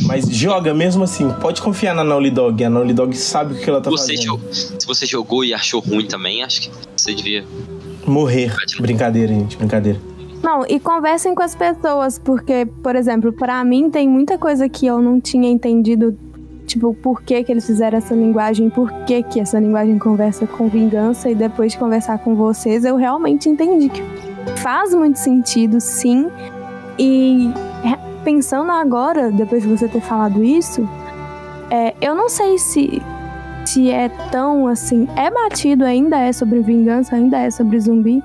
Mas joga mesmo assim. Pode confiar na Naughty Dog. A Naughty Dog sabe o que ela tá fazendo. Se você jogou e achou ruim também, acho que você devia... morrer. Brincadeira, gente. Brincadeira. Não, e conversem com as pessoas, porque, por exemplo, pra mim tem muita coisa que eu não tinha entendido. Tipo, por que eles fizeram essa linguagem, por que essa linguagem conversa com vingança, e depois de conversar com vocês, eu realmente entendi que faz muito sentido, sim. E pensando agora, depois de você ter falado isso, eu não sei se é tão assim... É batido, ainda é sobre vingança, ainda é sobre zumbi,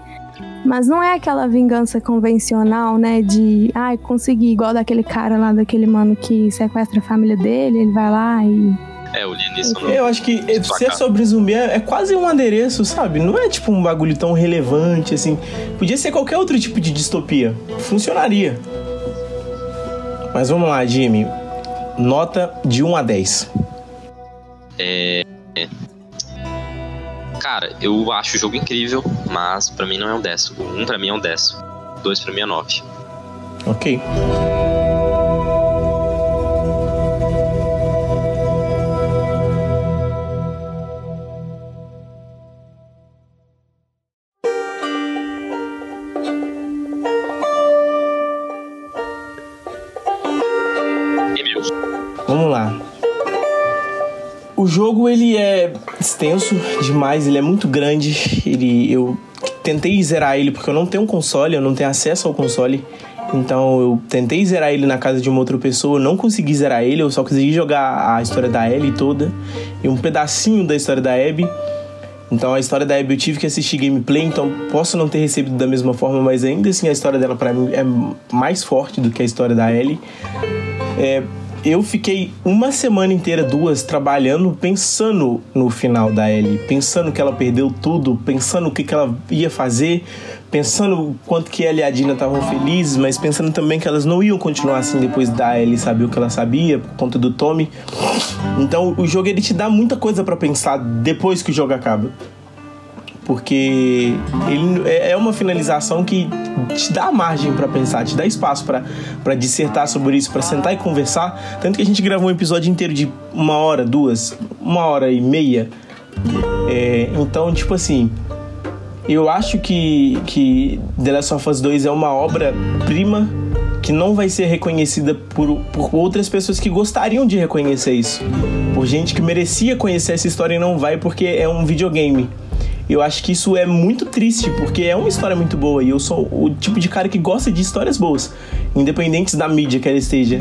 mas não é aquela vingança convencional, né? De, conseguir, igual daquele cara lá, daquele mano que sequestra a família dele, ele vai lá e... Eu li nisso. Eu acho que ser sobre zumbi é quase um adereço, sabe? Não é tipo um bagulho tão relevante, assim. Podia ser qualquer outro tipo de distopia. Funcionaria. Mas vamos lá, Jimmy. Nota de 1 a 10. Cara, eu acho o jogo incrível, mas pra mim não é um 10. O 1 pra mim é um 10. O 2 pra mim é 9. Ok. Vamos lá. O jogo, ele é extenso demais, ele é muito grande. Eu tentei zerar ele porque eu não tenho um console, eu não tenho acesso ao console. Então eu tentei zerar ele na casa de uma outra pessoa, eu não consegui zerar ele, eu só consegui jogar a história da Ellie toda e um pedacinho da história da Abby. Então a história da Abby eu tive que assistir gameplay, então posso não ter recebido da mesma forma, mas ainda assim a história dela pra mim é mais forte do que a história da Ellie. Eu fiquei uma semana inteira, 2, trabalhando, pensando no final da Ellie, pensando que ela perdeu tudo, pensando o que ela ia fazer, pensando o quanto que ela e a Dina estavam felizes, mas pensando também que elas não iam continuar assim depois da Ellie saber o que ela sabia, por conta do Tommy. Então o jogo, ele te dá muita coisa pra pensar depois que o jogo acaba. Porque ele é uma finalização que te dá margem pra pensar, te dá espaço pra dissertar sobre isso, pra sentar e conversar. Tanto que a gente gravou um episódio inteiro de 1 hora, 2, 1 hora e meia. Então, tipo assim, eu acho que The Last of Us 2 é uma obra-prima que não vai ser reconhecida por outras pessoas que gostariam de reconhecer isso. Por gente que merecia conhecer essa história e não vai porque é um videogame. Eu acho que isso é muito triste, porque é uma história muito boa e eu sou o tipo de cara que gosta de histórias boas, independentes da mídia que ela esteja.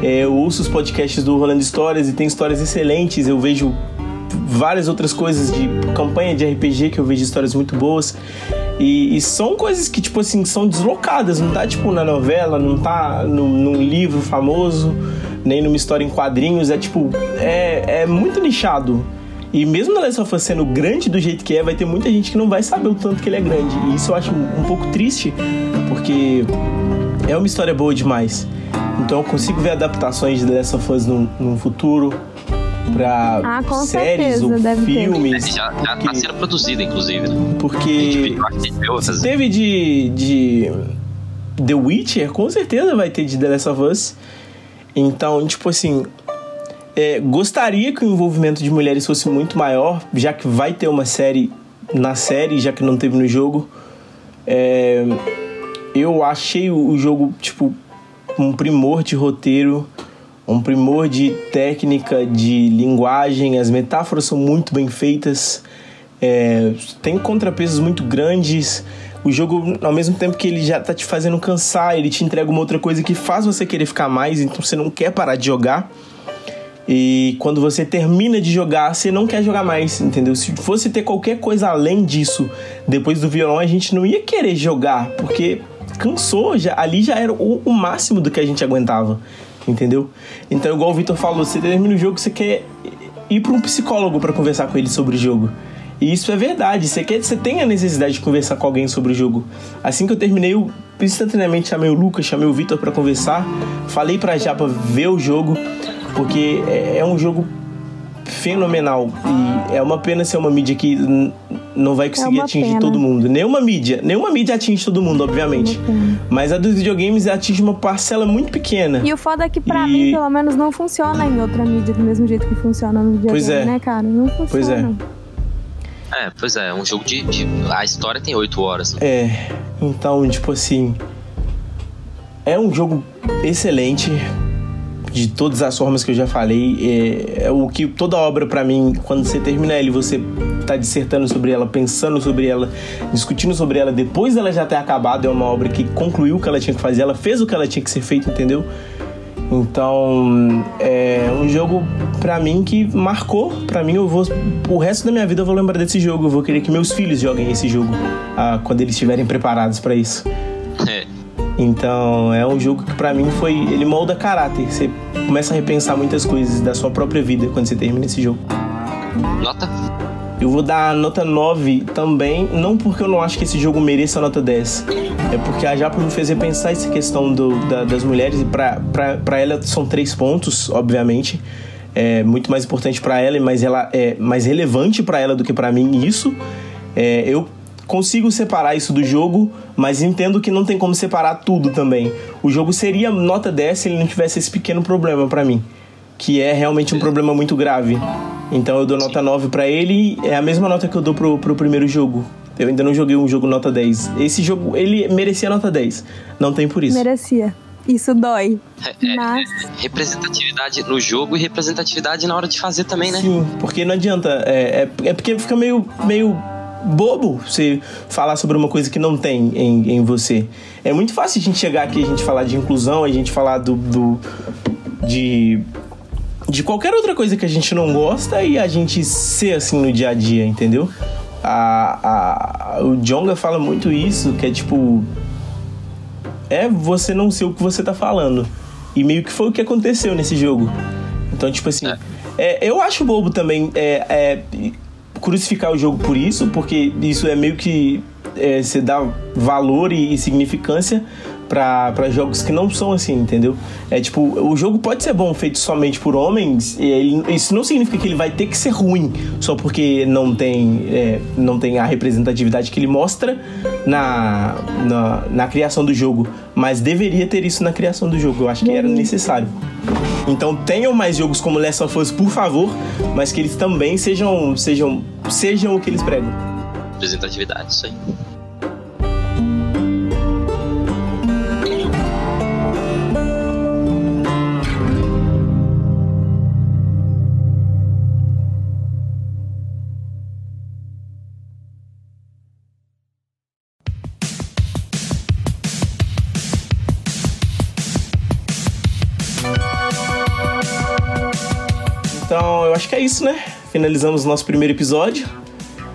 Eu ouço os podcasts do Rolando Histórias e tem histórias excelentes, eu vejo várias outras coisas de campanha de RPG que eu vejo histórias muito boas e são coisas que, tipo assim, são deslocadas, não tá tipo na novela, não tá num livro famoso, nem numa história em quadrinhos, é muito nichado. E mesmo The Last of Us sendo grande do jeito que vai ter muita gente que não vai saber o tanto que ele é grande. E isso eu acho um pouco triste, porque é uma história boa demais. Então eu consigo ver adaptações de The Last of Us num futuro pra séries ou filmes. Já tá sendo produzida, inclusive, né? Porque teve de The Witcher, com certeza vai ter de The Last of Us. Então, tipo assim... gostaria que o envolvimento de mulheres fosse muito maior, já que vai ter uma série na série, já que não teve no jogo. Eu achei o jogo, tipo, um primor de roteiro, um primor de técnica, de linguagem. As metáforas são muito bem feitas. tem contrapesos muito grandes. O jogo, ao mesmo tempo que ele já tá te fazendo cansar, ele te entrega uma outra coisa que faz você querer ficar mais, então você não quer parar de jogar. E quando você termina de jogar, você não quer jogar mais, entendeu? Se fosse ter qualquer coisa além disso, depois do violão, a gente não ia querer jogar, porque cansou, ali já era o máximo do que a gente aguentava, entendeu? Então, igual o Vitor falou, você termina o jogo, você quer ir para um psicólogo para conversar com ele sobre o jogo. E isso é verdade, você tem a necessidade de conversar com alguém sobre o jogo. Assim que eu terminei, eu instantaneamente chamei o Lucas, chamei o Vitor para conversar, falei pra Japa ver o jogo, porque é um jogo fenomenal. E é uma pena ser uma mídia que não vai conseguir atingir todo mundo. Nenhuma mídia atinge todo mundo, obviamente. Mas a dos videogames atinge uma parcela muito pequena. E o foda é que pra mim, pelo menos, não funciona em outra mídia do mesmo jeito que funciona no videogame, né, cara? Não funciona. Pois é, um jogo a história tem 8 horas. Né? Então, tipo assim, é um jogo excelente de todas as formas que eu já falei. É o que toda obra pra mim, quando você termina ele, você tá dissertando sobre ela, pensando sobre ela, discutindo sobre ela, depois dela já ter acabado, é uma obra que concluiu o que ela tinha que fazer, ela fez o que ela tinha que ser feito, entendeu? Então, é um jogo pra mim que marcou. Pra mim, o resto da minha vida eu vou lembrar desse jogo. Eu vou querer que meus filhos joguem esse jogo quando eles estiverem preparados pra isso. Então, é um jogo que pra mim ele molda caráter. Você começa a repensar muitas coisas da sua própria vida quando você termina esse jogo. Nota? Eu vou dar nota 9 também, não porque eu não acho que esse jogo mereça nota 10. É porque a Japa me fez repensar essa questão das mulheres, e pra ela são 3 pontos, obviamente. É muito mais importante pra ela, mas ela é mais relevante pra ela do que pra mim isso. Eu consigo separar isso do jogo, mas entendo que não tem como separar tudo também. O jogo seria nota 10 se ele não tivesse esse pequeno problema pra mim, que é realmente um problema muito grave. Então eu dou nota 9 pra ele, é a mesma nota que eu dou pro primeiro jogo. Eu ainda não joguei um jogo nota 10. Esse jogo, ele merecia nota 10. Não tem por isso. Merecia. Isso dói. Mas... representatividade no jogo e representatividade na hora de fazer também, né? Sim, porque não adianta. É porque fica meio bobo você falar sobre uma coisa que não tem em você. É muito fácil a gente chegar aqui, a gente falar de inclusão, a gente falar de qualquer outra coisa que a gente não gosta e a gente ser assim no dia a dia, entendeu? O Djonga fala muito isso, que é tipo... você não ser o que você tá falando. E meio que foi o que aconteceu nesse jogo. Então, tipo assim... eu acho bobo também crucificar o jogo por isso, porque isso é meio que... você dá valor e significância pra jogos que não são assim, entendeu? Tipo, o jogo pode ser bom feito somente por homens, isso não significa que ele vai ter que ser ruim só porque não tem a representatividade que ele mostra na criação do jogo, mas deveria ter isso na criação do jogo. Eu acho que era necessário. Então tenham mais jogos como Last of Us, por favor, mas que eles também sejam o que eles pregam. Representatividade, isso aí. Então, eu acho que é isso, né? Finalizamos o nosso primeiro episódio.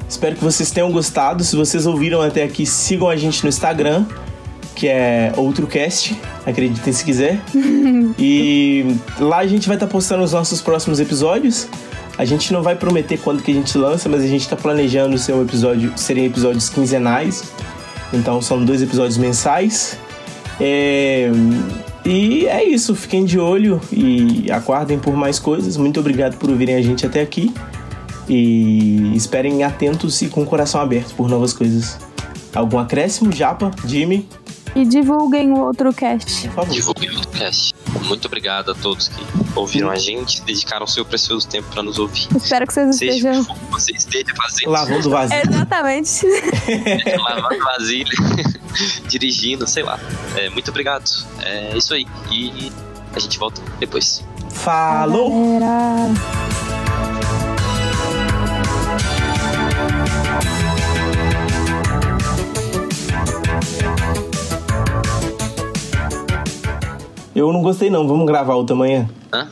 Espero que vocês tenham gostado. Se vocês ouviram até aqui, sigam a gente no Instagram, que é OutroCast, acreditem se quiser. E lá a gente vai estar postando os nossos próximos episódios. A gente não vai prometer quando que a gente lança, mas a gente está planejando serem episódios quinzenais. Então são 2 episódios mensais. E é isso, fiquem de olho e aguardem por mais coisas. Muito obrigado por ouvirem a gente até aqui. E esperem atentos e com o coração aberto por novas coisas. Algum acréscimo, Japa, Jimmy? E divulguem o OutroCast. Por favor. Divulguem o OutroCast. Muito obrigado a todos que ouviram a gente, dedicaram o seu precioso tempo para nos ouvir. Espero que vocês estejam... Você esteja fazendo... Lavando vasilha. Exatamente. Lavando vasilha, dirigindo, sei lá. Muito obrigado. É isso aí. E a gente volta depois. Falou! Galera. Eu não gostei não, vamos gravar outra amanhã. Hã?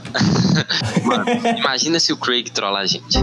Mano, imagina se o Craig trollar a gente.